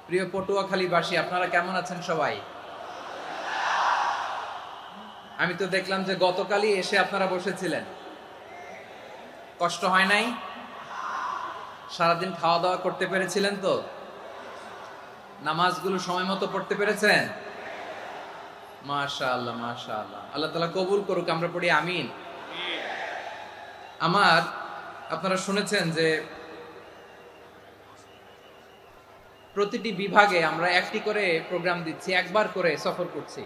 প্রিয় পটুয়াখালীবাসী, আপনারা কেমন আছেন সবাই? আমি তো দেখলাম যে গতকালই এসে আপনারা বসেছিলেন। কষ্ট হয় নাই? সারাদিন খাওয়া দাওয়া করতে পেরেছিলেন তো? নামাজগুলো সময় মতো পড়তে পেরেছেন? মাশাআল্লাহ, মাশাআল্লাহ। আল্লাহ তাআলা কবুল করুক, আমরা পড়ি আমিন। আপনারা শুনেছেন যে প্রতিটি বিভাগে আমরা একটি করে প্রোগ্রাম দিচ্ছি, একবার করে সফর করছি।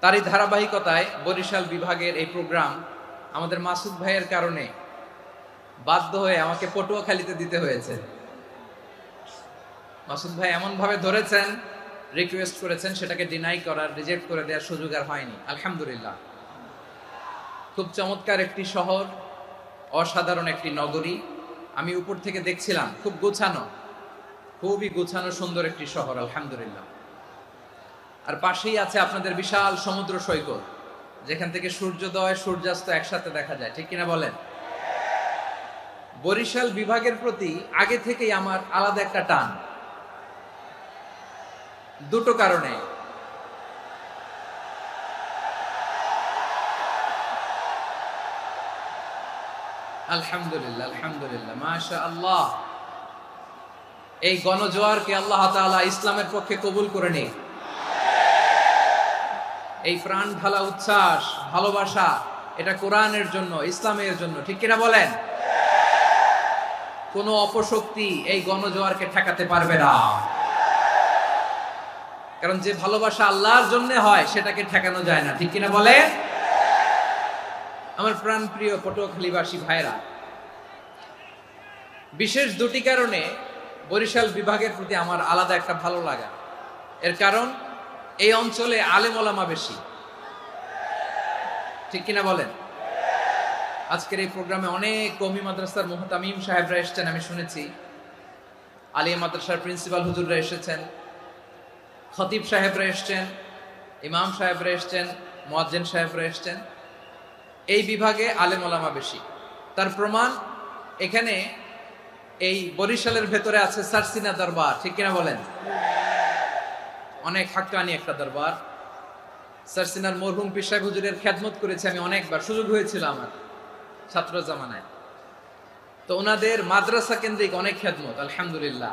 তারই ধারাবাহিকতায় বরিশাল বিভাগের এই প্রোগ্রাম আমাদের মাসুদ ভাইয়ের কারণে বাধ্য হয়ে আমাকে পটুয়াখালীতে দিতে হয়েছে। মাসুদ ভাই এমন ভাবে ধরেছেন, রিকোয়েস্ট করেছেন, সেটাকে ডিনাই করার, রিজেক্ট করে দেওয়ার সুযোগ আর হয়নি। আলহামদুলিল্লাহ। খুব চমৎকার একটি শহর, অসাধারণ একটি নগরী। আমি উপর থেকে দেখছিলাম, খুব গোছানো, খুবই গোছানো সুন্দর একটি শহর, আলহামদুলিল্লাহ। আর পাশেই আছে আপনাদের বিশাল সমুদ্র সৈকত, যেখান থেকে সূর্যোদয় সূর্যাস্ত একসাথে দেখা যায়, ঠিক কিনা বলেন? বরিশাল বিভাগের প্রতি আগে থেকেই আমার আলাদা একটা টান, দুটো কারণে। আলহামদুলিল্লাহ, আলহামদুলিল্লাহ, মাশাআল্লাহ। এই গণজোয়ারকে আল্লাহ তাআলা ইসলামের পক্ষে কবুল করে নিক। এই প্রাণ ঢালা উচ্ছ্বাস, ভালোবাসা, এটা কোরআনের জন্য, ইসলামের জন্য, ঠিক কিনা বলেন? কোনো অপশক্তি এই গণজোয়ারকে ঠেকাতে পারবে না। কারণ যে ভালোবাসা আল্লাহর জন্য হয় সেটাকে ঠেকানো যায় না, ঠিক কিনা বলে? আমার প্রাণ প্রিয় পটুয়াখালীবাসী ভাইরা, বিশেষ দুটি কারণে বরিশাল বিভাগের প্রতি আমার আলাদা একটা ভালো লাগা। এর কারণ, এই অঞ্চলে আলেম ওলামা বেশি, ঠিক কিনা বলেন? আজকের এই প্রোগ্রামে অনেক কওমি মাদ্রাসার মুহতামিম সাহেবরা এসেছেন, আমি শুনেছি। আলিয়া মাদ্রাসার প্রিন্সিপাল হুজুররা এসেছেন, খতিব সাহেবরা এসেছেন, ইমাম সাহেবরা এসেছেন, মুয়াজ্জিন সাহেবরা এসেছেন। এই বিভাগে আলেম ওলামা বেশি। তার প্রমাণ, এখানে এই বরিশালের ভেতরে আছে সারসিনা দরবার, ঠিক কিনা বলেন? অনেক হাক্কানি একটা দরবার। সারসিনার মরহুম পীর সাহেব হুজুরের খেদমত করেছি আমি অনেকবার, সুযোগ হয়েছিল আমার ছাত্র জামানায়। তো ওনাদের মাদ্রাসা কেন্দ্রিক অনেক খেদমত, আলহামদুলিল্লাহ।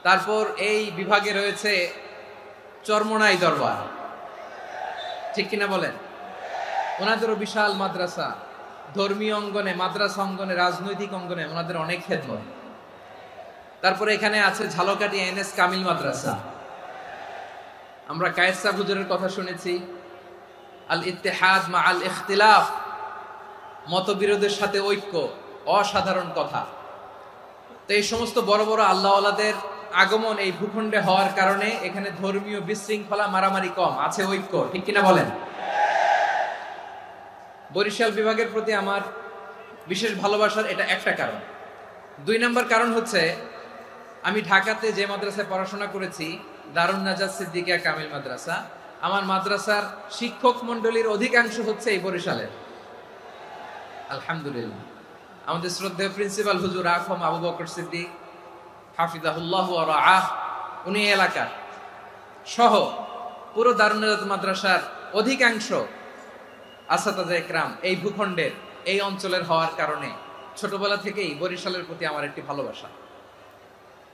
তারপর এই বিভাগে রয়েছে চরমোনাই দরবার, ঠিক কিনা বলেন? ওনাদেরও বিশাল মাদ্রাসা, ধর্মীয় অঙ্গনে, মাদ্রাসা অঙ্গনে, রাজনৈতিক অঙ্গনে ওনাদের অনেক খেদমত। তারপরে এখানে আছে ঝালকাঠি এনএস কামিল মাদ্রাসা। আমরা কায়েস সাহেব হুজুরের কথা শুনেছি, আল ইত্তেহাদ মা আল ইখতিলাফ, মতবিরোধের সাথে ঐক্য, অসাধারণ কথা। তো এই সমস্ত বড় বড় আল্লাহওয়ালাদের আগমন এই ভূখণ্ডে হওয়ার কারণে এখানে ধর্মীয় বিশৃঙ্খলা, মারামারি কম, আছে ঐক্য, ঠিক কিনা বলেন? বরিশাল বিভাগের প্রতি আমার বিশেষ ভালোবাসার এটা একটা কারণ। দুই নম্বর কারণ হচ্ছে, আমি ঢাকাতে যে মাদ্রাসায় পড়াশোনা করেছি, দারুন নাজাত সিদ্দিকিয়া কামিল মাদ্রাসা, আমার মাদ্রাসার শিক্ষক মন্ডলীর অধিকাংশ হচ্ছে এই বরিশালের, আলহামদুলিল্লাহ। আমাদের শ্রদ্ধেয় প্রিন্সিপাল হুজুর আখম আবু বকর সিদ্দিক হাফিজাহুল্লাহ ওয়া রাআহ, উনি এলাকার সহ পুরো দারুন নাজাত মাদ্রাসার অধিকাংশ আসাতাজা ইকরাম এই ভূখণ্ডের, এই অঞ্চলের হওয়ার কারণে ছোটবেলা থেকেই বরিশালের প্রতি আমার একটি ভালোবাসা।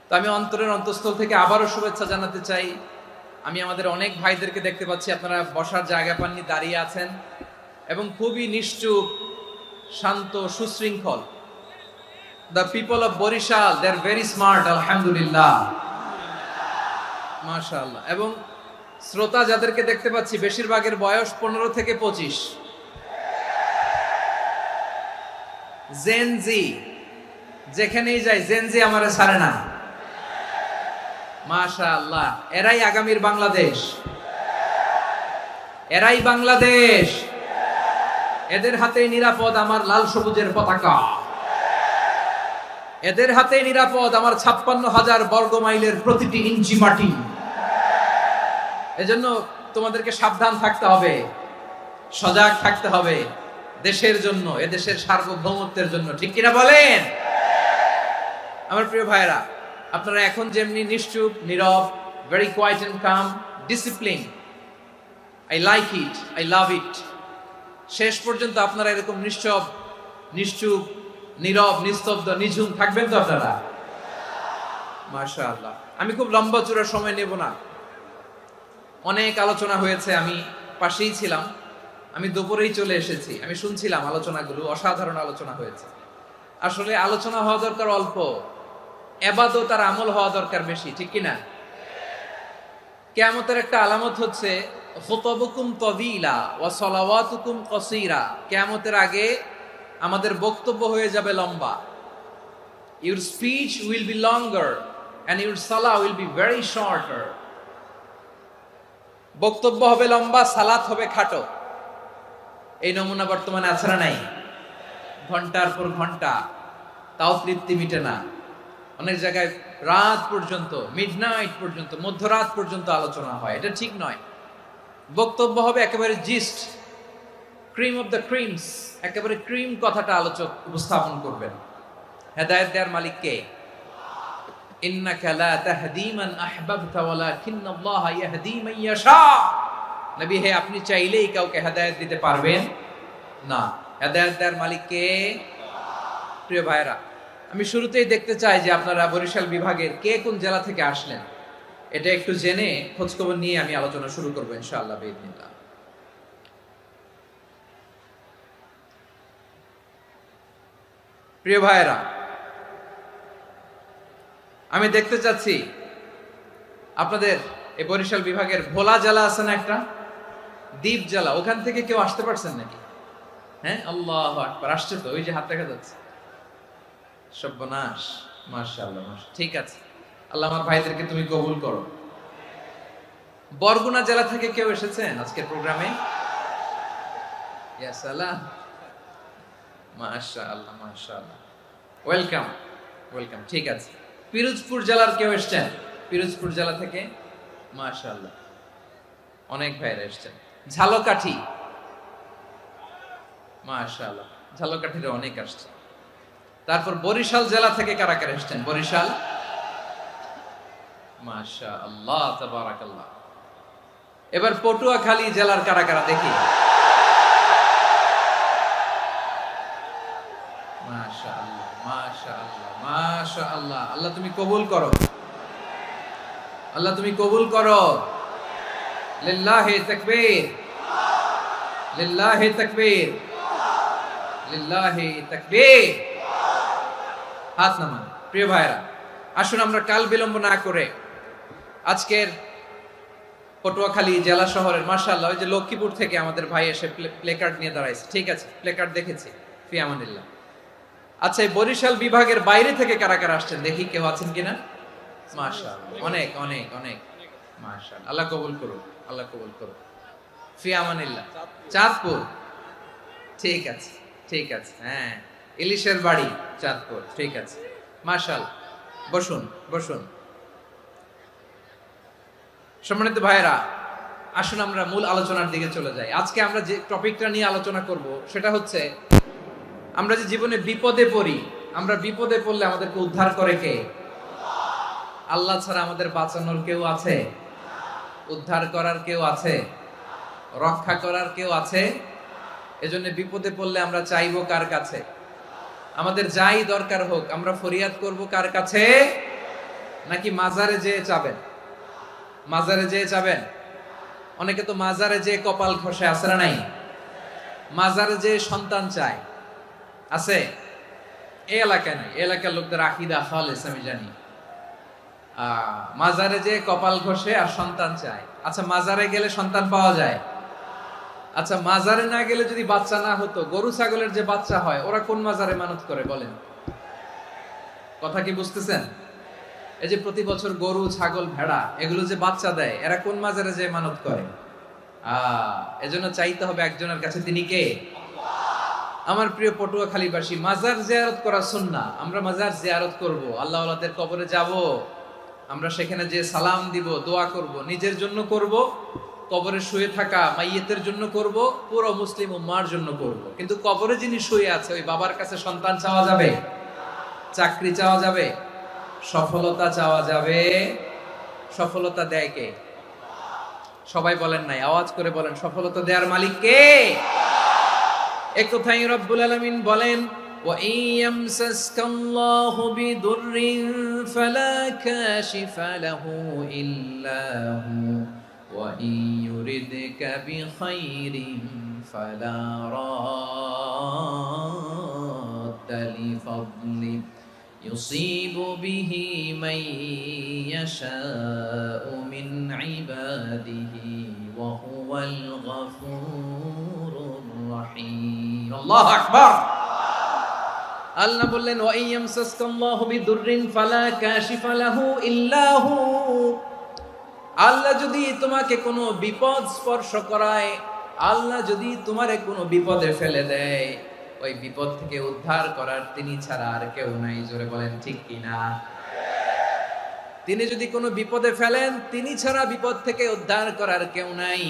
তো আমি অন্তরের অন্তঃস্থল থেকে আবারও শুভেচ্ছা জানাতে চাই। আমি আমাদের অনেক ভাইদেরকে দেখতে পাচ্ছি, আপনারা বসার জায়গা পাননি, দাঁড়িয়ে আছেন এবং খুবই নিশ্চুপ, শান্ত, সুশৃঙ্খল। The people of Barisal, they are very smart, আলহামদুলিল্লাহ, মাশাআল্লাহ। এবং শ্রোতা যাদেরকে দেখতে পাচ্ছি, বেশিরভাগের বয়স 15 থেকে 25। জেনজি, যেখানেই যাই জেনজি আমারে ছাড়ে না, মাশাআল্লাহ। এরাই আগামীর বাংলাদেশ, এরাই বাংলাদেশ। এদের হাতেই নিরাপদ আমার লাল সবুজের পতাকা, এদের হাতেই নিরাপদ আমার 56,000 বর্গ মাইলের প্রতিটি ইঞ্চি মাটি। এজন্য তোমাদেরকে সাবধান থাকতে হবে, সজাগ থাকতে হবে, দেশের জন্য, এদেশের সার্বভৌমত্বের জন্য, ঠিক কিনা বলেন? আমার প্রিয় ভাইরা, আপনারা এখন যেমনি নিশ্চুপ, নীরব, very quiet and calm, discipline, I like it, I love it. শেষ পর্যন্ত আপনারা এরকম নিশ্চুপ, নীরব, নিস্তব্ধ, নিঝুম থাকবেন তো আপনারা? মাশাআল্লাহ। আমি খুব লম্বা চূড়া সময় নেব না, অনেক আলোচনা হয়েছে, আমি পাশেই ছিলাম, আমি দুপুরেই চলে এসেছি, আমি শুনছিলাম আলোচনাগুলো, অসাধারণ আলোচনা হয়েছে। আসলে আলোচনা হওয়া দরকার অল্প, ইবাদত আর আমল হওয়া দরকার বেশি, ঠিক কিনা? কিয়ামতের একটা আলামত হচ্ছে খুতবুকুম তাওয়িলা ওয়া সালাওয়াতুকুম কাসীরা। কিয়ামতের আগে আমাদের বক্তব্য হয়ে যাবে লম্বা। Your speech will be longer and your salah will be very shorter. বক্তব্য হবে লম্বা, সালাত হবে খাটো। এই নমুনা বর্তমানে আছে না নাই? ঘন্টার পর ঘন্টা, তাও তৃপ্তি মিটে না। অনেক জায়গায় রাত পর্যন্ত, মিডনাইট পর্যন্ত, মধ্যরাত পর্যন্ত আলোচনা হয়, এটা ঠিক নয়। বক্তব্য হবে একেবারে gist, cream of the creams, একেবারে ক্রিম কথাটা আলোচক উপস্থাপন করবেন। হেদায়েত দেওয়ার মালিক কে? ইন্নাকা লা তাহদি মান আহবাবতা ওয়ালাকিন্নাল্লাহা ইয়াহদি মান ইয়াশা। নবী হে, আপনি চাইলেই কাউকে হেদায়েত দিতে পারবেন না। হেদায়েত দেওয়ার মালিক কে? প্রিয় ভাইরা, আমি শুরুতেই দেখতে চাই যে আপনারা বরিশাল বিভাগের কে কোন জেলা থেকে আসলেন, এটা একটু জেনে খোঁজখবর নিয়ে আমি আলোচনা শুরু করবো ইনশাআল্লাহ বিইذنিল্লাহ। প্রিয় ভাইরা, আমি দেখতে চাচ্ছি আপনাদের এই বরিশাল বিভাগের ভোলা জেলা আছে না একটা, দ্বীপ জেলা, ওখান থেকে কেউ আসতে পারছেন নাকি? হ্যাঁ, আল্লাহু আকবার, আসছে তো, ওই যে হাত দেখা যাচ্ছে। সর্বনাশ, মাশাআল্লাহ, মাশাআল্লাহ, ঠিক আছে, আল্লাহ আমার ভাইদেরকে তুমি কবুল করো। বরগুনা জেলা থেকে কেউ এসেছেন আজকের প্রোগ্রামে? ইয়া সালাম, মাশাআল্লাহ, মাশাআল্লাহ, ওয়েলকাম, ওয়েলকাম, ঠিক আছে। পিরোজপুর জেলার কেউ এসেছেন? পিরোজপুর জেলা থেকে মাশাআল্লাহ অনেক ভাইরা এসেছেন। ঝালকাঠি, মাশাআল্লাহ, ঝালকাঠির অনেক আসছে। তারপর বরিশাল জেলা থেকে কারা কারা এসেছেন? বরিশাল, মাশাআল্লাহ, তাবারাকাল্লাহ। এবার পটুয়াখালী জেলার কারা কারা দেখি? মাশাআল্লাহ, মাশাআল্লাহ, মাশাআল্লাহ। আল্লাহ তুমি কবুল করো, আল্লাহ তুমি কবুল করো। লিল্লাহি তাকবীর, লিল্লাহি তাকবীর, লিল্লাহি তাকবীর। হাত নামান। প্রিয় ভাইরা, আসুন আমরা কাল বিলম্ব না করে আজকের পটুয়াখালী জেলা শহরের, মাশাআল্লাহ, ওই যে লক্ষ্মীপুর থেকে আমাদের ভাই এসে প্লেকার্ড নিয়ে দাঁড়াইছে, ঠিক আছে, প্লেকার্ড দেখেছি, ফি আমানিল্লাহ। আচ্ছা, এই বরিশাল বিভাগের বাইরে থেকে কারা কারা আসছেন দেখি, কেউ আছেন কিনা? মাশাআল্লাহ, অনেক অনেক অনেক, মাশাআল্লাহ, আল্লাহ কবুল করুন, আল্লাহ কবুল করুন, ফি আমানিল্লাহ। চাঁদপুর, ঠিক আছে, ঠিক আছে, হ্যাঁ, ইলিশের বাড়ি চাঁদপুর, ঠিক আছে, মাশাআল্লাহ। বসুন, বসুন। সম্মানিত ভাইরা, আসুন আমরা মূল আলোচনার দিকে চলে যাই। আজকে আমরা যে টপিকটা নিয়ে আলোচনা করব সেটা হচ্ছে, আমরা যে জীবনে বিপদে পড়ি, আমরা বিপদে পড়লে আমাদেরকে উদ্ধার করে কে? আল্লাহ ছাড়া আমাদের বাঁচানোর কেউ আছে? উদ্ধার করার কেউ আছে? রক্ষা করার কেউ আছে? এজন্য বিপদে পড়লে আমরা চাইবো কার কাছে? আমাদের যাই দরকার হোক আমরা ফরিয়াদ করব কার কাছে? নাকি মাজারে যেয়ে চাবেন? মাজারে যেয়ে চাবেন? অনেকে তো মাজারে যেয়ে কপাল ঘষে, আছে না নাই? মাজারে যেয়ে সন্তান চায়, আছে? এই এলাকায় নাই, এলাকার লোকদের আকীদা খালেস আমি জানি। মাজারে যেয়ে কপাল ঘষে আর সন্তান চায়। আচ্ছা, মাজারে গেলে সন্তান পাওয়া যায়? আচ্ছা, মাজারে না গেলে যদি বাচ্চা না হতো, গরু ছাগলের যে বাচ্চা হয় ওরা কোন মাজারে মানত করে বলেন? কথা কি বুঝতেছেন? এই যে প্রতি বছর গরু, ছাগল, ভেড়া এগুলো যে বাচ্চা দেয়, এরা কোন মাজারে যে মানত করে? এজন্য চাইতে হবে একজনের কাছে, তিনি কে? আমার প্রিয় পটুয়াখালীবাসী, মাজার জিয়ারত করা সুন্নাহ। আমরা মাজার জিয়ারত করব, আল্লাহ ওয়ালাদের কবরে যাব, আমরা সেখানে যে সালাম দিব, দোয়া করব, নিজের জন্য করব, কবরে শুয়ে থাকা মাইয়েতের জন্য করব, পুরো মুসলিম উম্মার জন্য করব। কিন্তু কবরে যিনি শুয়ে আছে ওই বাবার কাছে সন্তান চাওয়া যাবে? চাকরি চাওয়া যাবে? সফলতা চাওয়া যাবে, সফলতা দেয় কে? সবাই বলেন নাই, আওয়াজ করে বলেন, সফলতা দেওয়ার মালিক কে? এক কথাই রব্বুল আলামিন বলেন, ওয়া ইয়ামসাসকাল্লাহু বিদুররিন ফালা কাশিফা লাহু ইল্লা হু ওয়া ইয়ুরিদকা বিখাইরিন ফালা রাদ্দা লিফাদলি ইউসিবু বিহি মান ইয়াশাউ মিন ইবাদিহি ওয়া হুয়াল গফুরুর রহিম। আল্লাহু আকবার। আল্লাহ বললেন, ওয়া ইয়ামসাসকাল্লাহু বিদুররিন ফালা কাশিফা লাহু ইল্লা হু। আল্লাহ যদি তোমাকে কোনো বিপদ স্পর্শ করায়, আল্লাহ যদি তোমারে কোনো বিপদে ফেলে দেয়, ওই বিপদ থেকে উদ্ধার করার তিনি ছাড়া আর কেউ নাই। জোরে বলেন ঠিক কিনা? তিনি যদি কোনো বিপদে ফেলেন, তিনি ছাড়া বিপদ থেকে উদ্ধার করার কেউ নাই।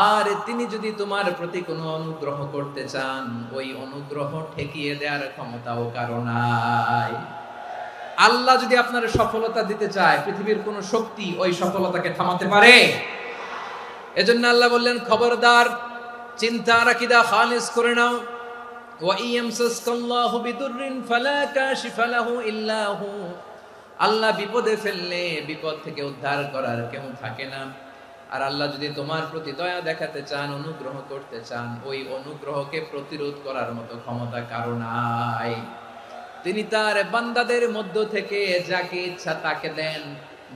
আর তিনি যদি তোমার প্রতি কোনো অনুগ্রহ করতে চান, ওই অনুগ্রহ ঠেকিয়ে দেওয়ার ক্ষমতাও কারো নাই। আল্লাহ যদি আপনার সফলতা দিতে চায়, পৃথিবীর কোন শক্তি ওই সফলতাকে থামাতে পারে? এজন্য আল্লাহ বললেন, খবরদার, চিন্তা রাখিদা খালিস করে নাও। ওয়া ইয়ামসাসকাল্লাহু বিদুররিন ফালা কাশিফা লাহু ইল্লা হু। আল্লাহ বিপদে ফেললে বিপদ থেকে উদ্ধার করার কেউ থাকে না। আর আল্লাহ যদি তোমার প্রতি দয়া দেখাতে চান, অনুগ্রহ করতে চান, ওই অনুগ্রহকে প্রতিরোধ করার মতো ক্ষমতা কারো নাই। তিনি তার বান্দাদের মধ্য থেকে যাকে ইচ্ছা তাকে দেন,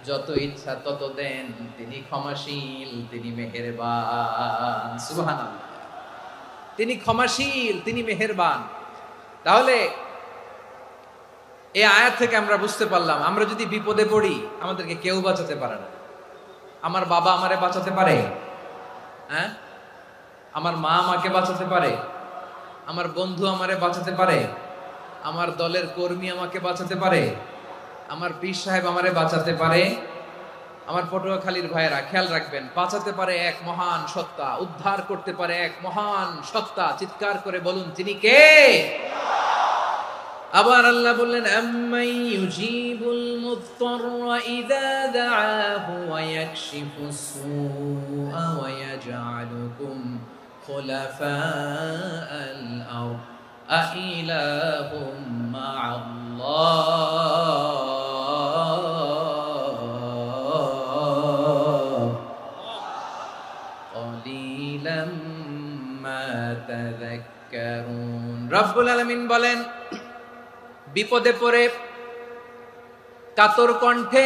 যত ইচ্ছা তত দেন। তিনি ক্ষমাশীল, তিনি মেহেরবান। সুবহানাল্লাহ। তিনি ক্ষমাশীল, তিনি মেহেরবান। তাহলে এই আয়াত থেকে আমরা বুঝতে পারলাম, আমরা যদি বিপদে পড়ি, আমাদেরকে কেউ বাঁচাতে পারে না। আমার বাবা আমারে বাঁচাতে পারে? হ্যাঁ? আমার মা আমাকে বাঁচাতে পারে? আমার বন্ধু আমারে বাঁচাতে পারে? আমার দলের কর্মী আমাকে বাঁচাতে পারে? আমার পীর সাহেব আমারে বাঁচাতে পারে? আমার পটুয়াখালীর ভাইয়েরা খেয়াল রাখবেন, বাঁচাতে পারে এক মহান সত্তা, উদ্ধার করতে পারে এক মহান সত্তা। চিৎকার করে বলুন, তিনি কে? আবার আল্লাহ বললেন, আম্মাই ইউজিবুল মুত্তাররা ইযা দাআহু ওয়া ইয়াকশিফুস সুআ ওয়া ইয়াজআলুকুম খুলাফাআল আরদ আইলাহুম মা'আল্লাহ ক্বালিলাম মা তাযাক্কারুন। রব্বুল আলামিন বলেন, বিপদে পড়ে কাতর কণ্ঠে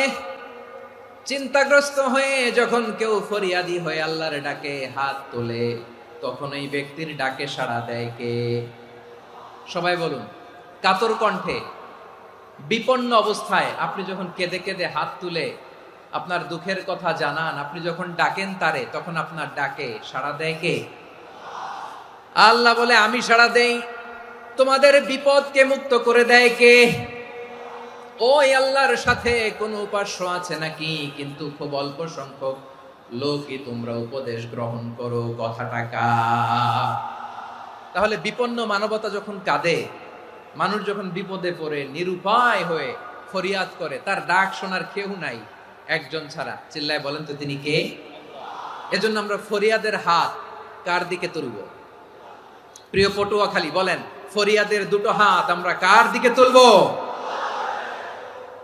চিন্তাগ্রস্ত হয়ে যখন কেউ ফরিয়াদি হয়ে আল্লাহর ডাকে হাত তোলে, তখন এই ব্যক্তির ডাকে সাড়া দেয় কে? সবাই বলুন। কাতর কণ্ঠে বিপন্ন অবস্থায় আপনি যখন কেঁদে কেঁদে হাত তুলে আপনার দুঃখের কথা জানান, আপনি যখন ডাকেন তারে, তখন আপনার ডাকে সাড়া দেয় কে? আল্লাহ বলে, আমি সাড়া দেই। তোমাদের বিপদকে মুক্ত করে দেয় কে? ওই আল্লাহর সাথে কোন উপাস্য আছে নাকি? কিন্তু খুব অল্প সংখ্যক লোকই তোমরা উপদেশ গ্রহণ করো। কথাটা কার? তাহলে বিপন্ন মানবতা যখন কাঁদে, মানুষ যখন বিপদে পড়ে নিরুপায় হয়ে ফরিয়াদ করে, তার ডাক শোনার কেউ নাই একজন ছাড়া। চিল্লায় বলেন তো, তিনি কে? এজন্য আমরা ফরিয়াদের হাত কার দিকে তুলব? প্রিয় পটুয়াখালী, বলেন, ফরিয়াদের দুটো হাত আমরা কার দিকে তুলবো?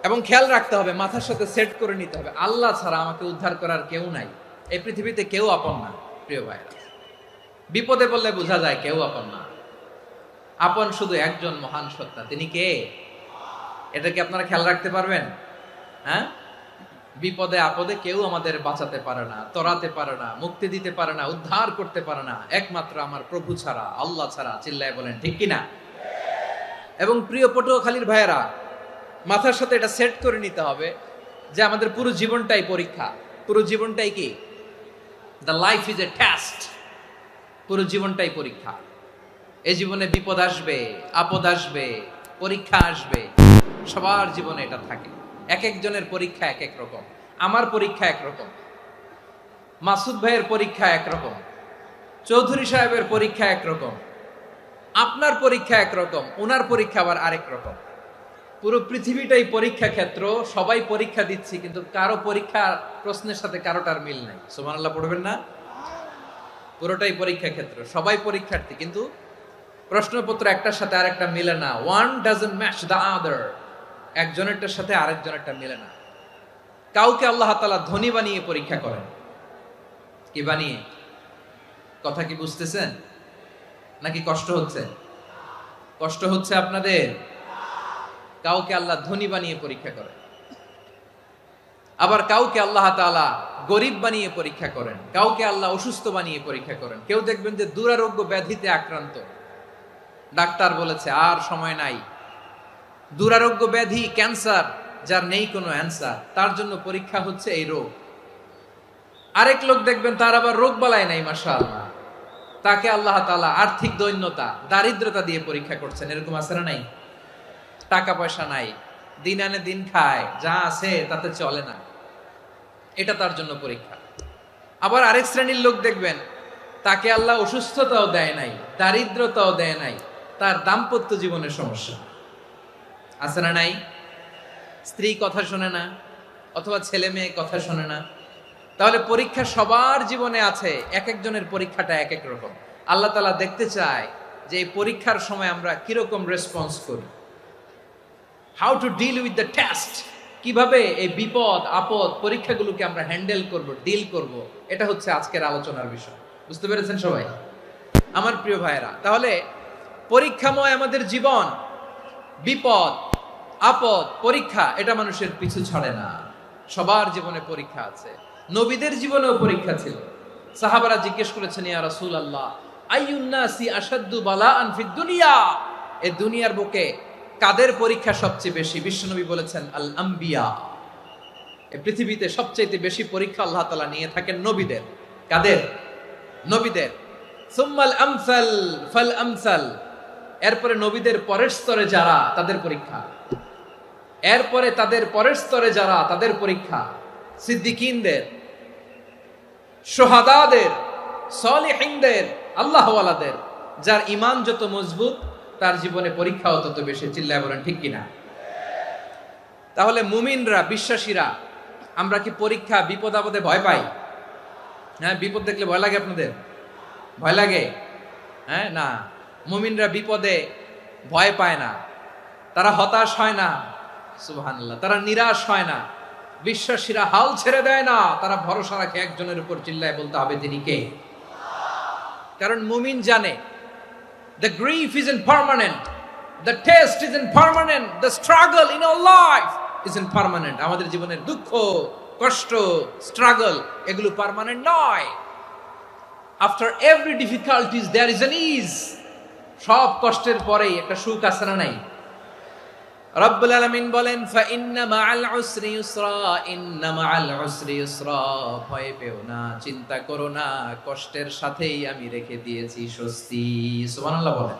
এবং খেয়াল রাখতে হবে, মাথার সাথে সেট করে নিতে হবে, আল্লাহ ছাড়া আমাকে উদ্ধার করার কেউ নাই। এই পৃথিবীতে কেউ আপন না। প্রিয় ভাইরা, বিপদে পড়লে বোঝা যায় কেউ আপন না। আপন শুধু একজন মহান সত্তা। তিনি কে? এটা কি আপনারা খেয়াল রাখতে পারবেন? হ্যাঁ, বিপদে আপদে কেউ আমাদের বাঁচাতে পারে না, তরাতে পারে না, মুক্তি দিতে পারে না, উদ্ধার করতে পারে না, একমাত্র আমার প্রভু ছাড়া, আল্লাহ ছাড়া। চিল্লায় বলেন ঠিক কিনা? এবং প্রিয় পটুয়াখালীর ভাইয়েরা, মাথার সাথে এটা সেট করে নিতে হবে যে আমাদের পুরো জীবনটাই পরীক্ষা। পুরো জীবনটাই কি? The life is a test. পুরো জীবনটাই পরীক্ষা। এই জীবনে বিপদ আসবে, আপদ আসবে, পরীক্ষা আসবে, সবার জীবনে এটা থাকে। এক একজনের পরীক্ষা এক এক রকম। আমার পরীক্ষা একরকম, মাসুদ ভাইয়ের পরীক্ষা একরকম, চৌধুরী সাহেবের পরীক্ষা একরকম, আপনার পরীক্ষা একরকম, ওনার পরীক্ষা আবার আরেক রকম। পুরো পৃথিবীটাই পরীক্ষা ক্ষেত্র, সবাই পরীক্ষা দিচ্ছি, কিন্তু কারো পরীক্ষা প্রশ্নের সাথে কারোটার মিল নাই। সুবহানাল্লাহ পড়বেন না? পুরোটাই পরীক্ষা ক্ষেত্র, সবাই পরীক্ষার্থী, কিন্তু প্রশ্নপত্র একটার সাথে আরেকটা মিলে না। One doesn't match the other, একজনেরটার সাথে আরেকজনেরটা মিলে না। কাউকে আল্লাহ তাআলা ধনী বানিয়ে পরীক্ষা করেন। কি বানিয়ে? কথা কি বুঝতেছেন নাকি কষ্ট হচ্ছে? কষ্ট হচ্ছে আপনাদের? কাউকে আল্লাহ ধনী বানিয়ে পরীক্ষা করেন, আবার কাউকে আল্লাহ তাআলা গরিব বানিয়ে পরীক্ষা করেন, কাউকে আল্লাহ অসুস্থ বানিয়ে পরীক্ষা করেন। কেউ দেখবেন যে দুরারোগ্য ব্যাধিতে আক্রান্ত, ডাক্তার বলেছে আর সময় নাই, দুরারোগ্য ব্যাধি, ক্যান্সার, যার নেই কোনো অ্যান্সার, তার জন্য পরীক্ষা হচ্ছে এই রোগ। আরেক লোক দেখবেন তার আবার রোগ বালাই নাই, মাশাআল্লাহ, তাকে আল্লাহ তাআলা আর্থিক দৈন্যতা, দারিদ্রতা দিয়ে পরীক্ষা করছেন। এরকম আছে না নাই? টাকা পয়সা নাই, দিন আনে দিন খায়, যা আছে তাতে চলে না, এটা তার জন্য পরীক্ষা। আবার আরেক শ্রেণীর লোক দেখবেন তাকে আল্লাহ অসুস্থতাও দেয় নাই, দারিদ্রতাও দেয় নাই, তার দাম্পত্য জীবনের সমস্যা আছে না নাই? স্ত্রী কথা শোনে না, অথবা ছেলে মেয়ে কথা শোনে না। তাহলে পরীক্ষা সবার জীবনে আছে, এক একজনের পরীক্ষাটা এক এক রকম। আল্লাহ তাআলা দেখতে চায় যে এই পরীক্ষার সময় আমরা কিরকম রেসপন্স করি, how to deal with the test, কিভাবে এই বিপদ আপদ পরীক্ষাগুলোকে আমরা হ্যান্ডেল করব, ডিল করব, এটা হচ্ছে আজকের আলোচনার বিষয়। বুঝতে পেরেছেন সবাই আমার প্রিয় ভাইয়েরা? তাহলে পরীক্ষাময় আমাদের জীবন, বিপদ আপদ পরীক্ষা, এটা মানুষের পিছু ছাড়ে না। সবার জীবনে পরীক্ষা আছে, নবীদের জীবনেও পরীক্ষা ছিল। সাহাবারা জিজ্ঞেস করেছেন, ইয়া রাসূলুল্লাহ, আইয়ুন নাসি আশাদ্দু বালাআন ফিদ দুনিয়া, এই দুনিয়ার বুকে কাদের পরীক্ষা সবচেয়ে বেশি? বিশ্বনবী বলেছেন, আল আম্বিয়া, এই পৃথিবীতে সবচেয়ে বেশি পরীক্ষা আল্লাহ তাআলা নিয়ে থাকেন নবীদের। কাদের? নবীদের। সুম্মাল আমসাল ফাল আমসাল, এরপরে নবীদের পরের স্তরে যারা, তাদের পরীক্ষা। এরপরে তাদের পরের স্তরে যারা, তাদের পরীক্ষা। সিদ্দিকিনদের, শুহাদাদের, সলিহিনদের, আল্লাহওয়ালাদের, যার ঈমান যত মজবুত তার জীবনে পরীক্ষাও তত বেশি। চিল্লায় বলেন ঠিক কিনা? তাহলে মুমিনরা, বিশ্বাসীরা, আমরা কি পরীক্ষা বিপদ আপদে ভয় পাই? হ্যাঁ, বিপদ দেখলে ভয় লাগে আপনাদের? ভয় লাগে? হ্যাঁ, না, মুমিনরা বিপদে ভয় পায় না, তারা হতাশ হয় না, সুবহানাল্লাহ, তারা নিরাশ হয় না। বিশ্বাসীরা হাল ছেড়ে দেয় না, তারা ভরসা রাখে একজনের উপর। চিল্লায় বলতে হবে তিনি কে? কারণ মুমিন জানে the grief isn't permanent, the test isn't permanent, the struggle in our life isn't permanent. আমাদের জীবনের দুঃখ, কষ্ট, স্ট্রাগল, এগুলো পার্মানেন্ট নয়। after every difficulties there is an ease, সব কষ্টের পরেই একটা সুখ আছে না নাই? রব্বুল আলামিন বলেন, ফা ইন্না মাআল উসরি ইউসরা, ইন্না মাআল উসরি ইউসরা, ভয় পেও না, চিন্তা করো না, কষ্টের সাথেই আমি রেখে দিয়েছি স্বস্তি। সুবহানাল্লাহ বলেন।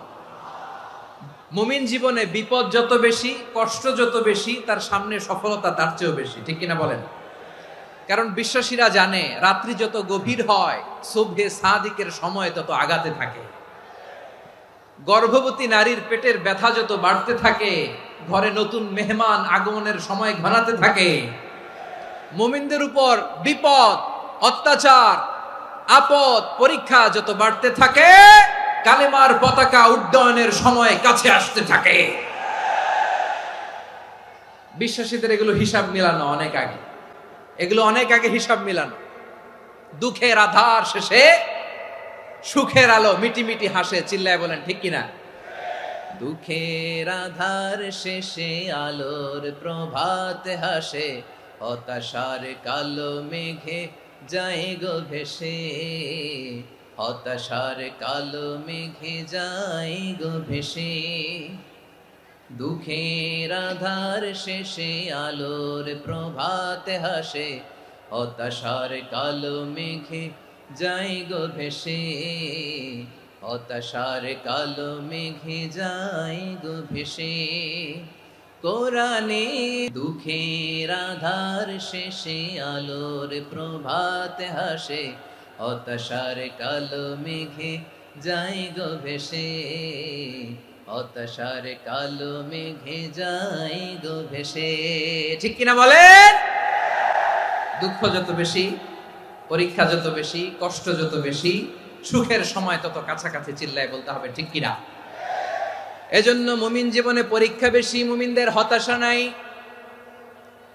মুমিন জীবনে বিপদ যত বেশি, কষ্ট যত বেশি, তার সামনে সফলতা তার চেয়েও বেশি। ঠিক কিনা বলেন? কারণ বিশ্বাসীরা জানে রাত্রি যত গভীর হয়, সুবহে সাদিকের সময় তত আগাতে থাকে। গর্ভবতী নারীর পেটের ব্যথা যত বাড়তে থাকে, ঘরে নতুন মেহমান আগমনের সময় ঘনাতে থাকে। মুমিনদের উপর বিপদ, অত্যাচার, আপদ, পরীক্ষা যত বাড়তে থাকে, কালেমার পতাকা উড্ডয়নের সময় কাছে আসতে থাকে। বিশ্বাসীদের এগুলো হিসাব মিলানো অনেক আগে, এগুলো অনেক আগে হিসাব মিলানো। দুঃখের আধার শেষে সুখের আলো মিটি মিটি হাসে। চিল্লায় বলেন ঠিক কিনা? দুঃখের আধার শেষে আলোর প্রভাত হাসে, হতাশার কালো মেঘে যায় গো ভেসে, হতাশার কালো মেঘে যায় গো ভেসে। দুঃখের আধার শেষে আলোর প্রভাত হাসে, হতাশার কালো মেঘে যায় গো ভেসে, হতাশার কালো মেঘে যায় গো ভেসে। কোরআনে দুঃখের আধার শেষে আলোর প্রভাত হাসে, হতাশার কালো মেঘে যায় গো ভেসে, হতাশার কালো মেঘে যাই গো ভেসে। ঠিক কিনা বলেন? দুঃখ যত বেশি, পরীক্ষা যত বেশি, কষ্ট যত বেশি, সুখের সময় তত কাছাকাছি চিল্লায় বলতে হবে ঠিক কিনা। এজন্য মুমিন জীবনে পরীক্ষা বেশি, মুমিনদের হতাশা নাই।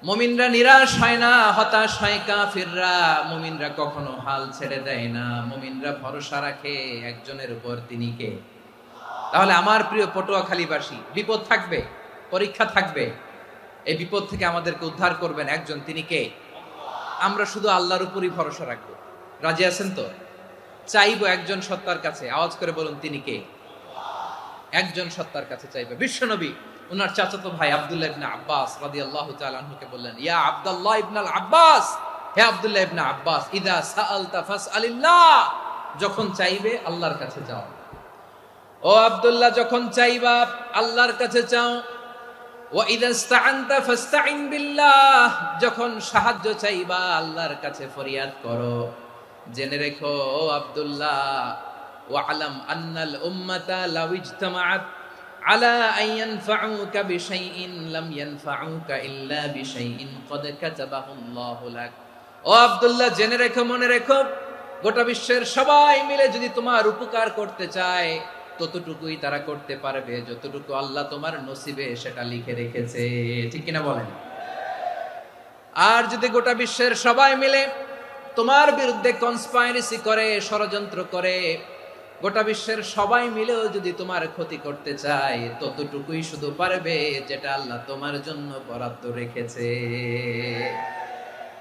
মুমিনরা নিরাশ হয় না, হতাশ হয় কাফিররা। মুমিনরা কখনো হাল ছেড়ে দেয় না, মুমিনরা ভরসা রাখে একজনের উপর, তিনি কে? তাহলে আমার প্রিয় পটুয়াখালীবাসী, বিপদ থাকবে, পরীক্ষা থাকবে, এই বিপদ থেকে আমাদেরকে উদ্ধার করবেন একজন, তিনি কে? আমরা শুধু আল্লাহর উপরই ভরসা রাখবো। রাজি আছেন তো? চাইবো একজন সত্তার কাছে, আওয়াজ করে বলুন তিনি কে? একজন সত্তার কাছে চাইবে। বিশ্বনবী ওনার চাচাতো ভাই আব্দুল্লাহ ইবনে আব্বাস রাদিয়াল্লাহু তাআলা আনহুকে বললেন, ইয়া আব্দুল্লাহ ইবনে আব্বাস, হে আব্দুল্লাহ ইবনে আব্বাস, ইদা সাআলতা ফাসআলিল্লাহ, যখন চাইবে আল্লাহর কাছে যাও। ও আব্দুল্লাহ, যখন চাইবা আল্লাহর কাছে চাও। ওয়া ইদা ইসতাআনতা ফাসতাইন বিল্লাহ, যখন সাহায্য চাইবা আল্লাহর কাছে ফরিয়াদ করো। জেনে রেখো ও আব্দুল্লাহ, ওয়া'লাম আন্নাল উম্মাতা লাউ ইজতামাআত আলা আন ইয়ানফাউকা বিশাইইন লাম ইয়ানফাউকা ইল্লা বিশাইইন ক্বাদ কাতাবাহু আল্লাহু লাক। ও আব্দুল্লাহ, জেনে রেখো, মনে রেখো, গোটা বিশ্বের সবাই মিলে যদি তোমার উপকার করতে চায় ততটুকুই তারা করতে পারবে যতটুকু আল্লাহ তোমার নসিবে সেটা লিখে রেখেছে। ঠিক কিনা বলেন? আর যদি গোটা বিশ্বের সবাই মিলে তোমার বিরুদ্ধে কনস্পাইরেসি করে, ষড়যন্ত্র করে, গোটা বিশ্বের সবাই মিলেও যদি তোমার ক্ষতি করতে চায় ততটুকুই শুধু পারবে যেটা আল্লাহ তোমার জন্য বরাদ্দ রেখেছে।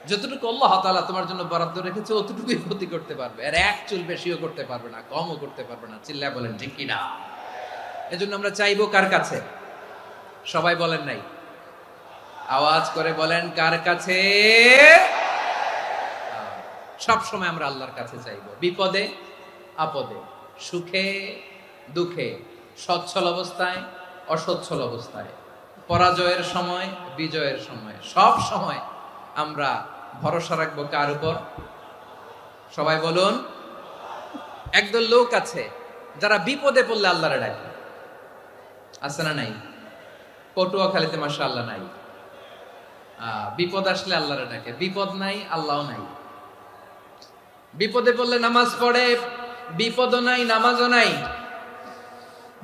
যতটুকু আল্লাহ তাআলা তোমার জন্য বরাদ্দ রেখেছে অতটুকুই ক্ষতি করতে পারবে, আর এক চুল বেশিও করতে পারবে না, কমও করতে পারবে না। চিল্লায় বলেন ঠিক কিনা। এজন্য আমরা চাইবো কার কাছে? সবাই বলেন নাই, আওয়াজ করে বলেন কার কাছে? সব সময় আমরা আল্লাহর কাছে চাইবো, বিপদে আপদে, সুখে দুঃখে, সচ্ছল অবস্থায় অসচ্ছল অবস্থায়, পরাজয়ের সময় বিজয়ের সময়, সব সময় আমরা ভরসা রাখবো কার উপর? সবাই বলুন। একদল লোক আছে যারা বিপদে পড়লে আল্লাহরে ডাকে, আছে না নাই? পটুয়াখালীতে মাশাআল্লাহ নাই। বিপদ আসলে আল্লাহরে ডাকে, বিপদ নাই আল্লাহও নাই। বিপদে পড়লে নামাজ পড়ে, বিপদও নাই নামাজও নাই।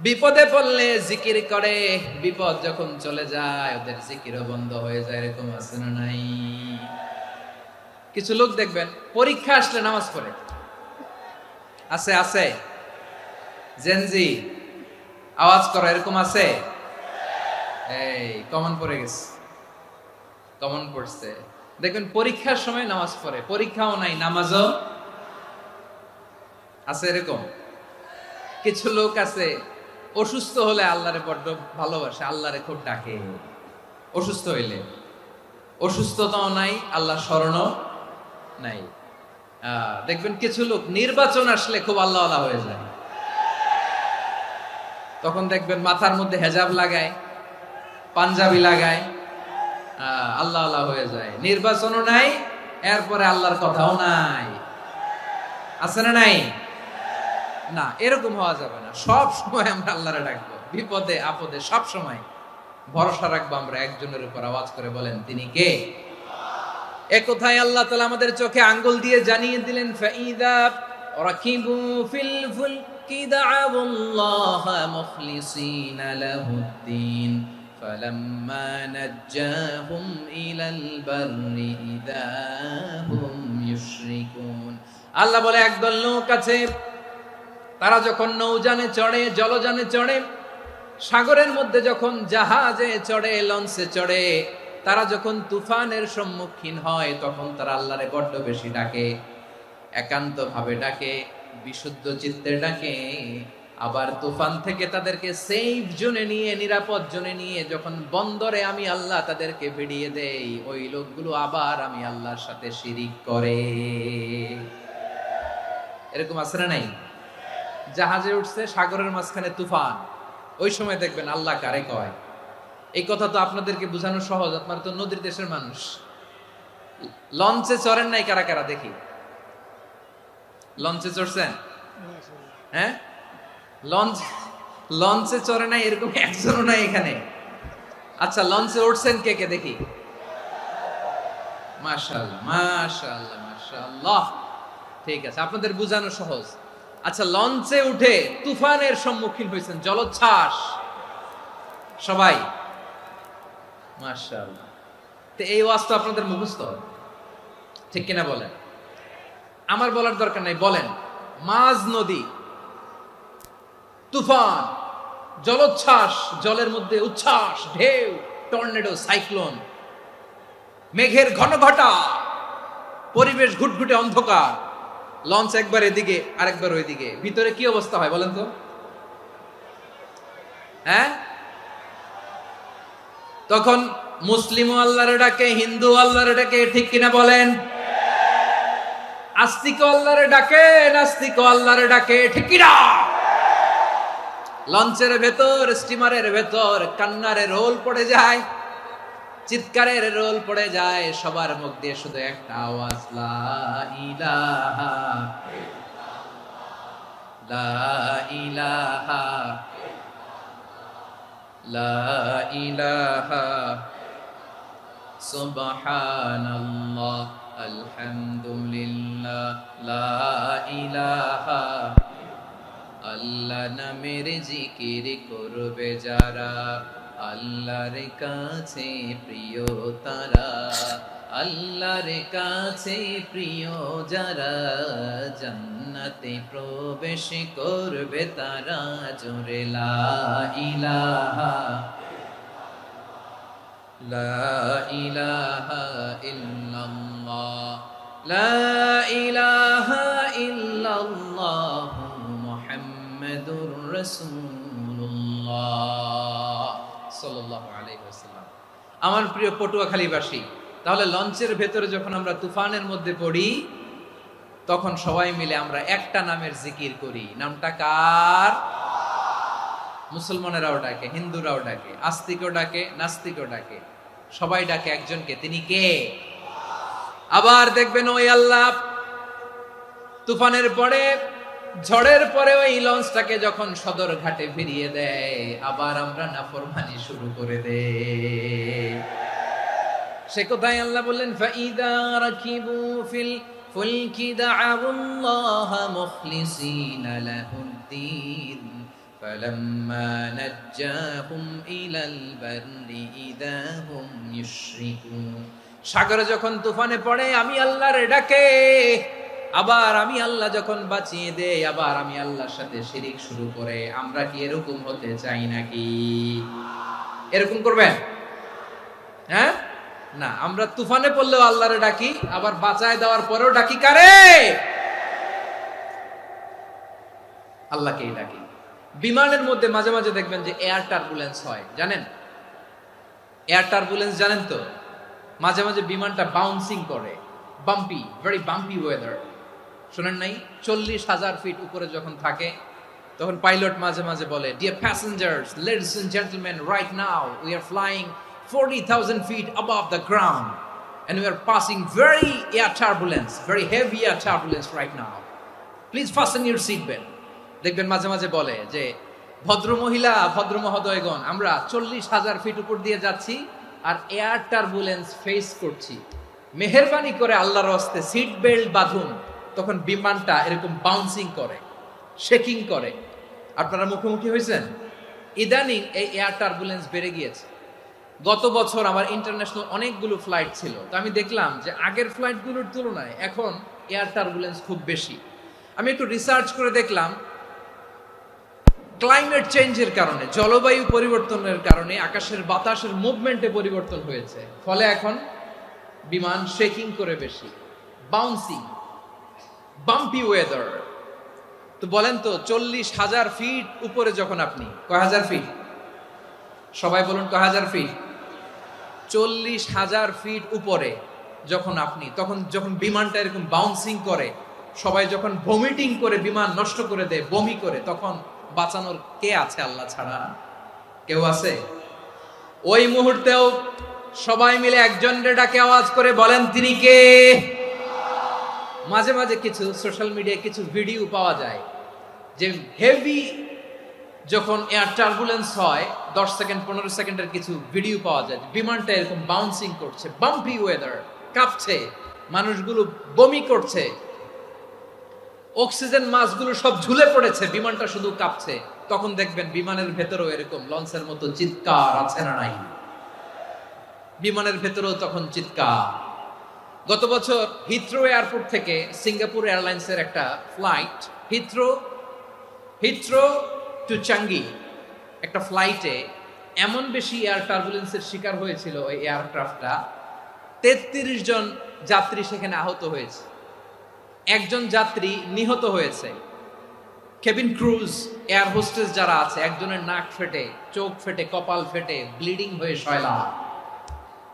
বিপদে পড়লে জিকির করে, বিপদ যখন চলে যায় ওদের জিকিরও বন্ধ হয়ে যায়। এরকম আছে না নাই? কিছু লোক দেখবেন পরীক্ষা আসলে নামাজ পড়ে, আছে আছে। জেনজি আওয়াজ করো, এরকম আছে? এই কমন পড়ে গেছে, কমন পড়ছে। দেখবেন পরীক্ষার সময় নামাজ পড়ে, পরীক্ষাও নাই নামাজও আছে। এরকম কিছু লোক আছে অসুস্থ হলে আল্লাহরে বড্ড ভালোবাসে, আল্লাহরে খুব ডাকে। অসুস্থ হইলে অসুস্থতাও নাই, আল্লাহ স্মরণও নাই। দেখবেন কিছু লোক নির্বাচন আসলে খুব আল্লাহওয়ালা হয়ে যায়, তখন দেখবেন মাথার মধ্যে হেজাব লাগায়, পাঞ্জাবি লাগায়, আল্লাহওয়ালা হয়ে যায়। নির্বাচনও নাই, এরপরে আল্লাহর কথাও নাই। আছে না নাই? না, এরকম হওয়া যাবে না। সব সময় আমরা আল্লাহরে ডাকবো, বিপদে আপদে সব সময় ভরসা রাখবো আমরা একজনের উপর। আওয়াজ করে বলেন তিনি কে? এ কোথায় আল্লাহ তাআলা আমাদের চোখে আঙ্গুল দিয়ে জানিয়ে দিলেন, ফাইদা রাকিবু ফিল ফুলকি দা'আবুল্লাহ মুখলিসিনা লাহুদ্দিন ফালাম্মা নাজ্জাহুম ইলাল বাররি ইযা হুম ইউশরিকুন। আল্লাহ বলে একদল লোক আছে, তারা যখন নৌযানে চড়ে, জলযানে চড়ে, সাগরের মধ্যে যখন জাহাজে চড়ে, লঞ্চে চড়ে, তারা যখন তুফানের সম্মুখীন হয় তখন তারা আল্লাহরে বড্ড বেশি ডাকে, একান্ত ভাবে ডাকে, বিশুদ্ধ চিত্তে ডাকে। আবার তুফান থেকে তাদেরকে সেফ জোনে নিয়ে, নিরাপদ জোনে নিয়ে যখন বন্দরে আমি আল্লাহ তাদেরকে ভিড়িয়ে দেই, ওই লোকগুলো আবার আমি আল্লাহর সাথে শিরিক করে। এরকম আছে না নাই? জাহাজে উঠছে, সাগরের মাঝখানে তুফান, ওই সময় দেখবেন আল্লাহ কারে কয়। এই কথা তো আপনাদেরকে বোঝানো সহজ, আপনারা তো নদীর দেশের মানুষ। লঞ্চে চড়েন নাই কারা কারা? দেখি, লঞ্চে চড়ছেন? হ্যাঁ, লঞ্চে চড়ে নাই এরকম একজনও নাই এখানে। আচ্ছা, লঞ্চে উঠছেন কে কে দেখি? মাশাআল্লাহ মাশাআল্লাহ মাশাআল্লাহ। ঠিক আছে, আপনাদের বোঝানো সহজ। আচ্ছা, লঞ্চে উঠে তুফানের সম্মুখীন হয়েছেন, জলোচ্ছ্বাস সবাই? মাশাআল্লাহ। তো এই ওয়াজ তো আপনাদের মুখস্থ, ঠিক কিনা বলেন? আমার বলার দরকার নাই, বলেন। মাঝ নদী, তুফান, জলোচ্ছ্বাস, জলের মধ্যে উচ্ছ্বাস, ঢেউ, টর্নেডো, সাইক্লোন, মেঘের ঘন ঘটা, পরিবেশ ঘুটঘুটে অন্ধকার, লঞ্চ একবার এদিকে আরেকবার ওইদিকে, ভিতরে কি অবস্থা হয় বলেন তো? হ্যাঁ, তখন মুসলিম আল্লাহর ডাকে, হিন্দু আল্লাহর ডাকে, ঠিক কিনা বলেন? আস্তিক আল্লাহর ডাকে, নাস্তিক আল্লাহর ডাকে, ঠিক কিনা? লঞ্চের ভেতর, স্টিমারের ভেতর কান্নারে রোল পড়ে যায়, চিৎকারের রোল পড়ে যায়, সবার মুখ দিয়ে শুধু একটা আওয়াজ, লা ইলাহা লা ইলাহা লা ইলাহা সুবহানাল্লাহ আলহামদুলিল্লাহ লা ইলাহা। আল্লাহ নামের জিকির করবে যারা, আল্লাহর কাছে প্রিয় তারা, আল্লাহর কাছে প্রিয় যারা, জান্নাতে প্রবেশ করবে তারা, জোরে লা ইলাহা লা ইলাহা ইল্লাল্লাহ লা ইলাহা ইল্লাল্লাহ মুহাম্মাদুর রাসূলুল্লাহ সাল্লাল্লাহু আলাইহি ওয়াসাল্লাম। আমার প্রিয় পটুয়াখালীবাসী, তাহলে লঞ্চের ভেতরে যখন আমরা তুফানের মধ্যে পড়ি, তখন সবাই মিলে আমরা একটা নামের জিকির করি। নামটা কার? মুসলমানেরাও ডাকে, হিন্দুরাও ডাকে, আস্তিকও ডাকে, নাস্তিকও ডাকে, সবাই ডাকে একজনকে। তিনি কে? আবার দেখবেন ওই আল্লাহ তুফানের পরে, ঝড়ের পরে ওই লঞ্চটাকে যখন সদর ঘাটে ফিরিয়ে দেয়, আবার আমরা নাফরমানি শুরু করে দেই। সে কোথায় আল্লাহ বললেন, ফাইদা রাকিবু ফিল ফুলকি দা'আউল্লাহ মুখলিসিনা লাহুদ্দিন ফালাম্মা নাজ্জাহুম ইলাল বাররি ইযা হুম ইউশরিকুন। সাগরে যখন তুফানে পড়ে আমি আল্লাহর ডাকে, আবার আমি আল্লাহ যখন বাঁচিয়ে দেই, আবার আমি আল্লাহর সাথে শিরিক শুরু করে। আমরা কি এরকম হতে চাই নাকি? এরকম করবেন? হ্যাঁ না, আমরা তুফানে পড়লেও আল্লাহরে ডাকি, আবার বাঁচায় দেওয়ার পরেও ডাকি কারে? আল্লাহকেই ডাকি। বিমানের মধ্যে মাঝে মাঝে দেখবেন যে এয়ার টার্বুলেন্স হয়, জানেন? এয়ার টার্বুলেন্স জানেন তো? মাঝে মাঝে বিমানটা বাউন্সিং করে, বাম্পি, ভেরি বাম্পি ওয়েদার। শোনেন নাই? 40,000 ফিট উপরে যখন থাকে, তখন পাইলট মাঝে মাঝে বলে, dear passengers, ladies and gentleman, right now we are flying 40,000 feet above the ground and we are passing very air turbulence, very heavy air turbulence right now. Please fasten your seat belt. দেখবেন মাঝে মাঝে বলে যে, ভদ্র মহিলা, ভদ্র মহোদয়গণ, আমরা 40,000 ফিট উপর দিয়ে যাচ্ছি আর এয়ার টার্বুলেন্স ফেস করছি, মেহেরবানি করে আল্লাহর হস্তে সিট বেল্ট বাঁধুন। তখন বিমানটা এরকম বাউন্সিং করে, শেকিং করে। আপনারা মুখোমুখি হয়েছেন? ইদানিং এই এয়ার টার্বুলেন্স বেড়ে গিয়েছে। গত বছর আমার ইন্টারন্যাশনাল অনেকগুলো ফ্লাইট ছিল, তো আমি দেখলাম যে আগের ফ্লাইটগুলোর তুলনায় এখন এয়ার টার্বুলেন্স খুব বেশি। আমি একটু রিসার্চ করে দেখলাম, ক্লাইমেট চেঞ্জের কারণে, জলবায়ু পরিবর্তনের কারণে আকাশের বাতাসের মুভমেন্টে পরিবর্তন হয়েছে, ফলে এখন বিমান শেকিং করে বেশি, বাউন্সিং, বাম্পি ওয়েদার। তো বলেন তো, 40,000 ফিট উপরে যখন আপনি, কয় হাজার ফিট? সবাই বলুন, কয় হাজার ফিট? 40,000 ফিট উপরে যখন আপনি, তখন যখন বিমানটা এরকম বাউন্সিং করে, সবাই যখন ভমিটিং করে বিমান নষ্ট করে দেয়, বমি করে, তখন বাঁচানোর কে আছে আল্লাহ ছাড়া? কেউ আছে? ওই মুহূর্তেও সবাই মিলে একজনের ডাকে আওয়াজ করে বলেন, তিনি কে? মাঝে মাঝে কিছু সোশ্যাল মিডিয়ায় কিছু ভিডিও পাওয়া যায় যে হেভি যখন এয়ার টার্বুলেন্স হয় 10 সেকেন্ড 15 সেকেন্ডের কিছু ভিডিও পাওয়া যায়, বিমানটা এরকম বাউন্সিং করছে, বাম্পি ওয়েদার, কাঁপছে, মানুষগুলো বমি করছে, অক্সিজেন মাসগুলো সব ঝুলে পড়েছে, বিমানটা শুধু কাঁপছে। তখন দেখবেন বিমানের ভেতরেও এরকম লঞ্চের মতো চিৎকার আছে না নাই? বিমানের ভেতরেও তখন চিৎকার। গত বছর হিথ্রো এয়ারপোর্ট থেকে সিঙ্গাপুর এয়ারলাইন্সের একটা ফ্লাইট হিথ্রো টু চাঙ্গি একটা ফ্লাইটে এমন বেশি এয়ার টার্বুলেন্সের শিকার হয়েছিল ওই এয়ারক্রাফটটা, 33 জন যাত্রী সেখানে আহত হয়েছে, একজন যাত্রী নিহত হয়েছে। কেবিন ক্রুজ, এয়ার হোস্টেস যারা আছে, একজনের নাক ফেটে, চোখ ফেটে, কপাল ফেটে, ব্লিডিং হয়ে শয়লা।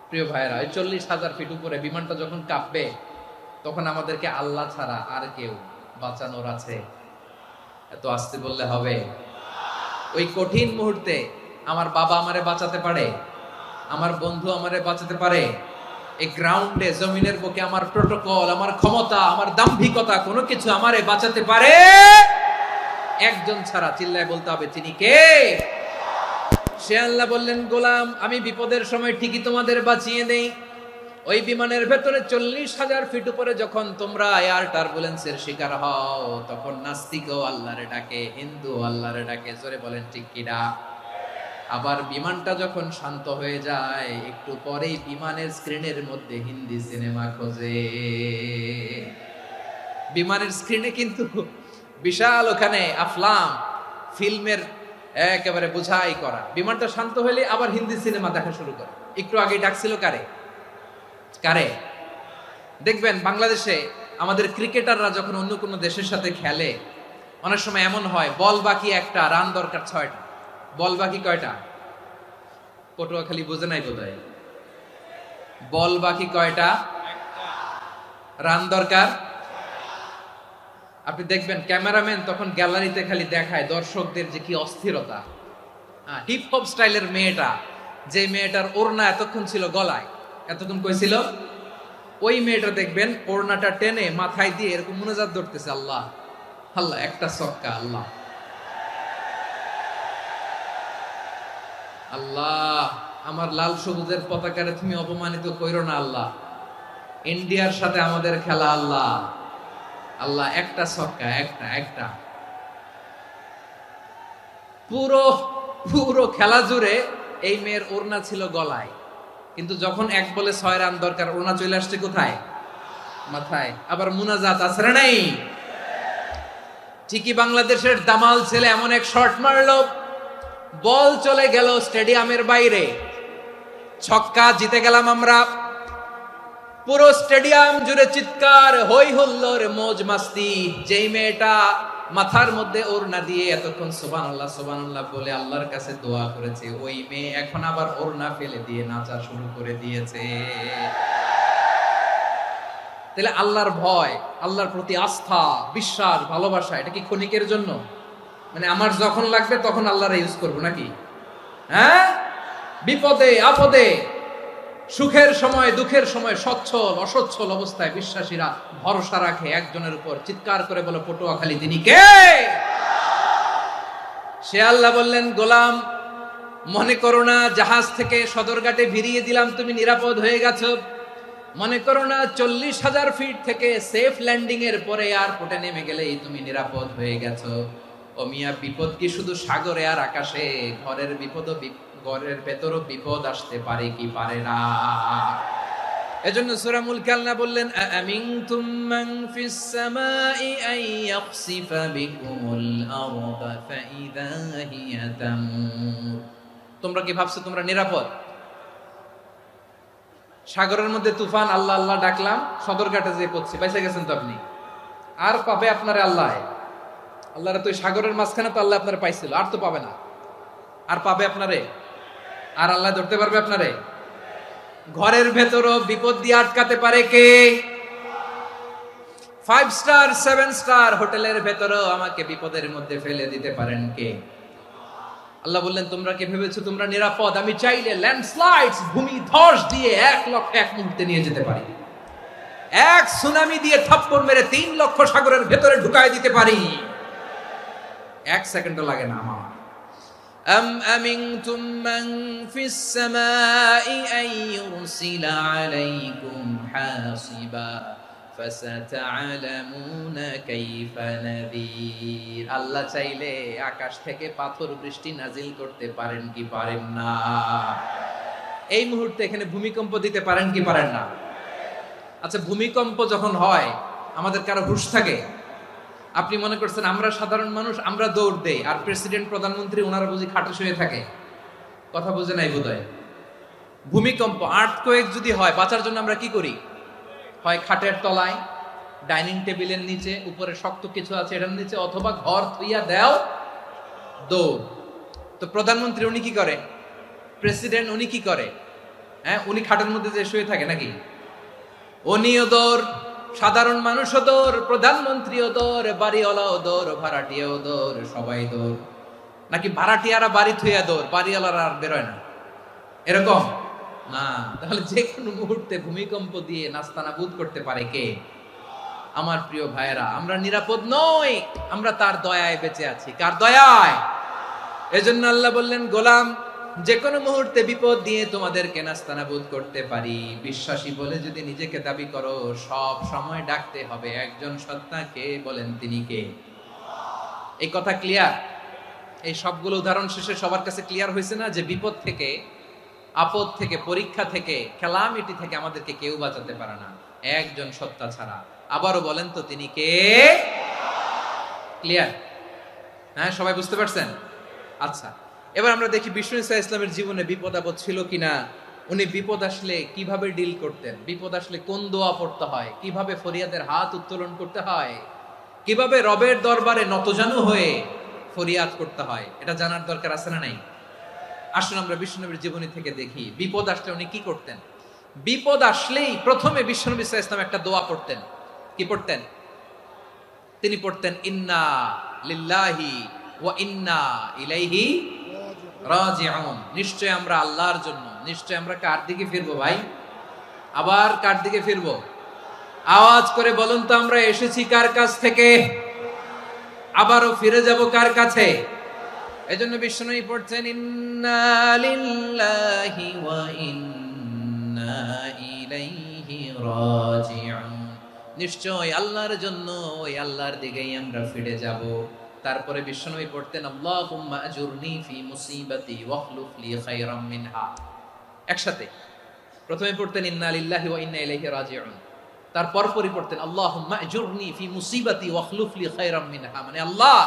প্রিয় ভাইয়েরা, ওই 40,000 ফিট উপরে বিমানটা যখন কাঁপবে, তখন আমাদেরকে আল্লাহ ছাড়া আর কেউ বাঁচানোর আছে? এত আস্তে বললে হবে? ওই কঠিন মুহূর্তে আমার বাবা আমারে বাঁচাতে পারে, আমার বন্ধু আমারে বাঁচাতে পারে। এই গ্রাউন্ডে, জমিনের বুকে আমার প্রোটোকল, আমার ক্ষমতা, আমার দাম্ভিকতা কোনো কিছু আমারে বাঁচাতে পারে? একজন ছাড়া। চিল্লায় বলতে হবে, তিনি কে? সে আল্লাহ বললেন, গোলাম আমি বিপদের সময় ঠিকই তোমাদের বাঁচিয়ে দেই। ওই বিমানের ভেতরে 40,000 ফিট উপরে যখন তোমরা এয়ার টার্বুলেন্সের শিকার হও, তখন নাস্তিকও আল্লাহরে ডাকে, হিন্দু আল্লাহরে ডাকে। জোরে বলেন ঠিক কিনা? আবার বিমানটা যখন শান্ত হয়ে যায়, একটু পরেই বিমানের স্ক্রিনের মধ্যে হিন্দি সিনেমা খোঁজে। বিমানের স্ক্রিনে কিন্তু বিশাল ওখানে আফলাম ফিল্মের একেবারে বোঝাই করা। বিমানটা শান্ত হলে আবার হিন্দি সিনেমা দেখা শুরু করে। একটু আগে ডাকছিল কারে? দেখবেন বাংলাদেশে আমাদের ক্রিকেটাররা যখন অন্য কোনো দেশের সাথে খেলে, অনেক সময় এমন হয় বল বাকি একটা, রান দরকার 6টা। বল বাকি কয়টা? পটুয়াখালী বোঝে নাই বোধহয়। বল বাকি কয়টা? রান দরকার। আপনি দেখবেন ক্যামেরাম্যান তখন গ্যালারিতে খালি দেখায় দর্শকদের যে কি অস্থিরতা। হিপ হপ স্টাইলের মেয়েটা, যে মেয়েটার ওড়না এতক্ষণ ছিল গলায়, এতক্ষণ কইছিল, ওই মেয়েটা দেখবেন ওড়নাটা টেনে মাথায় দিয়ে এরকম মুনাজাত ধরতেছে, আল্লাহ আল্লাহ, একটা সক্কা, আল্লাহ আল্লাহ, আমার লাল সবুজের পতাকারে তুমি অপমানিত কইরো না আল্লাহ, ইন্ডিয়ার সাথে আমাদের খেলা, আল্লাহ আল্লাহ, একটা সক্কা, একটা। পুরো খেলা জুড়ে এই মেয়ের ওড়না ছিল গলায়, কিন্তু যখন 1 বলে 6 রান দরকার, ওড়না চলে আসছে কোথায়? মাথায়। আবার মুনাজাত আছে না নাই? ঠিকই বাংলাদেশের দামাল ছেলে এমন এক শট মারলো, বল চলে গেল স্টেডিয়ামের বাইরে, ছক্কা, জিতে গেলাম আমরা। পুরো স্টেডিয়াম জুড়ে চিৎকার, হই হুল্লোড়, মৌজ মাস্তি। যেই মেয়েটা মাথার মধ্যে ওড়না দিয়ে এতক্ষণ সুবহানাল্লাহ সুবহানাল্লাহ বলে আল্লাহর কাছে দোয়া করেছে, ওই মেয়ে এখন আবার ওড়না ফেলে দিয়ে নাচা শুরু করে দিয়েছে। তাহলে আল্লাহর ভয়, আল্লাহর প্রতি আস্থা, বিশ্বাস, ভালোবাসা, এটা কি ক্ষণিকের জন্য? মানে আমার যখন লাগবে তখন আল্লাহর ইউজ করবো নাকি? হ্যাঁ, বিপদে আপদে, সুখের সময় দুঃখের সময়, সচ্ছল অসচ্ছল অবস্থায় বিশ্বাসীরা ভরসা রাখে একজনের উপর। চিৎকার করে বলে, পটুয়াখালী তিনি কে? সে আল্লাহ বললেন, গোলাম মনে করো না জাহাজ থেকে সদরঘাটে ভিড়িয়ে দিলাম, তুমি নিরাপদ হয়ে গেছো। মনে করো না 40,000 ফিট থেকে সেফ ল্যান্ডিং এর পরে এয়ারপোর্টে নেমে গেলেই তুমি নিরাপদ হয়ে গেছো। ও মিয়া, বিপদ কি শুধু সাগরে আর আকাশে? ঘরের বিপদও, ঘরের ভেতরও বিপদ আসতে পারে কি পারে না? এজন্য সূরা মুলক আল্লাহ বললেন, আমিনতুম মান ফিস সামাই আন ইয়াখসিফা বিকুমুল আরদা ফাইযা হিয়া তামুর। তোমরা কি ভাবছো তোমরা নিরাপদ? সাগরের মধ্যে তুফান, আল্লাহ আল্লাহ ডাকলাম, সদরঘাটে যেয়ে পড়ছি, পয়সা গেছেন তো আপনি। আর পাবে আপনারে আল্লাহ? আল্লাহরে তো সাগরের মাঝখানে তো আল্লাহ আপনারে পাইছিল, আর তো পাবে না। আর পাবে আপনারে? আর আল্লাহ ধরতে পারবে আপনারে? ঘরের ভেতরও বিপদ দিয়ে আটকাতে পারে কে? 5 স্টার 7 স্টার হোটেলের ভেতরও আমাকে বিপদের মধ্যে ফেলে দিতে পারেন কে? আল্লাহ বললেন, তোমরা কি ভেবেছো তোমরা নিরাপদ? আমি চাইলে ল্যান্ডস্লাইডস, ভূমি ধস দিয়ে 1 লক্ষ 1 মুহূর্তে নিয়ে যেতে পারি। এক সুনামি দিয়ে থাপ্পড় মেরে 3 লক্ষ সাগরের ভেতরে ঢুকায় দিতে পারি। 1 সেকেন্ডও লাগে না আমার। أم أمنتم من في السماء أن يرسل عليكم حاصبا فستعلمون كيف نذير আল্লাহ চাইলে আকাশ থেকে পাথর বৃষ্টি নাজিল করতে পারেন কি পারেন না? এই মুহূর্তে এখানে ভূমিকম্প দিতে পারেন কি পারেন না? আচ্ছা, ভূমিকম্প যখন হয় আমাদের কারো হুঁশ থাকে? আপনি মনে করছেন আমরা সাধারণ মানুষ, আমরা দৌড় দেই, আর প্রেসিডেন্ট প্রধানমন্ত্রী ওনারা বুঝি খাটে শুয়ে থাকে? কথা বুঝে নাই বোধহয়। ভূমিকম্প, আর্থকোয়েক যদি হয়, বাঁচার জন্য আমরা কি করি? হয় খাটের তলায়, ডাইনিং টেবিলের নিচে, উপরে শক্ত কিছু আছে এটার নিচে, অথবা ঘর থুইয়া দেও দৌড়। তো প্রধানমন্ত্রী উনি কি করে? প্রেসিডেন্ট উনি কি করে? হ্যাঁ, উনি খাটের মধ্যে যে শুয়ে থাকে নাকি? উনিও দৌড়, সাধারণ মানুষও দৌড়, প্রধানমন্ত্রীও দৌড়, বাড়িওয়ালাও দৌড়, ভাড়াটিয়াও দৌড়, সবাই দৌড়। নাকি ভাড়াটিয়ারা বাড়ি থুইয়া দৌড়, বাড়িওয়ালারা আর বেরোয় না? এরকম না। তাহলে যে কোনো মুহূর্তে ভূমিকম্প দিয়ে নাস্তানাবুদ করতে পারে কে? আমার প্রিয় ভাইয়েরা, আমরা নিরাপদ নই, আমরা তার দয়ায় বেঁচে আছি। কার দয়ায়? এজন্য আল্লাহ বললেন, গোলাম, যে কোনো মুহূর্তে বিপদ দিয়ে তোমাদেরকে নাস্তানাবুদ করতে পারি। বিশ্বাসী বলে যদি নিজেকে দাবি করো, সব সময় ডাকতে হবে একজন সত্তাকে। বলেন তিনি কে? এই কথা ক্লিয়ার? এই সবগুলো উদাহরণ শেষে সবার কাছে ক্লিয়ার হয়েছে না যে বিপদ থেকে, আপদ থেকে, পরীক্ষা থেকে, ক্যালামিটি থেকে আমাদেরকে কেউ বাঁচাতে পারে না একজন সত্তা ছাড়া। আবারও বলেন তো তিনি কে? ক্লিয়ার? হ্যাঁ, সবাই বুঝতে পারছেন? আচ্ছা, এবার আমরা দেখি বিষ্ণু ইসা ইসলামের জীবনে বিপদ আপদ ছিল কিনা। উনি বিপদ আসলে কিভাবে ডিল করতেন, বিপদ আসলে কোন দোয়া পড়তে হয়, কিভাবে ফরিয়াদের হাত উত্তোলন করতে হয়, কিভাবে রবের দরবারে নতজানু হয়ে ফরিয়াদ করতে হয়, এটা জানার দরকার আছে না নাই? আসুন আমরা বিষ্ণুনবীর জীবনী থেকে দেখি বিপদ আসলে উনি কি করতেন। বিপদ আসলেই প্রথমে বিষ্ণুনবী ইসা ইসলাম একটা দোয়া পড়তেন। কি পড়তেন? তিনি পড়তেন, ইন্না লিল্লাহি ওয়া ইন্না ইলাইহি রাজিউন। নিশ্চয় আমরা আল্লাহর জন্য, নিশ্চয় আমরা কার দিকে ফিরবো ভাই? আবার কার দিকে ফিরবো? আওয়াজ করে বলুন তো, আমরা এসেছি কার কাছ থেকে, আবারও ফিরে যাব কার কাছে? এজন্য বিষ্ণুই পড়ছেন, ইন্না লিল্লাহি ওয়া ইন্না ইলাইহি রাজিউন। নিশ্চয় আল্লাহর জন্য, ওই আল্লাহর দিকেই আমরা ফিরে যাব। তারপরে বিষ্ণুই পড়তেন, আল্লাহুম্মা আজুরনি ফি মুসিবাতি ওয়াখলুফ লি খায়রাম মিনহা। একসাথে প্রথমে পড়তেন ইন্না লিল্লাহি ওয়া ইন্না ইলাইহি রাজিউন, তারপর পরে পড়তেন আল্লাহুম্মা আজুরনি ফি মুসিবাতি ওয়াখলুফ লি খায়রাম মিনহা। মানে আল্লাহ,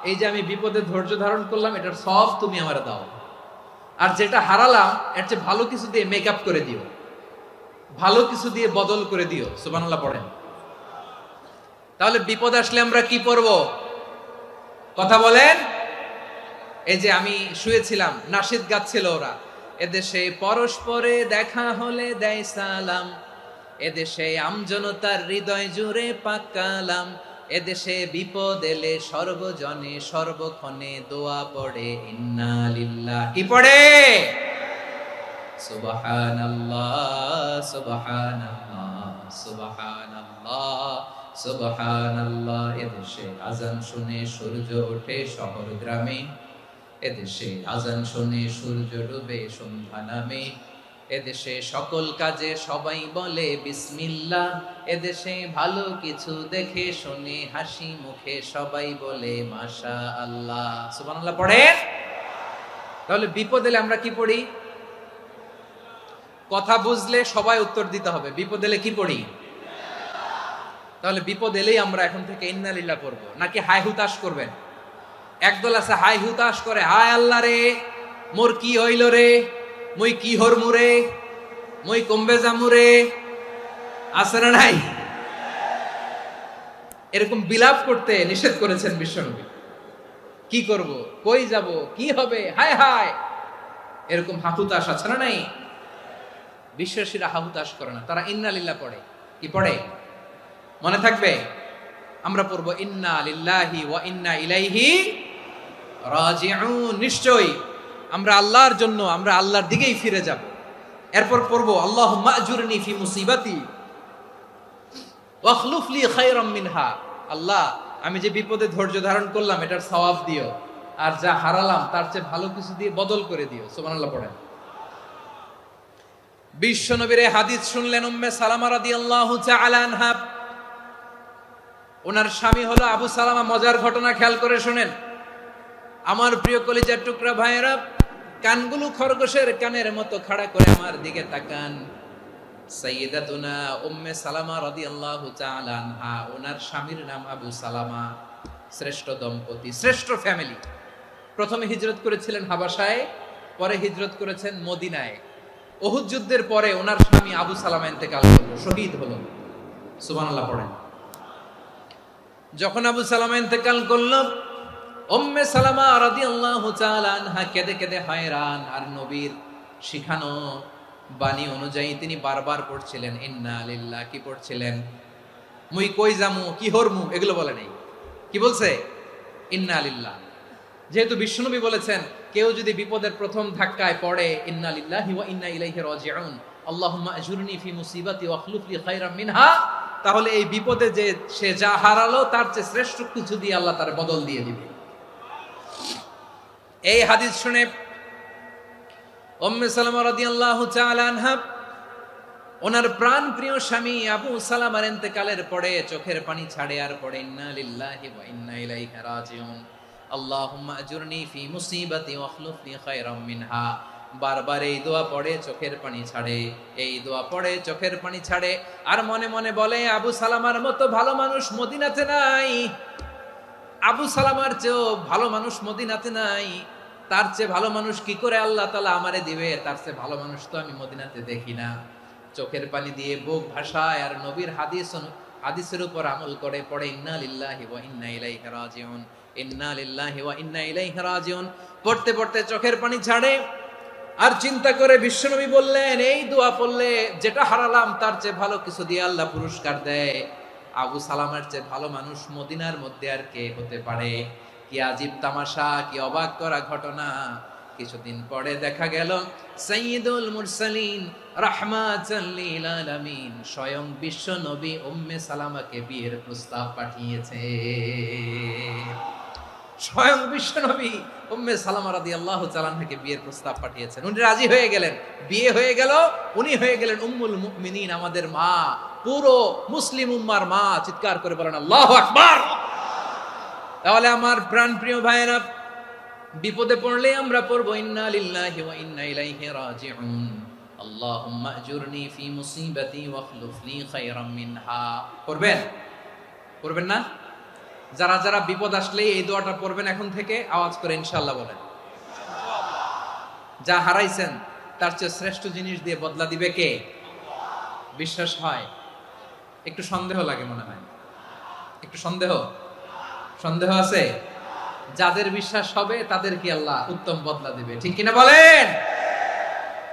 এই যে আমি বিপদে ধৈর্য ধারণ করলাম, এটার সব তুমি আমার দাও, আর যেটা হারালাম এর চেয়ে ভালো কিছু দিয়ে মেকআপ করে দিও, ভালো কিছু দিয়ে বদল করে দিও। সুবহানাল্লাহ পড়েন। তাহলে বিপদ আসলে আমরা কি পড়ব? কথা বলেন। এই যে আমি শুয়েছিলাম, নাশিদ গাচ্ছিল ওরা, এদেশে পরস্পরে দেখা হলে দেয় সালাম, এদেশে আমজনতার হৃদয় জুড়ে পাকালাম, এদেশে বিপদ এলে সর্বজনে সর্বক্ষণে দোয়া পড়ে ইন্না লিল্লাহ। কি পড়ে? সুবহানাল্লাহ সুবহানাল্লাহ সুবহানাল্লাহ সুবহানাল্লাহ। এদেশে আজান শুনে সূর্য ওঠে শহর গ্রামে, এদেশে আজান শুনে সূর্য ডুবে সন্ধ্যা নামে, এদেশে সকল কাজে সবাই বলে বিসমিল্লাহ, এদেশে ভালো কিছু দেখে শুনে হাসি মুখে সবাই বলে মাশাআল্লাহ। সুবহানাল্লাহ পড়েন। তাহলে বিপদ এলে আমরা কি পড়ি? কথা বুঝলে সবাই উত্তর দিতে হবে, বিপদ এলে কি পড়ি? তাহলে বিপদ এলেই আমরা এখন থেকে ইন্না লিল্লাহ পড়বো, নাকি হাই হুতাশ করবেন? একদল আছে হাই হুতাশ করে, হায় আল্লাহ রে মোর কি হইল রে, মই কি হরমু রে, মই কমবে জামু রে, আছে না নাই? এরকম বিলাপ করতে নিষেধ করেছেন বিশ্বনবী। কি করব, কই যাব, কি হবে, হায় হায়, এরকম হাহুতাশ আছে না নাই? বিশ্বাসীরা হাহুতাশ করে না, তারা ইন্না লিল্লাহ পড়ে। কি পড়ে? মনে থাকবে? আমরা পড়বো ইন্না লিল্লাহি ওয়া ইন্না ইলাইহি রাজিউন। নিশ্চয়ই আমরা আল্লাহর জন্য, আমরা আল্লাহর দিকেই ফিরে যাব। এরপর পড়বো আল্লাহুম্মা আজুরনি ফি মুসিবাতি ওয়াখলুফ লি খায়রাম মিনহা। আল্লাহ, আমি যে বিপদে ধৈর্য ধারণ করলাম এটার সওয়াব দিও, আর যা হারালাম তার চেয়ে ভালো কিছু দিয়ে বদল করে দিও। সুবহানাল্লাহ পড়েন। বিশ্ব নবীর হাদিস শুনলেন উম্মে সালামা রাদিয়াল্লাহু তাআলা আনহা। ওনার স্বামী হলো আবু সালামা। মজার ঘটনা খেয়াল করে শুনেন আমার প্রিয় কলিজার টুকরা ভাইয়েরা। কানগুলো খরগোশের কানের মতো খাড়া করে আমার দিকে তাকান। সাইয়্যিদাতুনা উম্মে সালামা রাদিয়াল্লাহু তাআলা আনহা, ওনার স্বামীর নাম আবু সালামা। শ্রেষ্ঠ দম্পতি, শ্রেষ্ঠ ফ্যামিলি। প্রথমে হিজরত করেছিলেন হাবাসায়, পরে হিজরত করেছেন মদিনায়। উহুদ যুদ্ধের পরে ওনার স্বামী আবু সালামা ইন্তেকাল করলো, শহীদ হলো। সুবহানাল্লাহ পড়েন। যখন আবু সালামা ইন্তেকাল করলো, উম্মে সালামা রাদিয়াল্লাহু তাআলা আনহা কেঁদে কেঁদে হয়রান। আর নবীর শিখানো বাণী অনুযায়ী তিনি বারবার পড়ছিলেন ইন্না লিল্লাহ। কি পড়ছিলেন? মুই কই যামু, কি হরমু, এগুলো বলে নাই। কি বলছে? ইন্না লিল্লাহ। যেহেতু বিশ্বনবী বলেছেন কেউ যদি বিপদের প্রথম ধাক্কায় পড়ে ইন্না লিল্লাহি ওয়া ইন্না ইলাইহি রাজিউন, আল্লাহুম্মা আজুরনি ফি মুসিবাতি ওয়া আখলুফ লি খায়রাম মিনহা, তাহলে এই বিপদে যে সে যা হারালো তার চেয়ে শ্রেষ্ঠ কিছু দিয়ে আল্লাহ তার বদল দিয়ে দিবে। এই হাদিস শুনে উম্মে সালামা রাদিয়াল্লাহু তাআলা আনহা ওনার প্রাণ প্রিয় স্বামী আবু সালামার ইন্তেকালের পরে চোখের পানি ছাড়ে আর পড়ে ইন্না লিল্লাহি ওয়া ইন্না ইলাইহি রাজিউন, আল্লাহুম্মা আজুরনি ফি মুসিবাতি ওয়া আখলুফ লি খায়রাম মিনহা। বারবার এই দোয়া পড়ে চোখের পানি ছাড়ে, এই দোয়া পড়ে চোখের পানি ছাড়ে। আর মনে মনে বলে আবু সালামার মতো ভালো মানুষ মদিনাতে নাই, আবু সালামার চেয়েও ভালো মানুষ মদিনাতে নাই। তার চেয়ে ভালো মানুষ কি করে আল্লাহ তাআলা আমারে দিবে? তার চেয়ে ভালো মানুষ তো আমি মদিনাতে দেখি না। চোখের পানি দিয়ে বুক ভাসায় আর নবীর হাদিসের উপর আমল করে পড়ে ইন্না লিল্লাহি ওয়া ইন্না ইলাইহি রাজিউন, ইন্না লিল্লাহি ওয়া ইন্না ইলাইহি রাজিউন। পড়তে পড়তে চোখের পানি ছাড়ে আর চিন্তা করে বিশ্বনবী বললেন এই দোয়া পড়লে যেটা হারালাম তার চেয়ে ভালো কিছু দিয়ে আল্লাহ পুরস্কার দেয়। আবু সালামার চেয়ে ভালো মানুষ মদিনার মধ্যে আর কে হতে পারে? কি আজীব তামাশা, কি অবাক করা ঘটনা। কিছুদিন পরে দেখা গেল সাইয়্যিদুল মুরসালিন রাহমাতাল লিল আলামিন স্বয়ং বিশ্ব নবী উম্মে সালামাকে বিয়ের প্রস্তাব পাঠিয়েছে। স্বয়ং বিশ্ব নবী উম্মে সালামা রাদিয়াল্লাহু তাআলা আনহাকে বিয়ের প্রস্তাব পাঠিয়েছেন। উনি রাজি হয়ে গেলেন, বিয়ে হয়ে গেল। উনি হয়ে গেলেন উম্মুল মুমিনিন, আমাদের মা, পুরো মুসলিম উম্মার মা। চিৎকার করে বলেন আল্লাহু আকবার। তাহলে আমার প্রাণ প্রিয় ভাইয়েরা, বিপদে পড়লে আমরা পড়বো ইন্না লিল্লাহি ওয়া ইন্না ইলাইহি রাজিউন, আল্লাহুম্মা আজুরনি ফি মুসিবাতি ওয়া আখলুফ লি খায়রাম মিনহা। পড়বেন? পড়বেন না? যারা যারা বিপদ আসলে এই দোয়াটা পড়বেন এখন থেকে আওয়াজ করে ইনশাআল্লাহ বলেন। যা হারাইছেন তার চেয়ে শ্রেষ্ঠ জিনিস দিয়ে বদলা দিবে কে? বিশ্বাস হয়? একটু সন্দেহ লাগে মনে হয়, একটু সন্দেহ সন্দেহ আছে? যাদের বিশ্বাস হবে তাদের কি আল্লাহ উত্তম বদলা দিবে, ঠিক কিনা বলেন?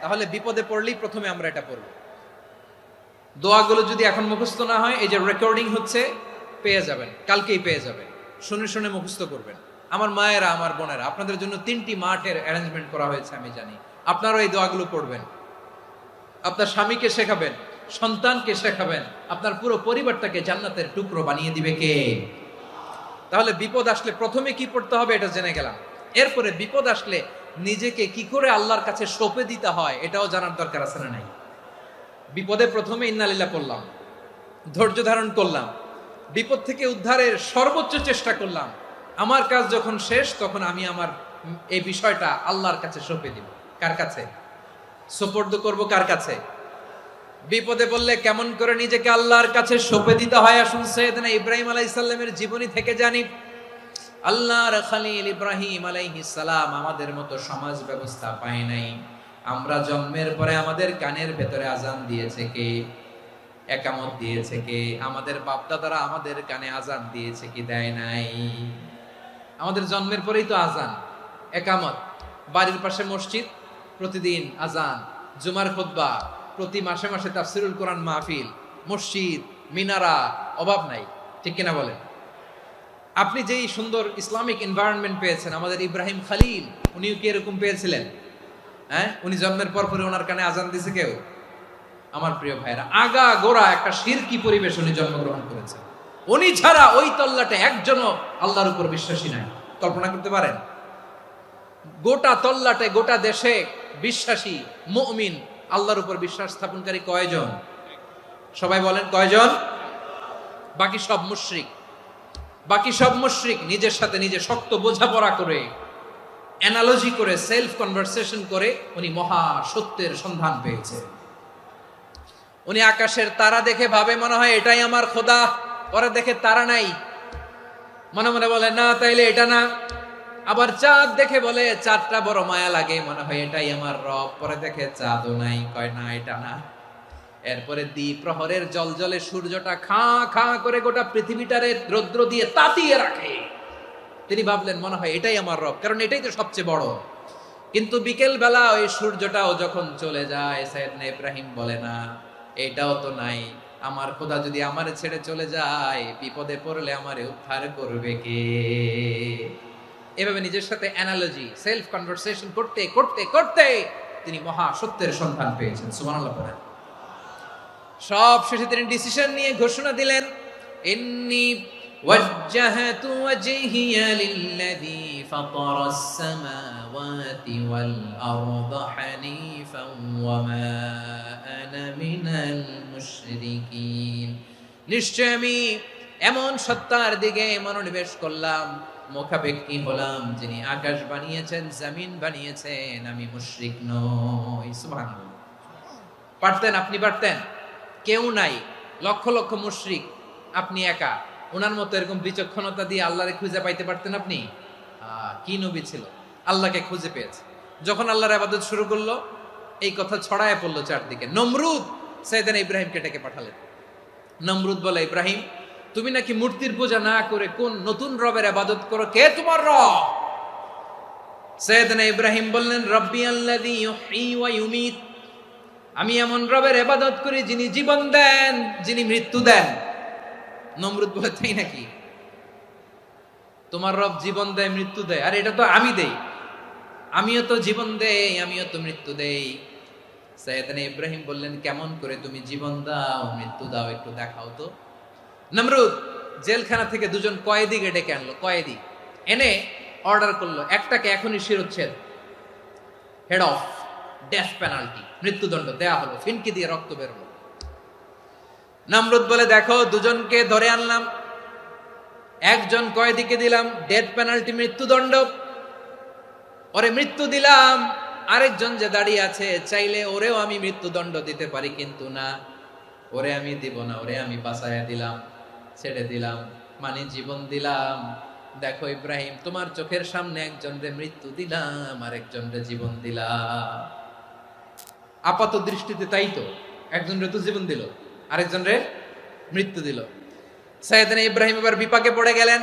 তাহলে বিপদে পড়লেই প্রথমে আমরা এটা পড়ব। দোয়াগুলো যদি এখন মুখস্থ না হয়, এই যে রেকর্ডিং হচ্ছে পেয়ে যাবেন, কালকেই পেয়ে যাবেন। শুনে শুনে মুখস্থ করবেন। আমার মায়েরা, আমার বোনেরা, আপনাদের জন্য 3টি মাঠের অ্যারেঞ্জমেন্ট করা হয়েছে, আমি জানি। আপনারাও এই দোয়াগুলো পড়বেন, আপনার স্বামীকে শেখাবেন, সন্তানকে শেখাবেন, আপনার পুরো পরিবারটাকে জান্নাতের টুকরো বানিয়ে দিবে কে? তাহলে বিপদ আসলে প্রথমে কি পড়তে হবে এটা জেনে গেলাম। এরপরে বিপদ আসলে নিজেকে কি করে আল্লাহর কাছে সঁপে দিতে হয় এটাও জানার দরকার আছে না নাই? বিপদে প্রথমে ইন্নালিল্লাহ পড়লাম, ধৈর্য ধারণ করলাম, বিপদ থেকে উদ্ধারের সর্বোচ্চ চেষ্টা করলাম। আমার কাজ যখন শেষ তখন আমি আমার এই বিষয়টা আল্লাহর কাছে সঁপে দিব। কার কাছে সুপর্দ করব? কার কাছে? বিপদে বললে কেমন করে নিজেকে আল্লাহর কাছে সঁপে দিতে হয় আসুন সাইয়েদনা ইব্রাহিম আলাইহিস সালামের জীবনী থেকে জানি। আল্লাহর খলিল ইব্রাহিম আলাইহিস সালাম আমাদের মতো সমাজ ব্যবস্থা পায় নাই। আমরা জন্মের পরে আমাদের কানের ভেতরে আজান দিয়েছে কে? একামত দিয়েছে কে? আমাদের বাপদাদারা আমাদের কানে আজান দিয়েছে কি? দেয় নাই। আমাদের জন্মের পরেই তো আজান, একামত, বাড়ির পাশে মসজিদ, প্রতিদিন আজান, জুমার খুতবা, প্রতি মাসে মাসে তাফসিরুল কোরআন মাহফিল, মসজিদ, মিনারা, অভাব নাই, ঠিক কিনা বলেন? আপনি যেই সুন্দর ইসলামিক এনভায়রনমেন্ট পেয়েছেন, আমাদের ইব্রাহিম খলিল উনিও কি এরকম পেয়েছিলেন? হ্যাঁ, উনি জন্মের পর পরে ওনার কানে আজান দিছে কেউ? আমার প্রিয় ভাইরা, আগা গোড়া একটা শিরকি পরিবেশ উনি জন্মগ্রহণ করেছেন। উনি ছাড়া ওই তল্লাটে একজনও আল্লাহর উপর বিশ্বাসী নাই। কল্পনা করতে পারেন? গোটা তল্লাটে গোটা দেশে বিশ্বাসী মুমিন আল্লাহর উপর বিশ্বাস স্থাপনকারী কয়জন? সবাই বলেন কয়জন? বাকি সব মুশরিক। বাকি সব মুশরিক নিজের সাথে নিজে শক্ত বোঝাপড়া করে, অ্যানালজি করে, সেলফ কনভারসেশন করে উনি মহা সত্যের সন্ধান পেয়েছে। উনি আকাশের তারা দেখে ভাবে মনে হয় এটাই আমার খোদা, পরে দেখে তারা নাই, মনে মনে বলে না তাইলে এটা না। আবার চাঁদ দেখে বলে চাঁদটা বড় মায়া লাগে, মনে হয় এটাই আমার রব, পরে দেখে চাঁদও নাই, কয় না এটা না। এরপরে দ্বিপ্রহরের জলজলে সূর্যটা খাঁ খাঁ করে গোটা পৃথিবীটারে রৌদ্র দিয়ে তাতিয়ে রাখে। তিনি ভাবলেন মনে হয় এটাই আমার রব, কারণ এটাই তো সবচেয়ে বড়। কিন্তু বিকেল বেলা ওই সূর্যটাও যখন চলে যায়, সাইয়েদনা ইব্রাহিম বলে না এটাও তো নাই, আমার খোদা যদি আমারে ছেড়ে চলে যায়, বিপদে পড়লে আমারে উদ্ধার করবে কে? এভাবে নিজের সাথে অ্যানালজি, সেলফ কনভারসেশন করতে করতে করতে তিনি মহা সত্যের সন্ধান পেয়েছেন। সুবহানাল্লাহ পড়েন। সব শেষে তিনি ডিসিশন নিয়ে ঘোষণা দিলেন, ইন্নী ওয়াজ্জাহাতু ওয়াজহিয়া লিল্লাযী ফাতারাস সামাওয়াতি ওয়াল আরদা হানিফান ওয়া মা আনা মিনাল মুশরিকিন। নিশ্চয় আমি এমন সত্তার দিকে মনোনিবেশ করলাম, মুখাপেক্ষী হলাম, যিনি আকাশ বানিয়েছেন, জমিন বানিয়েছেন, আমি মুশরিক নই। সুবহানাল্লাহ। পারতেন? আপনি পারতেন? কেউ নাই, লক্ষ লক্ষ মুশরিক, আপনি একা। ওনার মতো এরকম বিচক্ষণতা দিয়ে আল্লাহরে খুঁজে পাইতে পারতেন আপনি? কি নবী ছিল, আল্লাহকে খুঁজে পেয়েছে। যখন আল্লাহর ইবাদত শুরু করলো, এই কথা ছড়ায় পড়লো চারদিকে। নমরুদ সাইয়েদনা ইব্রাহিমকে ডেকে পাঠালেন। নমরুদ বলে, ইব্রাহিম তুমি নাকি মূর্তির পূজা না করে কোন নতুন রবের ইবাদত করো, কে তোমার রব? সাইয়েদনা ইব্রাহিম বললেন, রব্বি আল্লাযী ইউহয়ী ওয়া ইউমীত, আমি এমন রবের ইবাদত করি যিনি জীবন দেন, যিনি মৃত্যু দেন। নমরুদ বলে, তাই নাকি? তোমার রব জীবন দেয় মৃত্যু দেয়? আর এটা তো আমি দেই, আমিও তো জীবন দেই, আমিও তো মৃত্যু দেই। সাইয়েদনা ইব্রাহিম বললেন, কেমন করে তুমি জীবন দাও মৃত্যু দাও, একটু দেখাও তো। নমরুদ জেলখানা থেকে দুজন কয়েদিকে ডেকে আনলো। কয়েদি এনে অর্ডার করলো, একটাকে এখনই শিরোচ্ছেদ, হেড অফ, ডেথ পেনাল্টি, মৃত্যুদণ্ড দেয়া হলো। ফিনকি দিয়ে রক্ত বেরোলো। নমরুদ বলে, দেখো দুজনকে ধরে আনলাম, একজন কয়েদিকে দিলাম ডেথ পেনাল্টি, মৃত্যুদণ্ড, ওরে মৃত্যু দিলাম। আরেকজন যে দাঁড়িয়ে আছে, চাইলে ওরেও আমি মৃত্যুদণ্ড দিতে পারি, কিন্তু না, ওরে আমি দিব না, ওরে আমি বাঁচাইয়া দিলাম, ছেড়ে দিলাম, মানে জীবন দিলাম। দেখো ইব্রাহিম, তোমার চোখের সামনে একজনরে মৃত্যু দিলাম, আরেকজনরে জীবন দিলাম। আপাত দৃষ্টিতে তাই তো, একজনরে তো জীবন দিল, আরেকজনরে মৃত্যু দিল। সাইয়েদনা ইব্রাহিম এবার বিপাকে পড়ে গেলেন।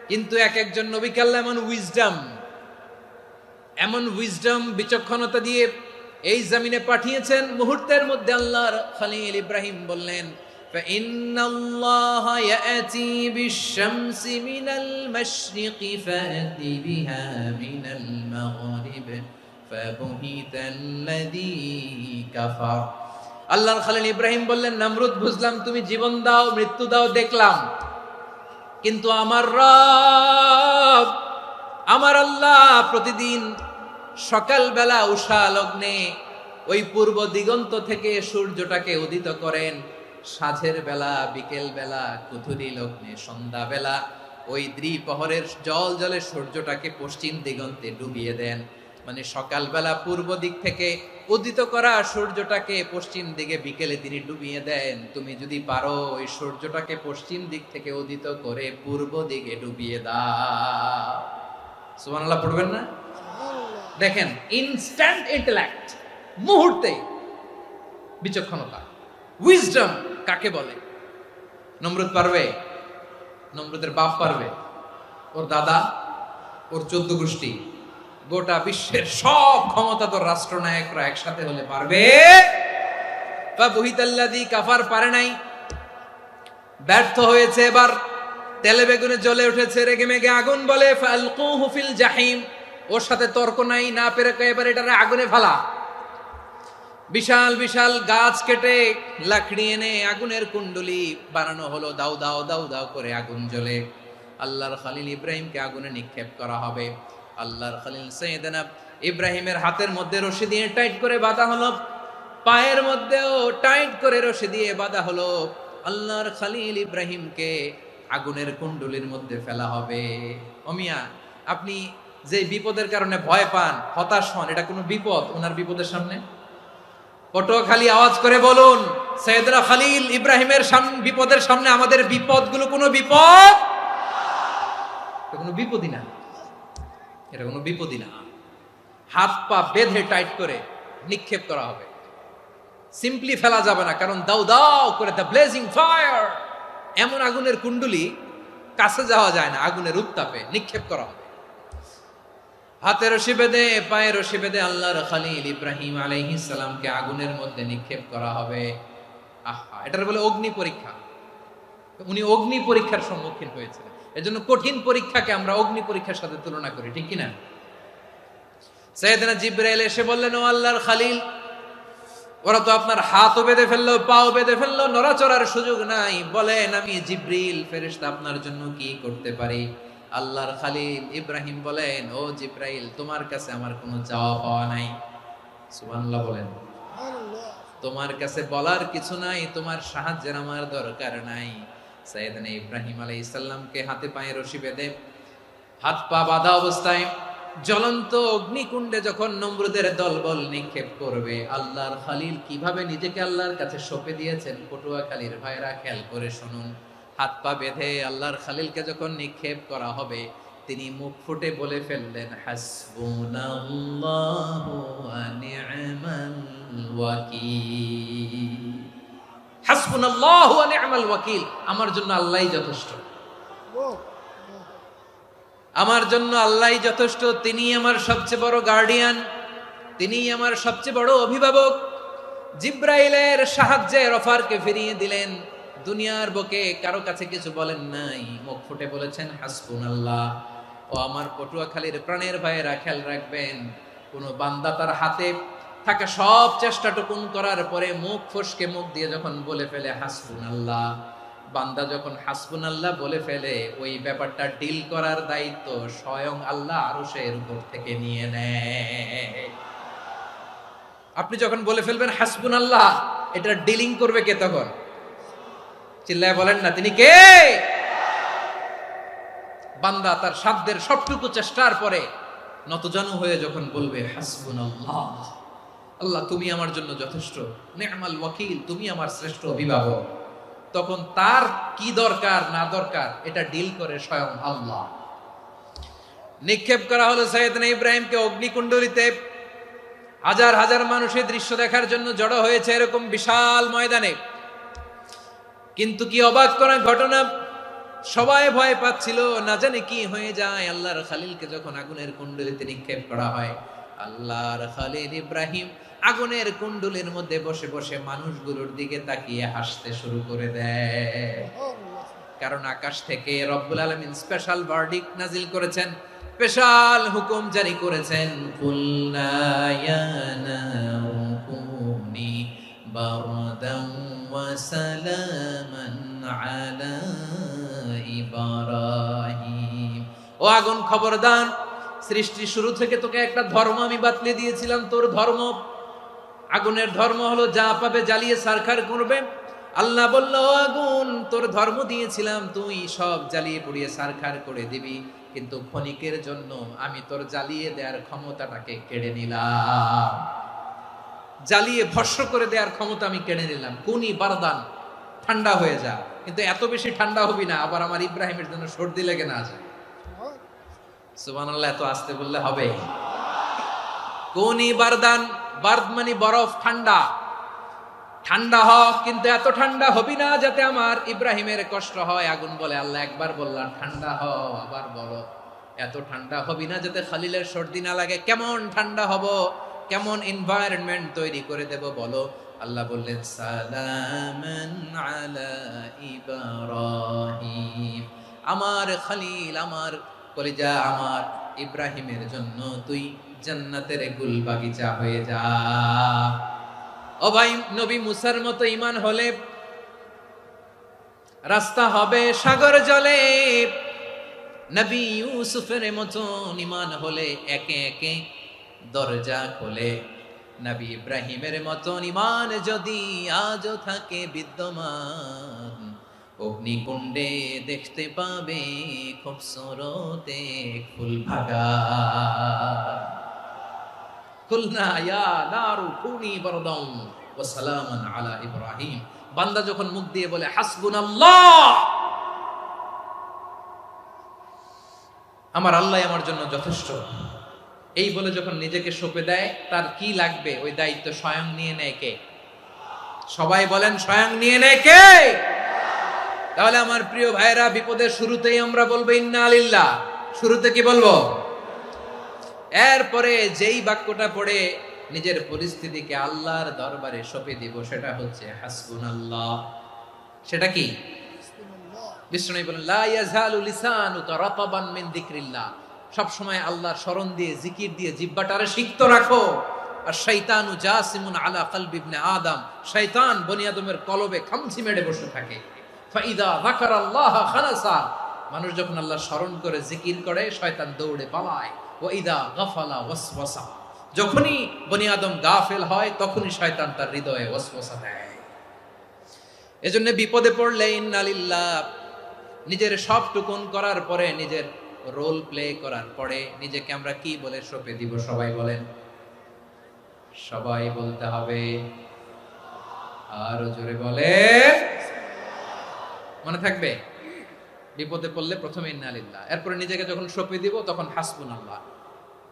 কিন্তু এক একজন নবীকে আল্লাহ এমন উইজডম বিচক্ষণতা দিয়ে এই জমিনে পাঠিয়েছেন, মুহূর্তের মধ্যে আল্লাহর খলিল ইব্রাহিম বললেন, فإن الله يأتي بالشمس من المشرق فأت بها من المغرب فبهت الذي كفر। আল্লাহর খলিল ইব্রাহিম বললেন, নমরুদ বুঝলাম তুমি জীবন দাও মৃত্যু দাও দেখলাম, কিন্তু আমার রব, আমার আল্লাহ প্রতিদিন সকালবেলা উষা লগ্নে ওই পূর্ব দিগন্ত থেকে সূর্যটাকে উদিত করেন, সাঁঝের বেলা, বিকেল বেলা, কুথুরি লগ্নে, সন্ধ্যা বেলা ওই দ্বিপ্রহরের জল জলে সূর্যটাকে পশ্চিম দিগন্তে ডুবিয়ে দেন। মানে সকালবেলা পূর্ব দিক থেকে উদিত করা সূর্যটাকে পশ্চিম দিকে বিকেলে তিনি ডুবিয়ে দেন। তুমি যদি পারো ওই সূর্যটাকে পশ্চিম দিক থেকে উদিত করে পূর্ব দিকে ডুবিয়ে দাও। সুবহানাল্লাহ পড়বেন না? দেখেন, ইনস্ট্যান্ট ইন্টেলেক্ট, মুহূর্তে বিচক্ষণতা, উইজডম কাকে বলে? নমরুদ পারবে? নমরুদের বাপ পারবে? ওর দাদা, ওর 14 গোষ্ঠী, গোটা বিশ্বের সব ক্ষমতাধর রাষ্ট্রনায়করা একসাথে হলে পারবে? ফাবুহিতাল্লাযী কাফার পারে নাই, ব্যর্থ হয়েছে। এবার তেলে বেগুনে জ্বলে উঠেছে, রেগে মেগে আগুন বলে, ফালকুহু ফিল জাহিম, ওর সাথে তর্ক নাই, না পেরে এবার এটারে আগুনে ফেলা। বিশাল বিশাল গাছ কেটে লাকড়ি এনে আগুনের কুণ্ডলি বানানো হলো, দাও দাও দাও দাও করে আগুন জ্বলে। আল্লাহর খলিল ইব্রাহিমকে আগুনে নিক্ষেপ করা হবে। আল্লাহর খলিল সাইয়েদনা ইব্রাহিমের হাতের মধ্যে রশি দিয়ে টাইট করে বাঁধা হলো, পায়ের মধ্যেও টাইট করে রশি দিয়ে বাঁধা হলো। আল্লাহর খলিল ইব্রাহিমকে আগুনের কুণ্ডলীর মধ্যে ফেলা হবে। অমিয়া, আপনি যে বিপদের কারণে ভয় পান, হতাশ হন, এটা কোনো বিপদ ওনার বিপদের সামনে? পটুয়াখালী আওয়াজ করে বলুন, সৈয়দনা খলিল ইব্রাহিমের বিপদের সামনে আমাদের বিপদগুলো কোনো বিপদ? এটা কোনো বিপদই না, এটা কোনো বিপদই না। হাত পা বেঁধে টাইট করে নিক্ষেপ করা হবে, সিম্পলি ফেলা যাবে না, কারণ দাও দাও করে দ্য ব্লেজিং ফায়ার, এমন আগুনের কুণ্ডলী কাছে যাওয়া যায় না, আগুনের উত্তাপে নিক্ষেপ করা হবে। হাতে রশি বেঁধে পায়ে রশি বেঁধে আল্লাহর খলিল ইব্রাহিম আলাইহিস সালামকে আগুনের মধ্যে নিক্ষেপ করা হবে। আহা, এটার বলে অগ্নি পরীক্ষা। উনি অগ্নি পরীক্ষার সম্মুখীন হয়েছিলেন। এজন্য কঠিন পরীক্ষাকে আমরা অগ্নি পরীক্ষার সাথে তুলনা করি, ঠিক কিনা? সাইয়েদনা জিবরাইল এসে বললেন, ও আল্লাহর খলিল, ওরা তো আপনার হাতও বেঁধে ফেললো, পাও বেঁধে ফেললো, নড়াচড়ার সুযোগ নাই, বলেন আমি জিবরিল ফেরেশতা আপনার জন্য কি করতে পারি? আল্লাহর খলিল ইব্রাহিম বলেন, ও জিবরাইল, তোমার কাছে আমার কোনো চাওয়া পাওয়া নাই। সুবহানাল্লাহ বলেন। তোমার কাছে বলার কিছু নাই, তোমার সাহায্যের আমার দরকার নাই। সাইয়েদনা ইব্রাহিম আলাইহিস সালামকে হাতে পায়ে রশি বেঁধে হাত পা বাঁধা অবস্থায় জ্বলন্ত অগ্নিকুণ্ডে যখন নমরুদের দলবল নিক্ষেপ করবে, আল্লাহর খলিল কিভাবে নিজেকে আল্লাহর কাছে সঁপে দিয়েছেন, পটুয়াখালীর ভাইরা খেয়াল করে শুনুন। হাত পা বেঁধে আল্লাহর খলিলকে যখন নিক্ষেপ করা হবে, তিনি মুখ ফুটে বলে ফেললেন, হাসবুনাল্লাহু ওয়া নি'মাল ওয়াকিল। হাসবুনাল্লাহু ওয়া নি'মাল ওয়াকিল, আমার জন্য আল্লাহই যথেষ্ট, আমার জন্য আল্লাহই যথেষ্ট। তিনি আমার সবচেয়ে বড় গার্ডিয়ান, তিনি আমার সবচেয়ে বড় অভিভাবক। জিব্রাইলের সাহায্যে অফারকে ফিরিয়ে দিলেন, দুনিয়ার বুকে কারো কাছে কিছু বলেন নাই, মুখ ফুটে বলেছেন হাসবুনাল্লাহ। ও আমার পটুয়াখালীর প্রাণের ভাইয়েরা, খেয়াল রাখবেন, কোন বান্দা তার হাতে থাকা সব চেষ্টাটুকুন করার পরে মুখ ফসকে মুখ দিয়ে যখন বলে ফেলে হাসবুনাল্লাহ, বান্দা যখন হাসবুনাল্লাহ বলে ফেলে, ওই ব্যাপারটা ডিল করার দায়িত্ব স্বয়ং আল্লাহ আরশের উপর থেকে নিয়ে নেয়। আপনি যখন বলে ফেলবেন হাসবুনাল্লাহ, এটা ডিলিং করবে কে তখন? চিল্লায় বলেন না, তিনি কে? বান্দা তার সাধ্যের সবটুকু চেষ্টার পরে নতজানু হয়ে যখন বলবে হাসবুনাল্লাহ, আল্লাহ তুমি আমার জন্য যথেষ্ট, নি'মাল ওয়াকিল, তুমি আমার শ্রেষ্ঠ অভিভাবক, তখন তার কি দরকার না দরকার এটা ডিল করে স্বয়ং আল্লাহ। নিক্ষেপ করা হলো সাইয়েদনা ইব্রাহিমকে অগ্নিকুণ্ডলিতে। হাজার হাজার মানুষের দৃশ্য দেখার জন্য জড়ো হয়েছে এরকম বিশাল ময়দানে। কিন্তু কি অবাক করা ঘটনা, সবাই ভয় পাচ্ছিল, না জানে কি হয়ে যায়। আল্লাহর খলিলকে যখন আগুনের কুণ্ডলিতে নিক্ষেপ করা হয়, আল্লাহর খলিল ইব্রাহিম আগুনের কুণ্ডলীর মধ্যে বসে বসে মানুষগুলোর দিকে তাকিয়ে হাসতে শুরু করে দেয়। কারণ আকাশ থেকে রব্বুল আলামিন স্পেশাল ভার্ডিক্ট নাজিল করেছেন, স্পেশাল হুকুম জারি করেছেন, কুলনা ইয়া নারু কুনি বারদান ওয়া সালামান আলা ইব্রাহিম। ও আগুন, খবরদার, সৃষ্টির শুরু থেকে তোকে একটা ধর্ম আমি বাতলে দিয়েছিলাম, তোর ধর্ম, আগুনের ধর্ম হলো যা পাবে জ্বালিয়ে সারখার করবে। আল্লাহ বলল, ও আগুন, তোর ধর্ম দিয়েছিলাম, তুই সব জ্বালিয়ে পুড়িয়ে সারখার করে দিবি, কিন্তু ক্ষণিকের জন্য আমি তোর জ্বালিয়ে দেওয়ার ক্ষমতাটাকে কেড়ে নিলাম, জ্বালিয়ে ভস্ম করে দেওয়ার ক্ষমতা আমি কেড়ে নিলাম। কুনি বারদান, ঠান্ডা হয়ে যা, কিন্তু এত বেশি ঠান্ডা হবি না আবার আমার ইব্রাহিমের জন্য সর্দি লেগে না যায়। সুবহানাল্লাহ, এত আস্তে বললে হবে? কুনি বারদান, বার্দ মানে বরফ, ঠান্ডা, ঠান্ডা হ, কিন্তু এত ঠান্ডা হবি না যাতে আমার ইব্রাহিমের কষ্ট হয়। আগুন বলে, আল্লাহ একবার বললাম ঠান্ডা হ, আবার বলো এত ঠান্ডা হবি না যাতে খলিলের সর্দি না লাগে। কেমন ঠান্ডা হব, কেমন এনভায়রনমেন্ট তৈরি করে দেব বলো? আল্লাহ বললেন, সালামান আলা ইব্রাহিম, আমার খলিল, আমার কলিজা, আমার ইব্রাহিমের জন্য তুই জান্নাতের গুল বাগিচা হয়ে যা। ও ভাই, নবী মুসার মতো ঈমান হলে রাস্তা হবে সাগর জলে, নবী ইউসুফের মতন ঈমান হলে একে একে দরজা খোলে। নবী ইব্রাহিমের মতন ঈমান যদি আজও থাকে বিদ্যমান, অগ্নিকুণ্ডে দেখতে পাবে খুবসুরত এক ফুল ভাগা। কুলনা ইয়া নারু কুনি বারদান ওয়া সালামান আলা ইব্রাহিম। বান্দা যখন মুখ দিয়ে বলে হাসবুনাল্লাহ, আমার আল্লাহ আমার জন্য যথেষ্ট, এই বলে যখন নিজেকে সঁপে দেয়, তার কি লাগবে ওই দায়িত্ব স্বয়ং নিয়ে নেয় কে? সবাই বলেন স্বয়ং নিয়ে নেয় কে? তাহলে আমার প্রিয় ভাইরা, বিপদের শুরুতেই আমরা বলবো ইন্না লিল্লাহ। শুরুতে কি বলবো? এরপরে যেই বাক্যটা পড়ে নিজের পরিস্থিতিকে আল্লাহর দরবারে সঁপে দিব, সেটা হচ্ছে হাসবুনাল্লাহ। সেটা কি? বিষ্ণু বলেন লা ইয়াজালু লিসানুকা রাতাবান মিন যিকরিল্লাহ। সব সময় আল্লাহর স্মরণ দিয়ে, জিকির দিয়ে জিহ্বাটারে সিক্ত রাখো। আর শয়তানু জাসিমুন আলা কলবি ইবনে আদম। শয়তান বনি আদমের কলবে খামচি মেরে বসে থাকে। ফাইদা যাকারাল্লাহ খালাসা। মানুষ যখন আল্লাহর স্মরণ করে জিকির করে, শয়তান দৌড়ে পালায়। ওয়া ইদা গাফালা ওয়াসওয়াসা। যখনই বনি আদম গাফেল হয়, তখনই শয়তান তার হৃদয়ে ওয়াসওয়াসা দেয়। এজন্য বিপদে পড়লে ইন্না লিল্লাহ, নিজের সব টুকুন করার পরে, নিজের রোল প্লে করার পরে নিজেকে আমরা কি বলে সঁপে দিব? সবাই বলেন, সবাই বলতে হবে। আরো জোরে বলে, মনে থাকবে? বিপদে পড়লে প্রথমে ইন্না লিল্লাহ, এরপরে নিজেকে যখন সঁপে দিব তখন হাসবুনাল্লাহ।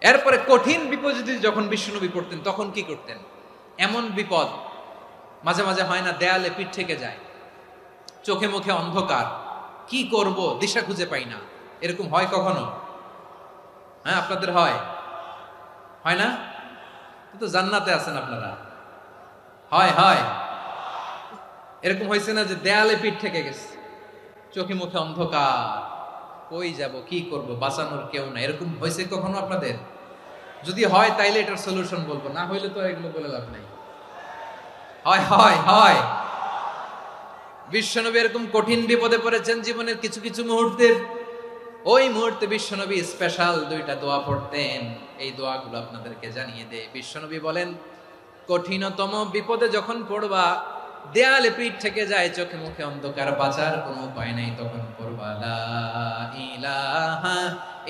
এরপরে কঠিন বিপদ যদি যখন বিশ্বনবী পড়তেন, তখন কি করতেন? এমন বিপদ মাঝে মাঝে হয় না, দেয়ালে পিঠ থেকে যায়, চোখে মুখে অন্ধকার, কি করব দিশা খুঁজে পাই না, এরকম হয় কখনো? হ্যাঁ, আপনাদের হয়? হয় না? কিন্তু জান্নাতে আছেন আপনারা। হয় হয় এরকম হয়েছে না যে দেয়ালে পিঠ থেকে গেছে, চোখে মুখে অন্ধকার, কই যাব, কি করব, বাঁচানোর কেউ না, এরকম হয়েছে কখনো আপনাদের? যদি হয় তাইলে এটার সলিউশন বলবো, না হইলে তো এগুলো বলে লাভ নাই। হয় হয় হয় বিশ্বনবী এরকম কঠিন বিপদে পড়েছেন জীবনের কিছু কিছু মুহূর্তে। ওই মুহূর্তে বিশ্বনবী স্পেশাল দুইটা দোয়া পড়তেন। এই দোয়াগুলো আপনাদেরকে জানিয়ে দেয়। বিশ্বনবী বলেন, কঠিনতম বিপদে যখন পড়বা, দেয়ালে পিঠ থেকে যায়, চোখে মুখে অন্ধকার, বাঁচার কোনো উপায় নাই, তখন পড়বা লা ইলাহা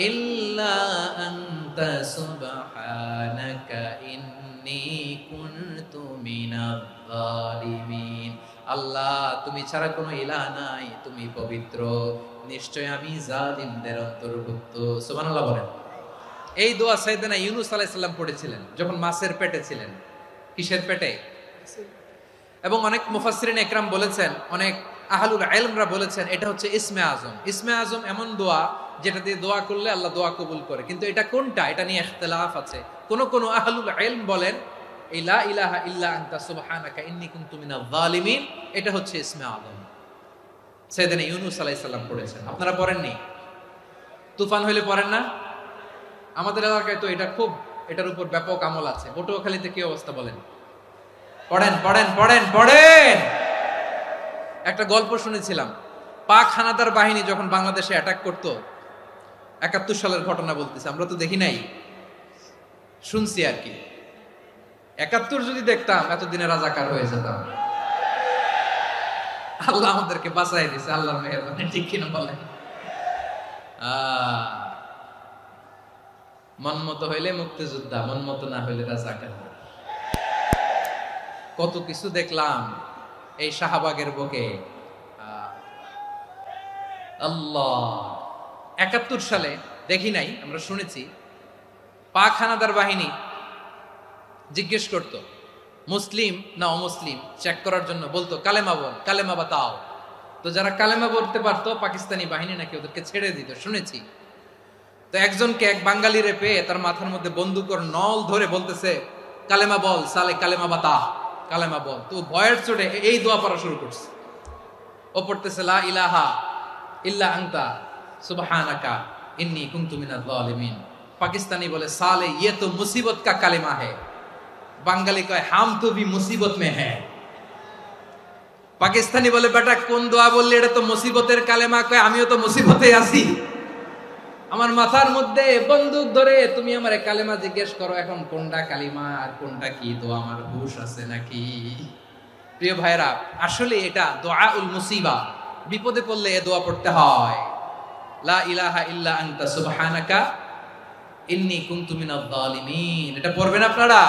ইল্লা আনতা সুবহানাকা ইন্নী কুনতু মিনাজ জালিমিন। আল্লাহ, তুমি ছাড়া কোনো ইলাহ নাই, তুমি পবিত্র, নিশ্চয় আমি জালিমদের অন্তর্ভুক্ত। সুবহানাল্লাহ বলেন। এই দোয়া সাইয়েদনা ইউনূস আলাইহিস সালাম পড়েছিলেন যখন মাছের পেটে ছিলেন। কিসের পেটে? এবং অনেক মুফাসসিরিন একরাম বলেছেন, অনেক আহলুল ইলমরা বলেছেন, এটা হচ্ছে ইসমে আজম। ইসমে আজম এমন দোয়া যেটা দিয়ে দোয়া করলে আল্লাহ দোয়া কবুল করে। কিন্তু এটা কোনটা, এটা নিয়ে ইখতিলাফ আছে। কোন আহলুল ইলম বলেন এই লা ইলাহা ইল্লা আনতা সুবহানাকা ইন্নী কুনতু মিনাজ জালিমিন, এটা হচ্ছে ইসমে আজম। সাইয়েদনা ইউনূস আলাইহিস সালাম পড়েছেন। আপনারা পড়েননি? তুফান হইলে পড়েন না? আমাদের এলাকায় তো এটা খুব, এটার উপর ব্যাপক আমল আছে। পটুয়াখালীতে কি অবস্থা বলেন? পড়েন পড়েন পড়েন পড়েন। একটা গল্প শুনেছিলাম, পাক হানাদার বাহিনী যখন বাংলাদেশে অ্যাটাক করত, ৭১ সালের ঘটনা বলতেছে, আমরা তো দেখি নাই, শুনছি আর কি। ৭১ যদি দেখতাম, এতদিনে রাজাকার হয়ে যেতাম। আল্লাহ আমাদেরকে বাঁচাই দিছে, আল্লাহর মেহেরবানি, ঠিক কিনা বলেন? মন মতো হইলে মুক্তিযোদ্ধা, মন মতো না হইলে রাজাকার। কত কিছু দেখলাম এই শাহবাগের বুকে। আল্লাহ, ৭১ সালে দেখি নাই, আমরা শুনেছি পাক হানাদার বাহিনী জিজ্ঞেস করত মুসলিম না অমুসলিম চেক করার জন্য, বলতো কালেমা বল, কালেমা বাতাও। তো যারা কালেমা বলতে পারতো, পাকিস্তানি বাহিনী নাকি ওদেরকে ছেড়ে দিত, শুনেছি। তো একজনকে, এক বাঙালিরে পেয়ে তার মাথার মধ্যে বন্দুকর নল ধরে বলতেছে কালেমা বল, সালে কালেমা বাতা, কালেমা বল। তো ভয়ের চোটে এই দোয়া পড়া শুরু করছে। ও পড়তেছে লা ইলাহা ইল্লা আনতা সুবহানাকা ইন্নী কুনতু মিনাজ জালিমিন। পাকিস্তানি বলে সালে ইয়ে তো মুসিবত কা কালেমা है। বাঙালি কয় হাম তো ভি মুসিবত মে है। পাকিস্তানি বলে বেটা কোন দোয়া বললি, এটা তো মুসিবতের কালেমা। কয় আমিও তো মুসিবতে আছি। আমার মাথার মধ্যে বন্দুক ধরে তুমি আমারে কালেমা জিজ্ঞেস করো, এখন কোনটা কালিমা আর কোনটা কি, তো আমার হুশ আছে নাকি? প্রিয় ভাইরা, আসলে এটা দুআউল মুসিবা, বিপদে পড়লে এ দোয়া পড়তে হয়। লা ইলাহা ইল্লা আনতা সুবহানাকা ইন্নী কুনতু মিনাজ জালিমিন। এটা পড়বেন আপনারা।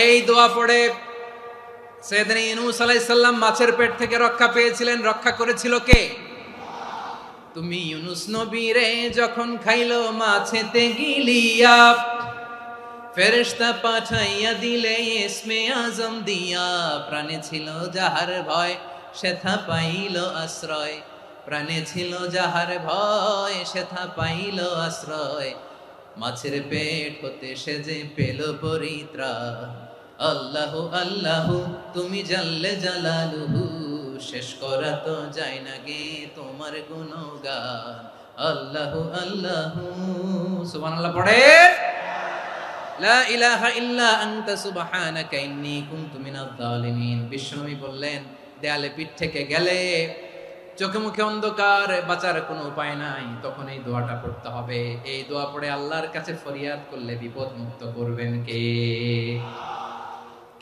এই দোয়া পড়ে সাইয়েদনা ইউনূস আলাইহিস সালাম মাছের পেট থেকে রক্ষা পেয়েছিলেন। রক্ষা করেছিল কে? তুমি ইউনূস নবীরে যখন খাইলো মাছেতে গিলিয়া, ফেরেশতা পাঠাইয়া দিলে ইসমে আজম দিয়া, প্রাণে ছিল যাহার ভয় সেথা পাইল আশ্রয়, প্রাণে ছিল যাহার ভয় সেথা পাইল আশ্রয়, মাছের পেট হতে সে যে পেল পরিত্রাণ। আল্লাহু আল্লাহু তুমি জাল্লে জালালুহু, শেষ করা তো যায় না গে তোমার গুণগান। আল্লাহু আল্লাহু, সুবহানাল্লাহ পড়ে। লা ইলাহা ইল্লা আনতা সুবহানাকা ইন্নী কুনতু মিনাজ জালিমিন। বিশ্বনবী বললেন, দেয়ালে পিঠ থেকে গেলে, চোখে মুখে অন্ধকার, বাঁচার কোনো উপায় নাই, তখন এই দোয়াটা পড়তে হবে। এই দোয়া পড়ে আল্লাহর কাছে ফরিয়াদ করলে বিপদ মুক্ত করবেন কে?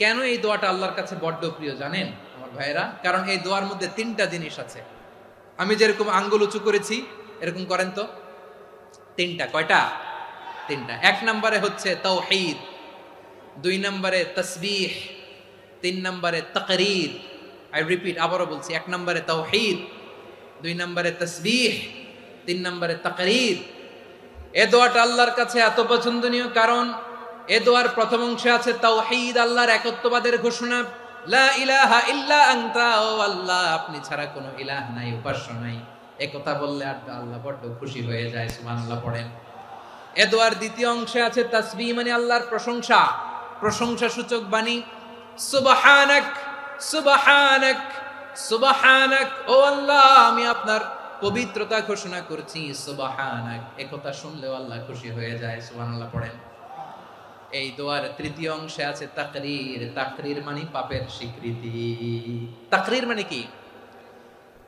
কেন এই দোয়াটা আল্লাহর কাছে বড্ড প্রিয় জানেন আমার ভাইয়েরা? কারণ এই দোয়ার মধ্যে তিনটা জিনিস আছে। আমি যেরকম আঙ্গুল উঁচু করেছি এরকম করেন তো। তিনটা। কয়টা? তিনটা। এক নম্বরে হচ্ছে তাওহীদ, দুই নম্বরে তাসবিহ, তিন নম্বরে তাকরীর। আই রিপিট, আবারও বলছি, এক নম্বরে তাওহীদ, দুই নম্বরে তাসবিহ, তিন নম্বরে তাকরীর। এ দোয়াটা আল্লাহর কাছে এত পছন্দনীয় কারণ এ দোয়ার প্রথম অংশে আছে তাওহীদ, আল্লাহর একত্ববাদের ঘোষণা। লা ইলাহা ইল্লা আনতা, ও আল্লাহ আপনি ছাড়া কোনো ইলাহ নাই, উপাস্য নাই। এ কথা বললে আল্লাহ বড্ড খুশি হয়ে যায়। সুবহানাল্লাহ পড়েন। এ দোয়ার দ্বিতীয় অংশে আছে তাসবিহ, মানে আল্লাহর প্রশংসা, প্রশংসা সূচক বাণী। সুবহানাক সুবহানাক সুবহানাক, ও আল্লাহ আমি আপনার পবিত্রতা ঘোষণা করছি। সুবহানাক, এ কথা শুনলেও আল্লাহ খুশি হয়ে যায়। সুবহানাল্লাহ পড়েন। এই দোয়ার তৃতীয় অংশে আছে তাকরীর, তাকরীর মানে পাপের স্বীকৃতি। তাকরীর মানে কি?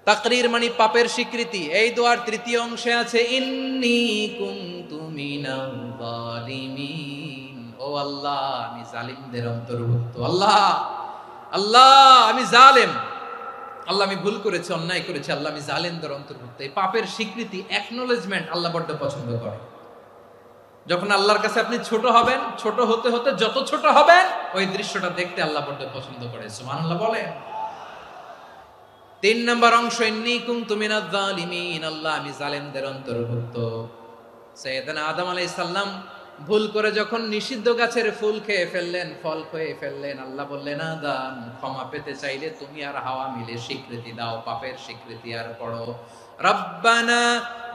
তাকরীর মানে পাপের স্বীকৃতি। এই দোয়ার তৃতীয় অংশে আছে ইন্নী কুনতু মিনাল জালিমিন, ও আল্লাহ আমি জালিমদের অন্তর্ভুক্ত। আল্লাহ আল্লাহ আমি জালেম, আল্লাহ আমি ভুল করেছি, অন্যায় করেছি, আল্লাহ আমি জালেমদের অন্তর্ভুক্ত। এই পাপের স্বীকৃতি, অ্যাকনোলেজমেন্ট আল্লাহ বড্ড পছন্দ করে। যখন আল্লাহর কাছে আপনি ছোট হবেন, ছোট হতে হতে যত ছোট হবেন, ওই দৃশ্যটা দেখতে আল্লাহ বড্ড পছন্দ করে। সুবহানাল্লাহ বলেন। তিন নম্বর অংশ ইন্নী কুনতু মিনাজ জালিমিন, আল্লাহ আমি জালেমদের অন্তর্ভুক্ত। সাইয়েদনা আদম আলাইহিস সালাম ভুল করে যখন নিষিদ্ধ গাছের ফুল খেয়ে ফেললেন, ফল খেয়ে ফেললেন, আল্লাহ বললেন আদম ক্ষমা পেতে চাইলে তুমি আর হাওয়া মিলে স্বীকৃতি দাও, পাপের স্বীকৃতি। আর পড়ো রব্বানা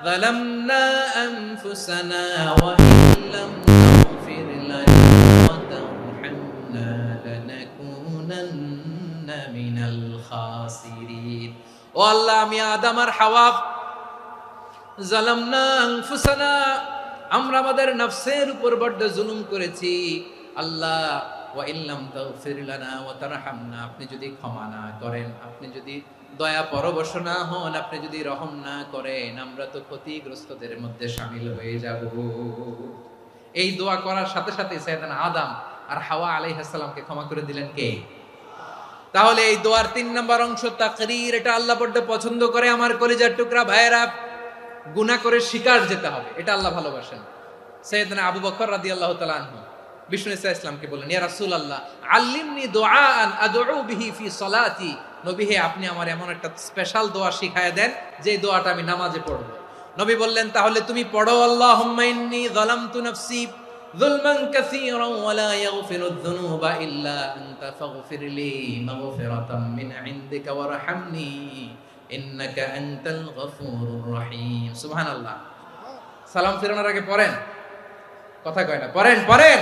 যালামনা আনফুসানা ওয়া ইল্লাম তাগফির লানা ওয়া তারহামনা লানাকুনান্না মিনাল খাসিরিন। ও আল্লাহ আমি আদম আর হাওয়া যালামনা আনফুসানা, আমরা আমাদের নফসের উপর বড্ড জুলুম করেছি। আল্লাহ ওয়া ইল্লাম তাগফির লানা ওয়া তারহামনা, আপনি যদি ক্ষমা না করেন, আপনি যদি দয়া পরবশ না হন, আপনি যদি রহম না করেন, আমরা তো ক্ষতিগ্রস্তদের মধ্যে শামিল হয়ে যাব। এই দোয়া করার সাথে সাথে সাইয়েদনা আদম আর হাওয়া আলাইহিস সালামকে ক্ষমা করে দিলেন কে? তাহলে এই দোয়ার তিন নম্বর অংশ তাকরীর, এটা আল্লাহ বড্ড পছন্দ করে। আমার কলিজার টুকরা ভাইয়েরা, গুনাহ করে শিকার যেতে হবে, এটা আল্লাহ ভালোবাসেন। সাইয়েদনা আবু বকর রাদিয়াল্লাহু তাআলা আনহু বিষ্ণু ইসলামকে বললেন, ইয়া রাসূলুল্লাহ আল্লিমনি দুআআন আদউ বিহি ফি সালাতি, নবী হে আপনি আমার এমন একটা স্পেশাল দোয়া শিখায় দেন যে দোয়াটা আমি নামাজে পড়ব। নবী বললেন, তাহলে তুমি পড়ো আল্লাহুম্মা ইন্নী যালামতু নাফসি যুলমান কাসীরান ওয়া লা ইয়াগফিরুয যুনুবা ইল্লা আনতা ফাগফিরলি মাগফিরাতাম মিন ইনদিকা ওয়ারহামনি ইন্নাকা আনতাল গফুরুর রহিম। সুবহানাল্লাহ। সালাম ফিরানোর আগে পড়েন, কথা কয় না, পড়েন পড়েন।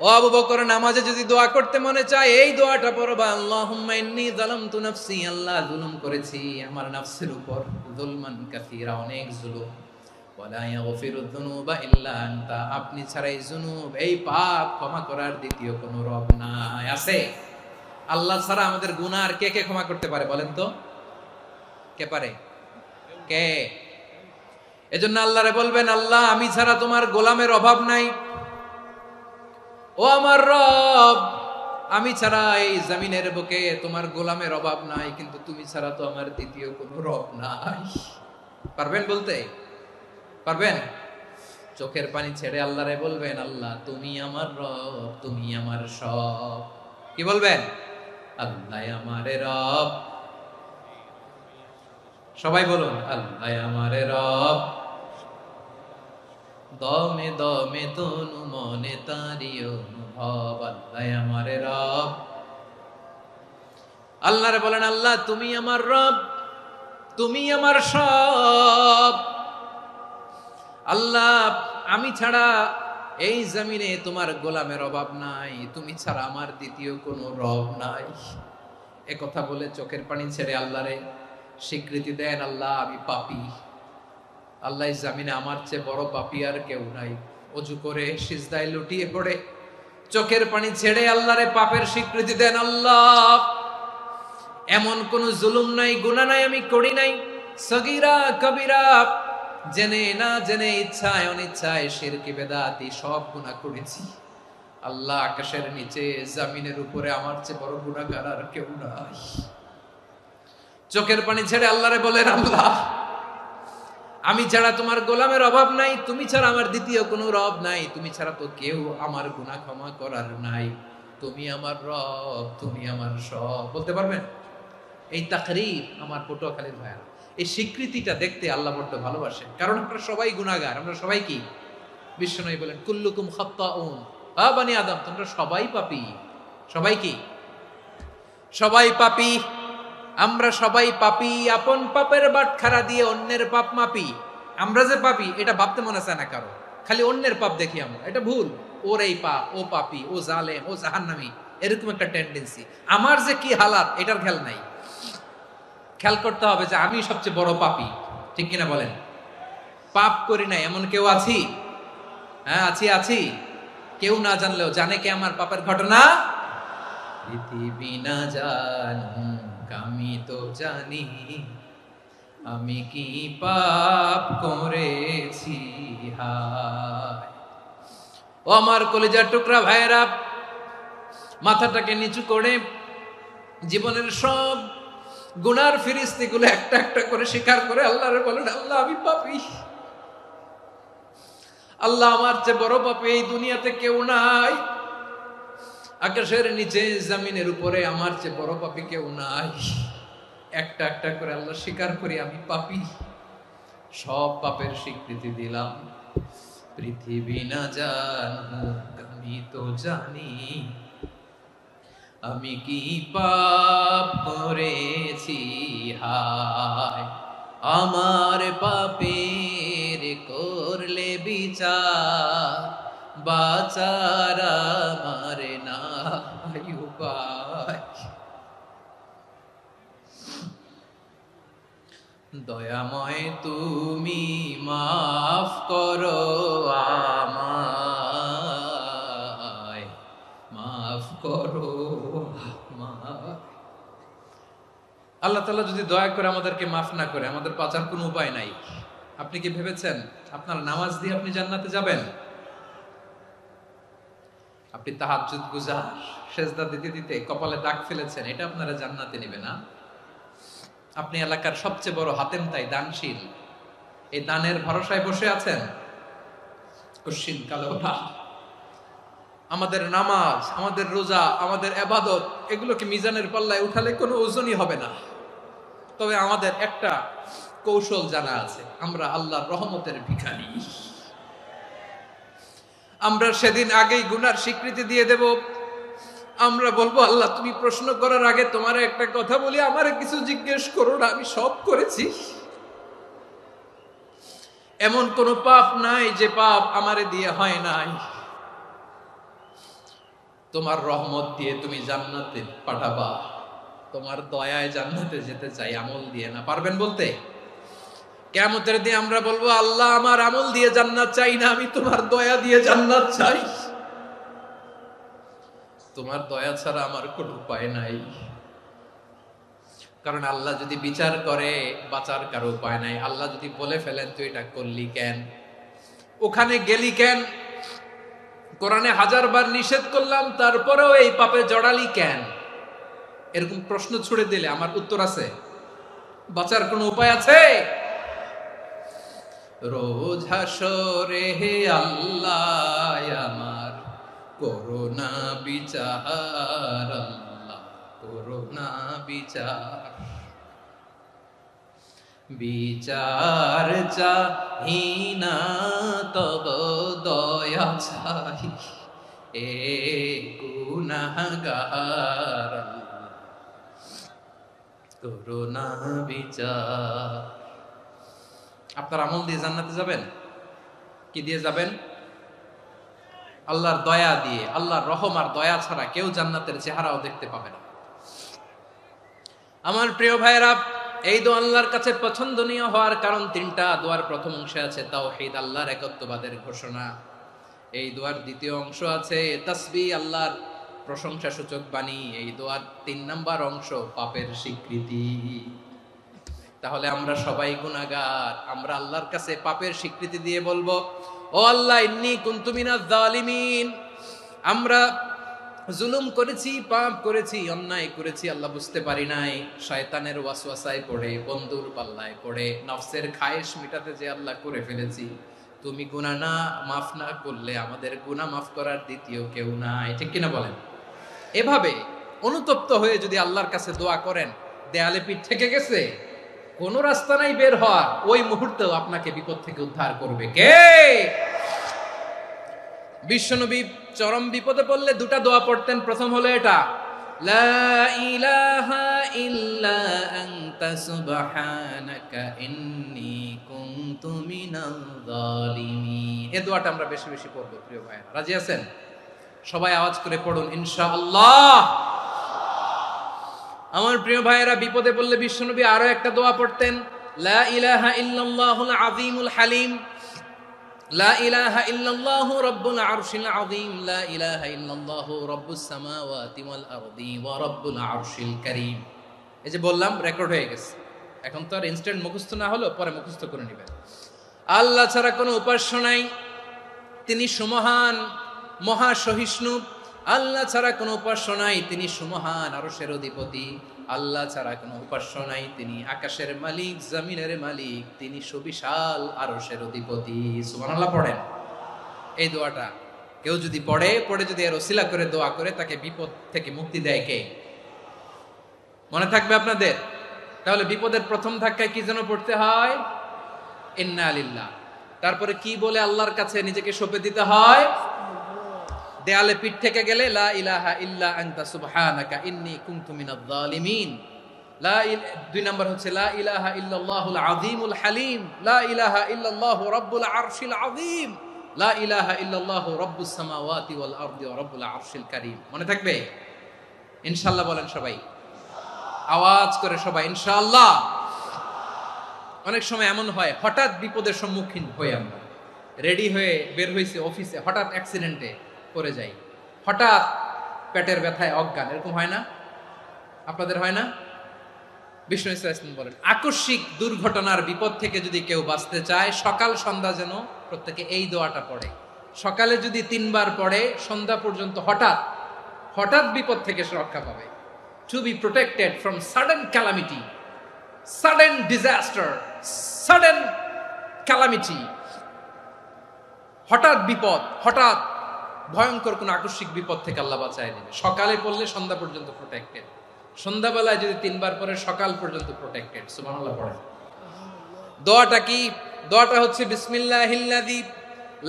ও আবু বকর, নামাজে যদি দোয়া করতে মনে চায় এই দোয়াটা পড়বা, আল্লাহুম্মা ইন্নী যালামতু নাফসি, আল্লাহ জুলুম করেছি আমার নফসের উপর, যুলমান কাসীরা অনেক জুলুম, ওয়া লা ইয়াগফিরুয যুনুবা ইল্লা আনতা, আপনি ছাড়া এই জুনুব, এই পাপ ক্ষমা করার দ্বিতীয় কোনো রব নাই। আছে? আল্লাহ ছাড়া আমাদের গুনাহ আর কে কে ক্ষমা করতে পারে বলেন তো? কে পারে? কে? এজন্য আল্লাহরে বলবেন, আল্লাহ আমি ছাড়া তোমার গোলামের অভাব নাই। ও আমার রব, আমি ছাড়া এই জমিনের বুকে তোমার গোলামের অভাব নাই, কিন্তু তুমি ছাড়া তো আমার দ্বিতীয় কোনো রব নাই। পারবেন বলতে? পারবেন? চোখের পানি ছেড়ে আল্লাহরে বলবেন, আল্লাহ তুমি আমার রব, তুমি আমার সব। কি বলবেন? আল্লাহ আমারে রব। সবাই বলুন, আল্লাহ আমারে রব, দমে দমে তনু মনে তারি অনুভব। আল্লাহ আমারে রব। আল্লাহরে বলেন, আল্লাহ তুমি আমার রব, তুমি আমার সব। আল্লাহ আমি ছাড়া এই জমিনে তোমার গোলামের অভাব নাই, তুমি ছাড়া আমার দ্বিতীয় কোনো রব নাই। এ কথা বলে চোখের পানি ছেড়ে আল্লাহরে স্বীকৃতি দেন, আল্লাহ আমি পাপী। আল্লাহ জামিনে আমার চেয়ে বড় পাপী আর কেউ নাই। অজু করে সিজদায় লুটিয়ে পড়ে চোখের পানি ছেড়ে আল্লাহরে পাপের স্বীকৃতি দেন, আল্লাহ এমন কোন জুলুম নাই, গুনাহ নাই আমি করি নাই, সগীরা কবিরা, জেনে না জেনে, ইচ্ছায় অনিচ্ছায়, শিরকি বেদাতি সব গুনাহ করেছি। আল্লাহ আকাশের নিচে জমিনের উপরে আমার চেয়ে বড় গুনাহগার আর কেউ নাই। চোখের পানি ছেড়ে আল্লাহরে বলেন, আল্লাহ আমি ছাড়া তোমার গোলামের অভাব নাই, তুমি ছাড়া আমার দ্বিতীয় কোনো রব নাই, তুমি ছাড়া তো কেউ আমার গুনাহ ক্ষমা করার নাই, তুমি আমার রব, তুমি আমার সব। বলতে পারবেন? এই তাকরীর আমার পটুয়াখালীর ভাইয়া, এই স্বীকৃতিটা দেখতে আল্লাহ বড্ড ভালোবাসেন, কারণ আমরা সবাই গুনাহগার। আমরা সবাই কি? বিশ্বনবী বলেন, কুল্লুকুম খাত্তাউন, বানি আদম তোমরা সবাই পাপী। সবাই কি? সবাই পাপী। আমরা সবাই পাপী। আপন পাপের বাটখারা দিয়ে অন্যের পাপ মাপি। আমরা যে পাপী এটা ভাবতে মনে চায় না কারো, খালি অন্যের পাপ দেখি আমরা, এটা ভুল। ওর এই পাপ, ও পাপী, ও জালেম, ও জাহান্নামী, এরকম একটা টেন্ডেন্সি। আমার যে কি হালাত এটার খেয়াল নাই। খেয়াল করতে হবে যে আমি সবচেয়ে বড় পাপী, ঠিক কিনা বলেন? পাপ করি নাই এমন কেউ আছি? হ্যাঁ আছি। কেউ না জানলেও জানে কে আমার পাপের ঘটনা? পৃথিবী না জানুক আমি তো জানি, আমি কি পাপ করেছি হায়। ও আমার কলিজার টুকরা ভাইয়েরা, মাথাটাকে নিচু করে জীবনের সব গুনার ফিরিস্তিগুলো একটা একটা করে স্বীকার করে আল্লাহরে বলেন, আল্লাহ আমি পাপী। আল্লাহ আমার চেয়ে বড় পাপী এই দুনিয়াতে কেউ নাই। আকাশের নিচে জমিনের উপরে আমার চেয়ে বড় পাপী কেউ নাই। একটা একটা করে আল্লাহ স্বীকার করি আমি পাপী। সব পাপের স্বীকৃতি দিলাম। পৃথিবী না জানুক আমি তো জানি, আমি কি পাপ করেছি হায়। আমার পাপের করলে বিচার, বাঁচার আমার নাই উপায়। দয়াময় তুমি মাফ করো আমায়, মাফ করো আমায়। আল্লাহ তাআলা যদি দয়া করে আমাদেরকে মাফ না করে, আমাদের বাঁচার কোনো উপায় নাই। আপনি কি ভেবেছেন আপনার নামাজ দিয়ে আপনি জান্নাতে যাবেন? আপনি তাহাজ্জুদ গুজার, সেজদা দিতে দিতে কপালে দাগ ফেলেছেন, এটা আপনারা জান্নাতে নেবে না। আপনি এলাকার সবচেয়ে বড় হাতেম তাই, দানশীল, এই দানের ভরসায় বসে আছেন, কশিন কালো না। আমাদের নামাজ, আমাদের রোজা, আমাদের ইবাদত, এগুলোকে মিজানের পাল্লায় উঠালে কোনো ওজনই হবে না। তবে আমাদের একটা কৌশল জানা আছে, আমরা আল্লাহর রহমতের ভিখারি। আমরা সেদিন আগেই গুনার স্বীকৃতি দিয়ে দেব। আমরা বলবো, আল্লাহ তুমি প্রশ্ন করার আগে তোমার একটা কথা বলি, আমারে কিছু জিজ্ঞেস করো না, আমি সব করেছি। এমন কোন পাপ নাই যে পাপ আমারে দিয়ে হয় নাই। তোমার রহমত দিয়ে তুমি জান্নাতে পাঠাবা, তোমার দয়ায় জান্নাতে যেতে চাই, আমল দিয়ে না। পারবেন বলতে? কিয়ামতের দিন আমরা বলবো, আল্লাহ আমার আমল দিয়ে জান্নাত চাই না, আমি তোমার দয়া দিয়ে জান্নাত চাই। তোমার দয়া ছাড়া আমার কোনো উপায় নাই। কারণ আল্লাহ যদি বিচার করে বাঁচার কারো উপায় নাই। আল্লাহ যদি বলে ফেলেন তুই এটা করলি কেন, ওখানে গেলি কেন, কোরআনে 1000 বার নিষেধ করলাম তারপরেও এই পাপে জড়ালি কেন, এরকম প্রশ্ন ছুড়ে দিলে আমার উত্তর আছে? বাঁচার কোনো উপায় আছে? রোজ হাসরে হে আল্লাহ আমার করোনা বিচার, আল্লাহ করোনা বিচার, বিচার চাহিনা তব দয়া চাই, এ গুনাহগার করোনা বিচার। আপনার আমল দিয়ে জান্নাতে যাবেন? কি দিয়ে যাবেন? আল্লাহর দয়া দিয়ে। আল্লাহর রহম আর দয়া ছাড়া কেউ জান্নাতের চেহারাও দেখতে পাবে না। আমার প্রিয় ভাইরা, এই দোয়া আল্লাহর কাছে পছন্দনীয় হওয়ার কারণ তিনটা। দোয়ার প্রথম অংশে আছে তাওহীদ, আল্লাহর একত্ববাদের ঘোষণা। এই দোয়ার দ্বিতীয় অংশ আছে তাসবিহ, আল্লাহর প্রশংসা সূচক বাণী। এই দোয়ার 3 নাম্বার অংশ পাপের স্বীকৃতি। তাহলে আমরা সবাই গুনাহগার, আমরা আল্লাহর কাছে পাপের স্বীকৃতি দিয়ে বলবো, ও আল্লাহ ইন্নী কুনতু মিনাজ জালিমিন, আমরা জুলুম করেছি, পাপ করেছি, অন্যায় করেছি, আল্লাহ বুঝতে পারি নাই, শয়তানের ওয়াসওয়াসায় পড়ে, বন্ধুর পাল্লায় পড়ে, নফসের খায়েশ মিটাতে যে আল্লাহ করে ফেলেছি। তুমি গুনাহ না মাফ না করলে আমাদের গুনাহ মাফ করার দ্বিতীয় কেউ নাই। ঠিক কিনা বলেন? এভাবে অনুতপ্ত হয়ে যদি আল্লাহর কাছে দোয়া করেন, দেয়ালে পিঠ থেকে গেছে, কোনো রাস্তা নাই বের হওয়ার, ওই মুহূর্তেও আপনাকে বিপদ থেকে উদ্ধার করবে কে? বিশ্বনবী চরম বিপদে পড়লে 2টা দোয়া পড়তেন। প্রথম হলো এটা, লা ইলাহা ইল্লা আনতা সুবহানাকা ইন্নী কুনতু মিনাল জালিমিন। এই দোয়াটা আমরা বেশি বেশি পড়ব প্রিয় ভাইরা। রাজি আছেন? সবাই আওয়াজ করে পড়ুন ইনশাআল্লাহ। আমার প্রিয় ভাইয়েরা, বিপদে পড়লে বিশ্বনবী আরো একটা দোয়া পড়তেন, লা ইলাহা ইল্লাল্লাহুল আযীমুল হালিম, লা ইলাহা ইল্লাল্লাহু রাব্বুল আরশিল আযীম, লা ইলাহা ইল্লাল্লাহু রাব্বুস সামাওয়াতি ওয়াল আরদি ওয়া রাব্বুল আরশিল কারীম। এই যে বললাম, রেকর্ড হয়ে গেছে। এখন তো আর ইনস্ট্যান্ট মুখস্থ না হলো, পরে মুখস্থ করে নেবেন। আল্লাহ ছাড়া কোনো উপাস্য নাই, তিনি সুমহান, মহা সহিষ্ণু। আল্লাহ ছাড়া কোনো উপাস্য নাই, তিনি সুমহান, আরশের অধিপতি। আল্লাহ ছাড়া কোনো উপাস্য নাই, তিনি আকাশের মালিক, জমিনের মালিক, তিনি সুবিশাল আরশের অধিপতি। সুবহানাল্লাহ পড়েন। এই দোয়াটা কেউ যদি পড়ে যদি এর ওসিলা করে দোয়া করে, তাকে বিপদ থেকে মুক্তি দেয় কে? মনে থাকবে আপনাদের? তাহলে বিপদের প্রথম ধাক্কায় কি যেন পড়তে হয়? ইন্না লিল্লাহ। তারপরে কি বলে আল্লাহর কাছে নিজেকে সঁপে দিতে হয়? দেয়ালে পিঠ থেকে গেলে লা ইলাহা ইল্লা আনতা সুবহানাকা ইন্নী কুনতু মিনাজ জালিমিন। 2 নাম্বার হচ্ছে লা ইলাহা ইল্লাল্লাহুল আযীমুল হালিম, লা ইলাহা ইল্লাল্লাহু রাব্বুল আরশিল আযীম, লা ইলাহা ইল্লাল্লাহু রাব্বুস সামাওয়াতি ওয়াল আরদি ওয়া রাব্বুল আরশিল কারীম। মনে থাকবে? ইনশাআল্লাহ বলেন সবাই, আওয়াজ করে সবাই ইনশাআল্লাহ। অনেক সময় এমন হয়, হঠাৎ বিপদের সম্মুখীন হয়ে আমরা রেডি হয়ে বের হইছে অফিসে, হঠাৎ অ্যাক্সিডেন্টে পড়ে যাই, হঠাৎ পেটের ব্যথায় অজ্ঞান, এরকম হয় না? আপনাদের হয় না? বিষ্ণু ইসলাম বলেন, আকস্মিক দুর্ঘটনার বিপদ থেকে যদি কেউ বাঁচতে চায়, সকাল সন্ধ্যা যেন প্রত্যেকে এই দোয়াটা পড়ে। সকালে যদি 3 বার পড়ে, সন্ধ্যা পর্যন্ত হঠাৎ হঠাৎ বিপদ থেকে সে রক্ষা পাবে। To be protected from sudden calamity, sudden disaster, sudden calamity. হঠাৎ বিপদ, হঠাৎ ভয়ঙ্কর কোন আকস্মিক বিপদ থেকে আল্লাহ বাঁচায় নেবে। সকালে পড়লে সন্ধ্যা পর্যন্ত প্রোটেক্টেড, সন্ধ্যাবেলায় যদি 3 বার পরে সকাল পর্যন্ত প্রোটেক্টেড। সুবহানাল্লাহ পড়েন। দোয়াটা কি? দোয়াটা হচ্ছে বিসমিল্লাহিল্লাযী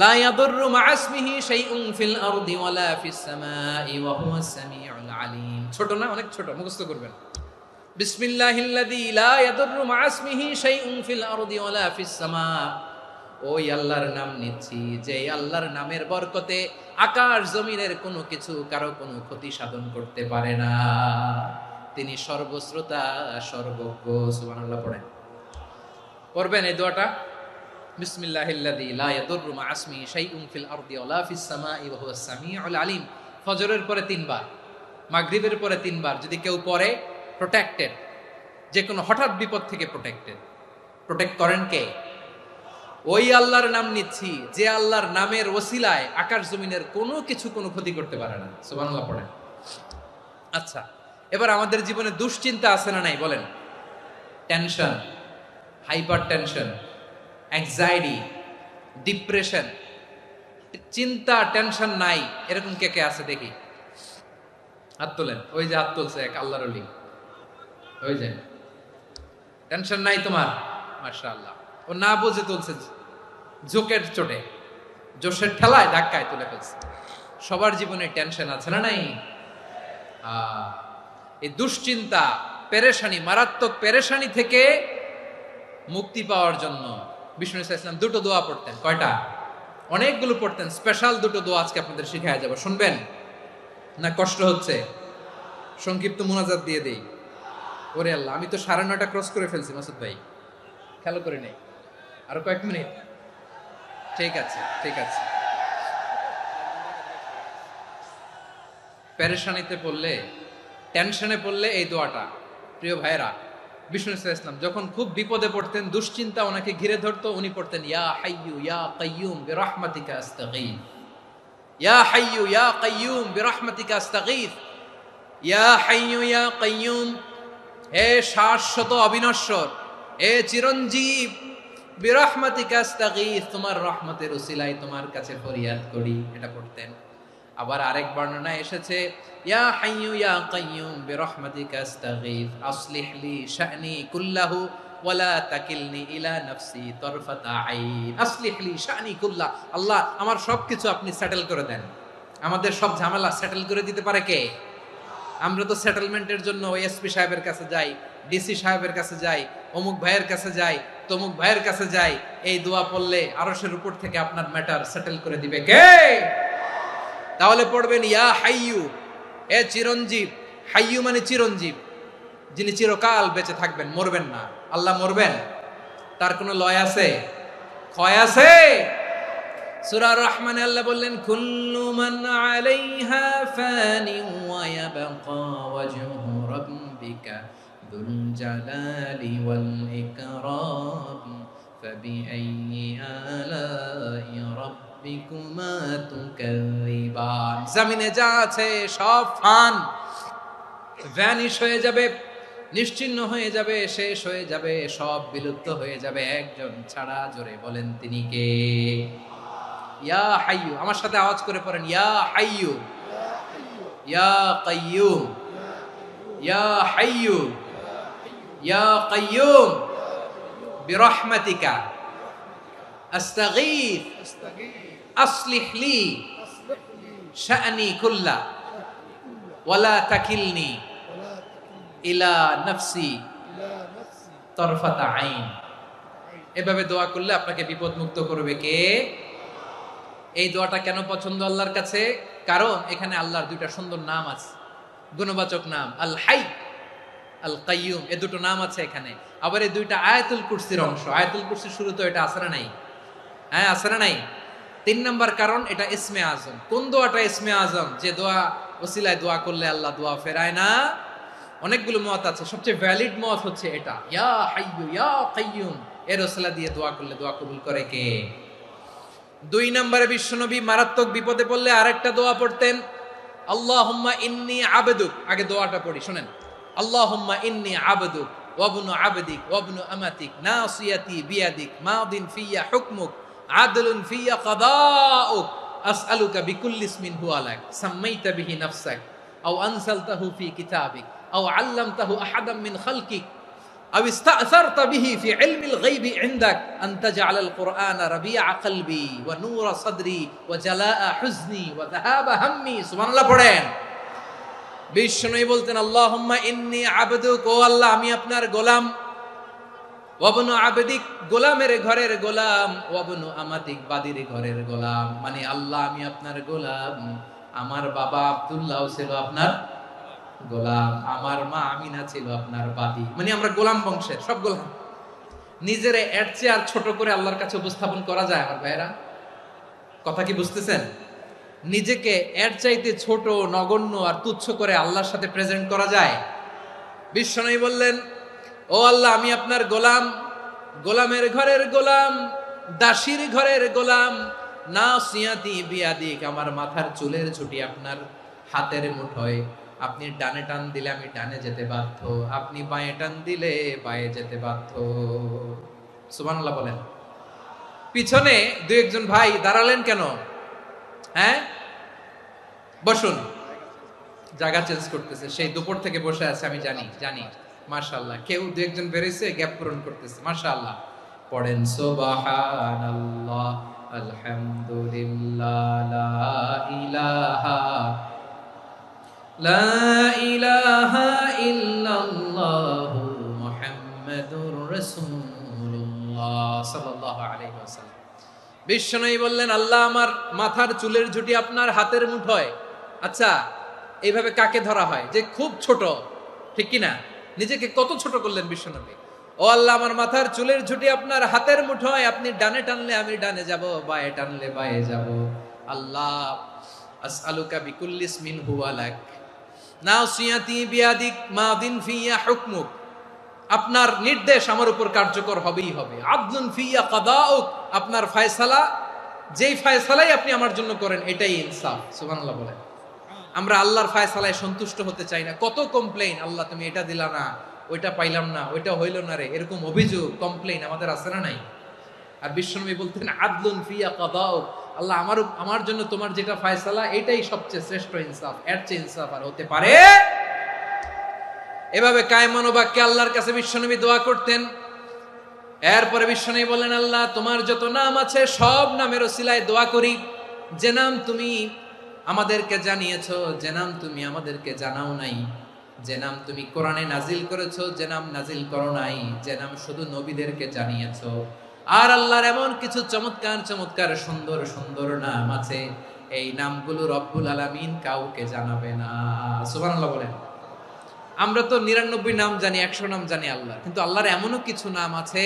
লা ইয়াদুররু মা'a ইসমিহি শাইউন ফিল আরদি ওয়ালা ফিস সামাই ওয়া হুয়াস সামিউল আলীম। ছোট না? অনেক ছোট, মুখস্থ করবেন। বিসমিল্লাহিল্লাযী লা ইয়াদুররু মা'a ইসমিহি শাইউন ফিল আরদি ওয়ালা ফিস সামা। ওই আল্লাহর নাম নিচ্ছি, যে আল্লাহর নামের বরকতে আকাশ জমিনের কোনো কিছু কারো কোনো ক্ষতি সাধন করতে পারে না। তিনি সর্বশ্রোতা, সর্বজ্ঞ। সুবহানাল্লাহ পড়েন। পড়বেন এই দোয়াটা, বিসমিল্লাহিল্লাযী লা ইয়াদুররু মা'a ইসমিহি শাইউন ফিল আরদি ওয়ালা ফিস সামাই ওয়া হুয়াস সামিউল আলীম। ফজরের পরে 3 বার, মাগরিবের পরে 3 বার যদি কেউ পড়ে, প্রোটেক্টেড। যে কোনো হঠাৎ বিপদ থেকে প্রোটেক্ট করেন কে? ওই আল্লাহর নাম নিচ্ছি যে আল্লাহর নামের ওসিলায় আকাশ জমিনের কোনো কিছু কোনো ক্ষতি করতে পারে না। সুবহানাল্লাহ পড়েন। আচ্ছা, এবার আমাদের জীবনে দুশ্চিন্তা আছে না নাই বলেন? Tension, hyper tension, anxiety, depression, চিন্তা টেনশন নাই এরকম কে কে আছে দেখি, হাত তোলেন। ওই যে হাত তুলছে এক আল্লাহর ওলি, ওই যে টেনশন নাই তোমার, মাশাআল্লাহ। ও না বুঝে তুলছে, জোকের চোটে, জোশের ঠেলায় ধাক্কায় তুলে ফেলছে। সবার জীবনে টেনশন আছে না নাই? এই দুশ্চিন্তা, পেরেশানি, মারাত্মক পেরেশানি থেকে মুক্তি পাওয়ার জন্য বিষ্ণু ইসলাম দুটো দোয়া পড়তেন। কয়টা? অনেকগুলো পড়তেন। স্পেশাল দুটো দোয়া আজকে আপনাদের শিখায়া যাব, শুনবেন না? কষ্ট হচ্ছে? সংক্ষিপ্ত মুনাজাত দিয়ে দেই। ওরে আল্লাহ, আমি তো 9:30 ক্রস করে ফেলছি মাসুদ ভাই, খেয়াল করে নেই। আরো কয়েক মিনিট? ঠিক আছে, ঠিক আছে। পেরেশানিতে পড়লে, টেনশনে পড়লে এই দোয়াটা, প্রিয় ভাইরা, বিষ্ণু ইসলাম যখন খুব বিপদে পড়তেন, দুশ্চিন্তা ওনাকে ঘিরে ধরতো, উনি পড়তেন ইয়া হাইয়ু ইয়া কাইয়ুম বিরহমাতিকা আস্তাগীথ, ইয়া হাইয়ু ইয়া কাইয়ুম বিরহমাতিকা আস্তাগীথ, ইয়া হাইয়ু ইয়া কাইয়ুম, হে শাশ্বত অবিনশ্বর, হে চিরঞ্জীব, বিরহমাতিকা আস্তাগীথ, তোমার রহমতের উসিলায় তোমার কাছে ফরিয়াদ করি। এটা পড়তেন। আবার আরেক বর্ণনায় এসেছে ইয়া হাইয়ু ইয়া কাইয়ুম বিরহমাতিকা আস্তাগীথ আসলিহ লি শা'নি কুল্লাহু ওয়ালা তাকিলনি ইলা নাফসি তারফাতা আইন। আসলিহ লি শা'নি কুল্লাহ, আল্লাহ আমার সবকিছু আপনি সেটেল করে দেন। আমাদের সব ঝামেলা সেটেল করে দিতে পারে কে? আমরা তো সেটেলমেন্টের জন্য এসপি সাহেবের কাছে যাই, ডিসি সাহেবের কাছে যাই, অমুক ভাইয়ের কাছে যাই, তমুক ভাইয়ের কাছে যাই। এই দোয়া পড়লে আরশের উপর থেকে আপনার ম্যাটার সেটেল করে দিবে কে? তাহলে পড়বেন ইয়া হাইয়ু, এ চিরঞ্জীব। হাইয়ু মানে চিরঞ্জীব, যিনি চিরকাল বেঁচে থাকবেন, মরবেন না। আল্লাহ মরবেন? তার কোনো লয় আছে? ক্ষয় আছে? সূরা রহমানে আল্লাহ বললেন কুল্লু মান আলাইহা ফানি ওয়া ইয়াবকা ওয়াজহু রাব্বিকা যুল জালালি ওয়াল ইকরাম ফাবিআইয়ি আলাই রাব্বিকুমা তুকাযিবান। জমিনে যা আছে সব ফান, ভ্যানিশ হয়ে যাবে, নিশ্চিহ্ন হয়ে যাবে, শেষ হয়ে যাবে, সব বিলুপ্ত হয়ে যাবে, একজন ছাড়া। জোরে বলেন তিনি কে? ইয়া হাইয়ু। আমার সাথে আওয়াজ করে পড়েন ইয়া হাইয়ু ইয়া কাইয়ুম ইয়া হাইয়ু ইয়া কাইয়ুম বিরহমাতিকা আস্তাগীথ আসলিহ লি শা'নি কুল্লা ওয়ালা তাকিলনি ইলা নাফসি তারফাতা আইন। এভাবে দোয়া করলে আপনাকে বিপদ মুক্ত করবে কে? এই দোয়াটা কেন পছন্দ আল্লাহর কাছে? কারণ এখানে আল্লাহর দুইটা সুন্দর নাম আছে, গুণবাচক নাম, আল হাই, আল কাইয়ুম, এই দুটো নাম আছে এখানে। আবার এই দুইটা আয়াতুল কুরসির অংশ। আয়াতুল কুরসির শুরু তো এটা আছে না নাই? হ্যাঁ, আছে না নাই? 3 নম্বর কারণ, এটা ইসমে আজম। কোন দোয়াটা ইসমে আজম? যে দোয়া ওসিলায় দোয়া করলে আল্লাহ দোয়া ফেরায় না। অনেকগুলো মত আছে, সবচেয়ে ভ্যালিড মত হচ্ছে এটা, ইয়া হাইয়ু ইয়া কাইয়ুম, এর ওসিলা দিয়ে দোয়া করলে দোয়া কবুল করে কে? 2 নম্বরে বিশ্বনবী মারাত্মক বিপদে পড়লে আরেকটা দোয়া পড়তেন, আল্লাহুম্মা ইন্নী আবদুক। আগে দোয়াটা পড়ি, শুনেন। আল্লাহুম্মা ইন্নী আবদুক ওয়া ইবনু আবদিক ওয়া ইবনু আমাতিক নাসিয়াতি বিয়াদিক মাদিন ফিয়া হুকমুক আদলুন ফিয়া কাদাউক আসআলুকা বিকুল্লি ইসমিন হুয়া লাক সাম্মাইতা বিহি নাফসাক আও আনসালতাহু ফি কিতাবিক আও আল্লামতাহু আহাদাম মিন খালকিক আও ইস্তা'সারতা বিহি ফি ইলমিল গায়বি ইনদাক আন তাজআলাল কুরআনা রাবিআ কলবি ওয়া নূরা সাদরি ওয়া জালাআ হুজনি ওয়া যাহাবা হাম্মি। সুবহানাল্লাহ পড়েন। বিষ্ণুই বলতেন আল্লাহুম্মা ইন্নী আবদুক, ও আল্লাহ আমি আপনার গোলাম, ওয়া ইবনু আবদিক, গোলামের ঘরের গোলাম, ওয়া ইবনু আমাতিক, বাদীর ঘরের গোলাম। মানে আল্লাহ আমি আপনার গোলাম, আমার বাবা আব্দুল্লাহ ছিল আপনার গোলাম, আমার মা আমিনা ছিল আপনার বাদী। মানে আমরা গোলাম বংশের, সব গোলাম। নিজেরে এর চেয়ে আর ছোট করে আল্লাহর কাছে উপস্থাপন করা যায় আমার ভাইরা? কথা কি বুঝতেছেন? নিজেকে এর চাইতে ছোট, নগণ্য আর তুচ্ছ করে আল্লাহর সাথে প্রেজেন্ট করা যায়? বিশ্বনবী বললেন ও আল্লাহ, আমি আপনার গোলাম, গোলামের ঘরের গোলাম, দাসীর ঘরের গোলাম। নাসিয়াতি বিয়াদিক, আমার মাথার চুলের ঝুঁটি আপনার হাতের মুঠোয়। আপনি ডানে টান দিলে আমি ডানে যেতে বাধ্য, আপনি বাঁয়ে টান দিলে বাঁয়ে যেতে বাধ্য। সুবহানাল্লাহ বলেন। পিছনে দু একজন ভাই দাঁড়ালেন কেন? হ্যাঁ, বসুন। জায়গা চেঞ্জ করতেছে, সেই দুপুর থেকে বসে আছে, আমি জানি। মাশাআল্লাহ, কেউ দু একজন বেরিয়েছে, গ্যাপ পূরণ করতেছে। মাশাআল্লাহ। পড়েন সুবহানাল্লাহ, আলহামদুলিল্লাহ, লা ইলাহা ইল্লাল্লাহ, মুহাম্মাদুর রাসূলুল্লাহ সাল্লাল্লাহু আলাইহি ওয়াসাল্লাম। বিশ্বনবী বললেন, আল্লাহ, আমার মাথার চুলের ঝুঁটি আপনার হাতের মুঠোয়। আচ্ছা, এইভাবে কাকে ধরা হয়? যে খুব ছোট, ঠিক কিনা? নিজেকে কত ছোট করলেন বিশ্বনবী। ও আল্লাহ, আমার মাথার চুলের ঝুঁটি আপনার হাতের মুঠোয়, আপনি ডানে টানলে আমি ডানে যাব, বাঁয়ে টানলে বাঁয়ে যাব। আল্লাহ, আসআলুকা বিকুল্লি ইসমিন হুয়া লাক, নাসিয়াতি বিয়াদিক, মাদিন ফিয়া হুকমুক। আপনার নির্দেশ আমার উপর কার্যকর হবেই হবে। আদলুন ফিয়া কাদাউক, আপনার ফয়সালা, যেই ফয়সালাই আপনি আমার জন্য করেন এটাই ইনসাফ। সুবহানাল্লাহ বলেন। আমরা আল্লাহর ফয়সালায় সন্তুষ্ট হতে চাই না। কত কমপ্লেইন, আল্লাহ তুমি এটা দিলা না, ওইটা পাইলাম না, ওইটা হইল না রে, এরকম অভিযোগ, কমপ্লেইন আমাদের আছে না নাই? আর বিশ্বনবী বলতেন, আদলুন ফিয়া কাদাউক, আল্লাহ, আমার জন্য তোমার যেটা ফয়সালা এটাই সবচেয়ে শ্রেষ্ঠ ইনসাফ, এর চেয়ে ইনসাফ আর হতে পারে? এভাবে কায়মনোবাক্যে আল্লাহর কাছে বিশ্বনবী দোয়া করতেন। এরপরে বিশ্বনবী বললেন, আল্লাহ, তোমার যত নাম আছে সব নামের ওসিলায় দোয়া করি, যে নাম তুমি আমাদেরকে জানিয়েছো, যে নাম তুমি আমাদেরকে জানাও নাই, যে নাম তুমি কোরআনে নাজিল করেছো, যে নাম নাজিল করো নাই, যে নাম শুধু নবীদেরকে জানিয়েছো। আর আল্লাহর এমন কিছু চমৎকার চমৎকার সুন্দর সুন্দর নাম আছে, এই নামগুলো রব্বুল আলামিন কাউকে জানাবে না। সুবহানাল্লাহ বলেন। আমরা তো 99 নাম জানি, 100 নাম জানি আল্লাহ, কিন্তু আল্লাহর এমনও কিছু নাম আছে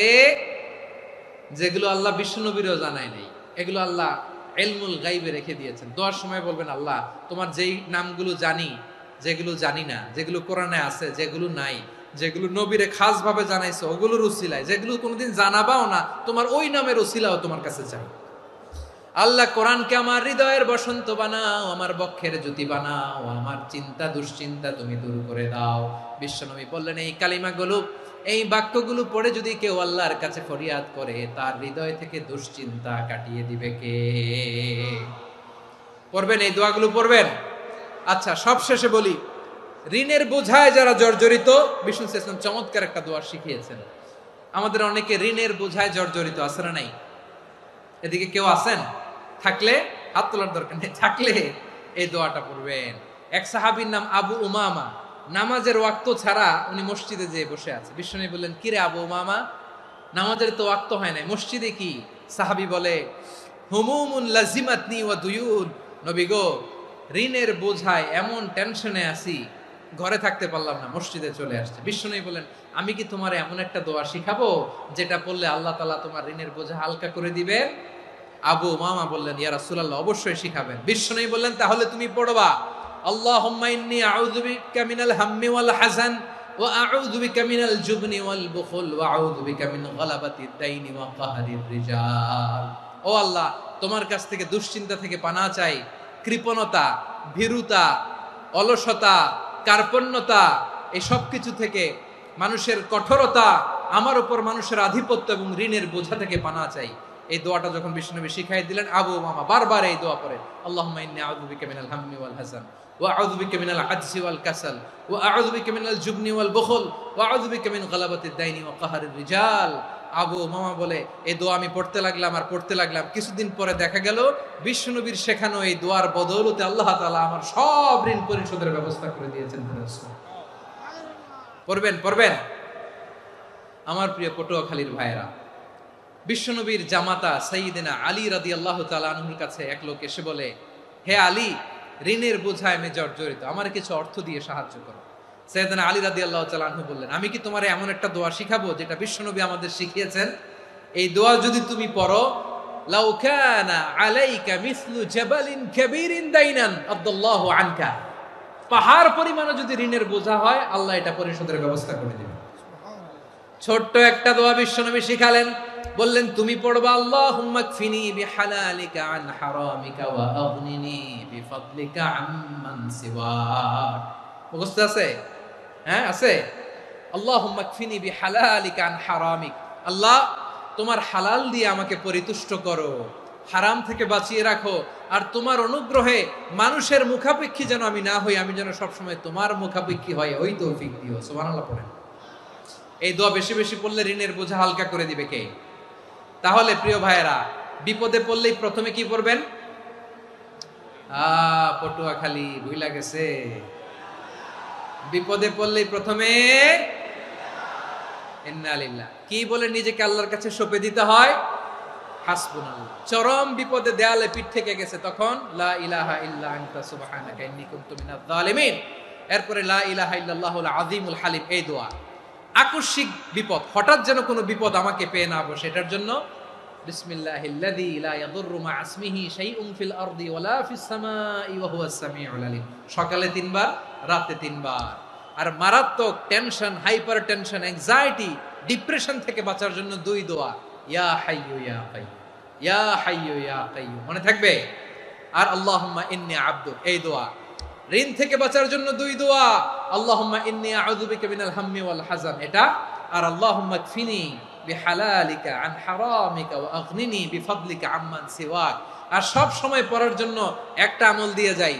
যেগুলো আল্লাহ বিশ্বনবীরও জানায় নাই। এগুলো আল্লাহ ইলমুল গায়বে রেখে দিয়েছেন। দোয়ার সময় বলবেন, আল্লাহ, তোমার যেই নামগুলো জানি, যেগুলো জানি না, যেগুলো কোরআনে আছে, যেগুলো নাই, যেগুলো নবীরে খাস ভাবে জানাইছো ওগুলোর উসিলায়, যেগুলো কোনোদিন জানাবাও না, তোমার ওই নামের উসিলাও তোমার কাছে চাই। আল্লাহ, কোরআনকে আমার হৃদয়ের বসন্ত বানাও, আমার বক্ষের জ্যোতি বানাও, আমার চিন্তা দুশ্চিন্তা তুমি দূর করে দাও। বিশ্বনবী বললেন, এই কালিমাগুলো, এই বাক্যগুলো পড়ে যদি কেউ আল্লাহর কাছে ফরিয়াদ করে, তার হৃদয় থেকে দুশ্চিন্তা কাটিয়ে দিবে কে? পড়বেন, এই দোয়াগুলো পড়বেন। আচ্ছা, সব শেষে বলি, ঋণের বোঝায় যারা জর্জরিত, বিষ্ণু ইসলাম চমৎকার একটা দোয়া শিখিয়েছেন। আমাদের অনেকে ঋণের বোঝায় জর্জরিত, আছে না নাই? এদিকে কেউ আছেন? থাকলে হাত তোলার দরকার নেই, থাকলে এই দোয়াটা পড়বেন। এক সাহাবীর নাম আবু উমামা, নামাজের ওয়াক্ত ছাড়া উনি মসজিদে যেয়ে বসে আছে। বিশ্বনবী বললেন, কিরে আবু উমামা, নামাজের তো ওয়াক্ত হয় নাই, মসজিদে কি? সাহাবী বলে, হুমুমুন লাজিমাতনি ওয়া দুয়ুন, নবী গো, ঋণের বোঝায় এমন টেনশনে আছি, ঘরে থাকতে পারলাম না, মসজিদে চলে আসছে। বিশ্বনবী বলেন, আমি কি তোমার এমন একটা দোয়া শিখাবো যেটা পড়লে আল্লাহ তাআলা তোমার ঋণের বোঝা হালকা করে দিবেন? আবু উমামা বললেন, ইয়া রাসূলুল্লাহ, অবশ্যই শিখাবেন। বিশ্বনবী বললেন, তাহলে তুমি পড়বা, আল্লাহুম্মা ইন্নী আউযু বিকা মিনাল হাম্মি ওয়াল হাযান ওয়া আউযু বিকা মিনাল জুবনি ওয়াল বুখল ওয়া আউযু বিকা মিন গালাবাতিদ দাইনি ওয়া কাহরির রিজাল। ও আল্লাহ, তোমার কাছ থেকে দুশ্চিন্তা থেকে পানাহ চাই, কৃপণতা, ভীরুতা, অলসতা, কার্পণ্যতা, এই সব কিছু থেকে, মানুষের কঠোরতা, আমার উপর মানুষের আধিপত্য এবং ঋণের বোঝা থেকে পানাহ চাই। এই দোয়াটা যখন বিশ্বনবী শিখাই দিলেন, আবু উমামা বারবার এই দোয়া পড়ে, আল্লাহুম্মা ইন্নী আউযু বিকা মিনাল হাম্মি ওয়াল হাযান ওয়া আউযু বিকা মিনাল আজজি ওয়াল কাসাল ওয়া আউযু বিকা মিনাল জুবনি ওয়াল বুখল ওয়া আউযু বিকা মিন গালাবাতিদ দাইনি ওয়া কাহরির রিজাল। আবু উমামা বলে, এই দোয়া আমি পড়তে লাগলাম। কিছুদিন পরে দেখা গেল বিশ্বনবীর শেখানো এই দোয়ার বদৌলতে আল্লাহ তাআলা আমার সব ঋণ পরিশোধের ব্যবস্থা করে দিয়েছেন। পড়বেন। আমার প্রিয় পটুয়াখালীর ভাইয়েরা, বিশ্বনবীর জামাতা সাইয়্যিদিনা আলী রাদিয়াল্লাহু তাআলা আনহুর কাছে এক লোক এসে বলে, হে আলী, ঋণের বোঝায় আমি জর্জরিত, আমার কিছু অর্থ দিয়ে সাহায্য করো। সাইয়্যিদিনা আলী রাদিয়াল্লাহু তাআলা আনহু বললেন, আমি কি তোমারে এমন একটা দোয়া শিখাবো যেটা বিশ্বনবী আমাদের শিখিয়েছেন? এই দোয়া যদি তুমি পড়ো, লাউ কানা আলাইকা মিসলু জাবালিন কাবীরিন দাইনান আদাল্লাহু আনকা, পাহাড় পরিমাণে যদি ঋণের বোঝা হয়, আল্লাহ এটা পরিশোধের ব্যবস্থা করে দিবেন। ছোট্ট একটা দোয়া বিশ্বনবী শিখালেন, বললেন তুমি পড়বা আল্লাহুম্মা কফিনি বিহালালিকা আন হারামিকা ওয়া আগনিনি বিফাদলিকা আম্মান সিওয়াক। মুখস্থ আছে? হ্যাঁ আছে। আল্লাহুম্মা কফিনি বিহালালিকা আন হারামিক, আল্লাহ তোমার হালাল দিয়ে আমাকে পরিতুষ্ট করো, হারাম থেকে বাঁচিয়ে রাখো, আর তোমার অনুগ্রহে মানুষের মুখাপেক্ষী যেন আমি না হই, আমি যেন সবসময় তোমার মুখাপেক্ষী হয়, ওই তৌফিক দিও। সুবহানাল্লাহ পড়েন। এই দোয়া বেশি বেশি পড়লে ঋণের বোঝা হালকা করে দিবে কে? তাহলে প্রিয় ভাইয়েরা, বিপদে পড়লেই প্রথমে কি পড়বেন? পটুয়াখালী ভুইলা গেছে। বিপদে পড়লেই প্রথমে ইন্না লিল্লাহ কি বলে নিজেকে আল্লাহর কাছে সঁপে দিতে হয়? হাসবুনাল্লাহ। চরম বিপদে দেয়ালে পিঠ থেকে গেছে, তখন লা ইলাহা ইল্লা আনতা সুবহানাকা ইন্নী কুনতু মিনাজ জালিমিন। এরপরে লা ইলাহা ইল্লাল্লাহুল আযীমুল হালিম, এই দোয়া। আকস্মিক বিপদ, হঠাৎ যেন কোনো বিপদ আমাকে পেয়ে না বসে, এটার জন্য বিসমিল্লাহিল্লাযী লা ইয়াদুররু মা ইসমিহি শাইউন ফিল আরদি ওয়ালা ফিস সামাই ওয়া হুয়াস সামিউল আলিম। সকালে 3 বার, রাতে 3 বার। আর মারাত্মক tension, hyper tension, anxiety, depression থেকে বাঁচার জন্য 2 দোয়া, ইয়া হাইয়্যু ইয়া কাইয়্যুম, ইয়া হাইয়্যু ইয়া কাইয়্যুম, মনে থাকবে? আর আল্লাহুম্মা ইন্নী আবদুক, এই দোয়া। ঋণ থেকে বাঁচার জন্য 2 দোয়া, আল্লাহুম্মা ইন্নী আউযু বিকা মিনাল হাম্মি ওয়াল হাযান, এটা। আর আল্লাহুম্মা কফিনি বিহালালিকা আন হারামিকা ওয়া আগনিনি বিফাদলিকা আম্মান সিওয়াক। আর সব সময় পড়ার জন্য একটা আমল দিয়ে যাই,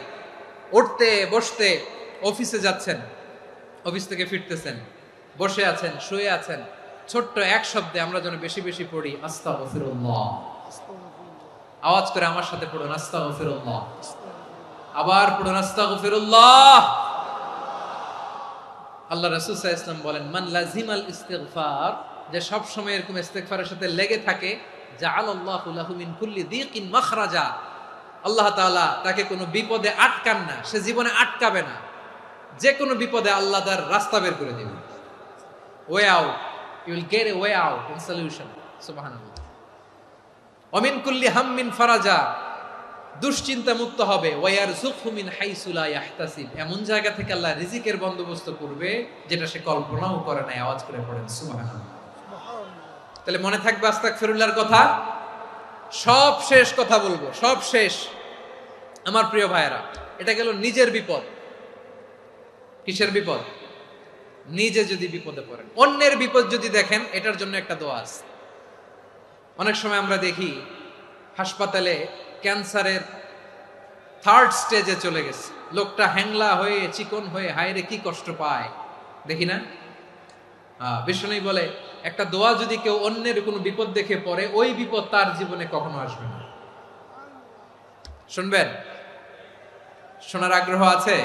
উঠতে বসতে, অফিসে যাচ্ছেন, অফিস থেকে ফিরতেছেন, বসে আছেন, শুয়ে আছেন, ছোট্ট এক শব্দে আমরা যেন বেশি বেশি পড়ি আস্তাগফিরুল্লাহ। আওয়াজ করে আমার সাথে পড়ুন আস্তাগফিরুল্লাহ। আবার পড়ুন আস্তাগফিরুল্লাহ। আল্লাহ রাসূল সাল্লাল্লাহু আলাইহি ওয়াসাল্লাম বলেন, মান লাজিমাল ইস্তিগফার, যে সব সময় এরকম ইস্তিগফারের সাথে লেগে থাকে, জাআলাল্লাহু লাহু মিন কুল্লি দিকিন মাখরাজা, আল্লাহ তাআলা তাকে কোনো বিপদে আটকান না, সে জীবনে আটকাবে না, যে কোনো বিপদে আল্লাহ তার রাস্তা বের করে দিবেন। Way out, you will get a way out and solution. সুবহানাল্লাহ। ওয়া মিন কুল্লি হাম্মিন ফারাজা, দুশ্চিন্তা মুক্ত হবে। ওয়ায়ারযুকহু মিন হাইসু লা ইয়াহতাসিব, এমন জায়গা থেকে আল্লাহ রিজিকের বন্দোবস্ত করবে যেটা সে কল্পনাও করে নাই। আওয়াজ করে পড়েন সুবহানাল্লাহ। তাহলে মনে থাকবে আস্তাগফিরুল্লাহর কথা। সব শেষ কথা বলবো, সব শেষ আমার প্রিয় ভাইয়েরা। এটা গেল নিজের বিপদ। কিসের বিপদ? নিজে যদি বিপদে পড়েন। অন্যের বিপদ যদি দেখেন, এটার জন্য একটা দোয়া আছে। অনেক সময় আমরা দেখি হাসপাতালে ক্যান্সারের 3rd স্টেজে চলে গেছে, লোকটা হ্যাংলা হয়ে, চিকন হয়ে, হায়রে কি কষ্ট পায়, দেখি না? বিষ্ণু বলে, একটা দোয়া যদি কেউ অন্যের কোনো বিপদ দেখে পড়ে, ওই বিপদ তার জীবনে কখনো আসবে না। শুনবেন? শোনার আগ্রহ আছে?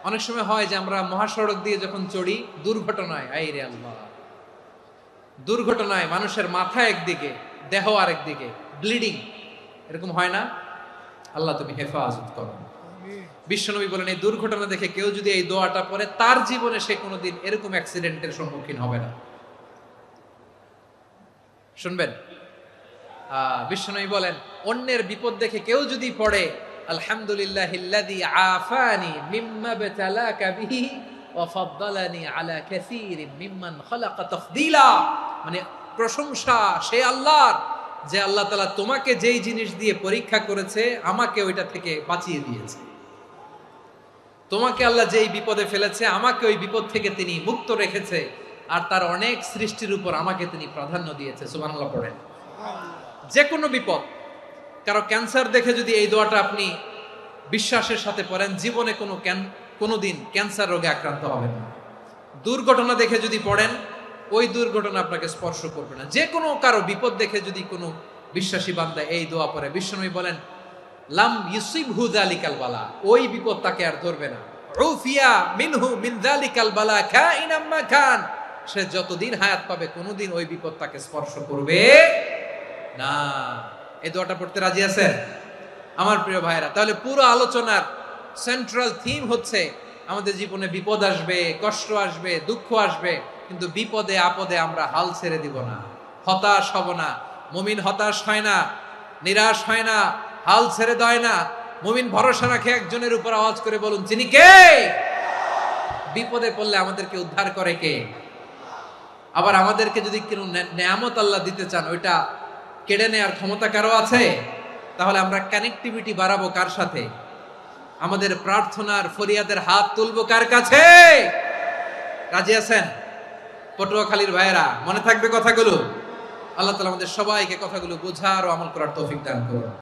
অনেক সময় হয় যে আমরা মহাসড়ক দিয়ে যখন চড়ি, দুর্ঘটনায়, আইরে আল্লাহ, দুর্ঘটনায় মানুষের মাথা একদিকে, দেহ আরেকদিকে, ব্লিডিং, এরকম হয় না? আল্লাহ তুমি হেফাজত করো। বিশ্বনবী বলেন, এই দুর্ঘটনা দেখে কেউ যদি এই দোয়াটা পড়ে, তার জীবনে সে কোনোদিন এরকম অ্যাক্সিডেন্টের সম্মুখীন হবে না। শুনবেন? বিশ্বনবী বলেন, অন্যের বিপদ দেখে কেউ যদি পড়ে, আলহামদুলিল্লাহিল্লাযী আফানি মিম্মা বাতালাকা বিহি ওয়া ফাদ্দালানি আলা কাসীরিন মিম্মান খালাকা তাফদীলা, মানে প্রশংসা সে আল্লাহর, যে আল্লাহ তাআলা তোমাকে যেই জিনিস দিয়ে পরীক্ষা করেছে, আমাকে ওইটা থেকে বাঁচিয়ে দিয়েছে। তোমাকে আল্লাহ যেই বিপদে ফেলেছে, আমাকে ওই বিপদ থেকে তিনি মুক্ত রেখেছে, আর তার অনেক সৃষ্টির উপর আমাকে তিনি প্রাধান্য দিয়েছে। সুবহানাল্লাহ পড়েন। যে কোনো বিপদ, কারো ক্যান্সার দেখে যদি এই দোয়াটা আপনি বিশ্বাসের সাথে পড়েন, জীবনে কোনোদিন ক্যান্সার রোগে আক্রান্ত হবেন না। দুর্ঘটনা দেখে যদি পড়েন, ওই দুর্ঘটনা আপনাকে স্পর্শ করবে না। যে কোনো কারো বিপদ দেখে যদি কোনো বিশ্বাসী বান্দা এই দোয়া পড়ে, বিশ্বনবী বলেন, লাম ইউসিবহু যালিকাল বালা, ওই বিপদ তাকে আর ধরবে না। উফিয়া মিনহু মিন যালিকাল বালা কাইনাম মা কান, সে যতদিন হায়াত পাবে কোনোদিন ওই বিপদ তাকে স্পর্শ করবে না। এই দোয়াটা পড়তে রাজি আছেন আমার প্রিয় ভাইরা? তাহলে পুরো আলোচনার সেন্ট্রাল থিম হচ্ছে, আমাদের জীবনে বিপদ আসবে, কষ্ট আসবে, দুঃখ আসবে, কিন্তু বিপদে আপদে আমরা হাল ছেড়ে দিব না, হতাশ হব না। মুমিন হতাশ হয় না, নিরাশ হয় না, হাল ছেড়ে দেয় না। মুমিন ভরসা রাখে একজনের উপর। আওয়াজ করে বলুন, যিনি কে? বিপদে পড়লে আমাদেরকে উদ্ধার করে কে? আবার আমাদেরকে যদি কোনো নেয়ামত আল্লাহ দিতে চান, ওইটা কেড়ে নেওয়ার ক্ষমতা কারো আছে? তাহলে আমরা কানেক্টিভিটি বাড়াবো কার সাথে? আমাদের প্রার্থনার ফরিয়াদের হাত তুলবো কার কাছে? রাজি আছেন পটুয়াখালীর ভাইয়েরা? মনে থাকবে কথাগুলো? আল্লাহ তাআলা আমাদের সবাইকে কথাগুলো বোঝার ও আমল করার তৌফিক দান করুন।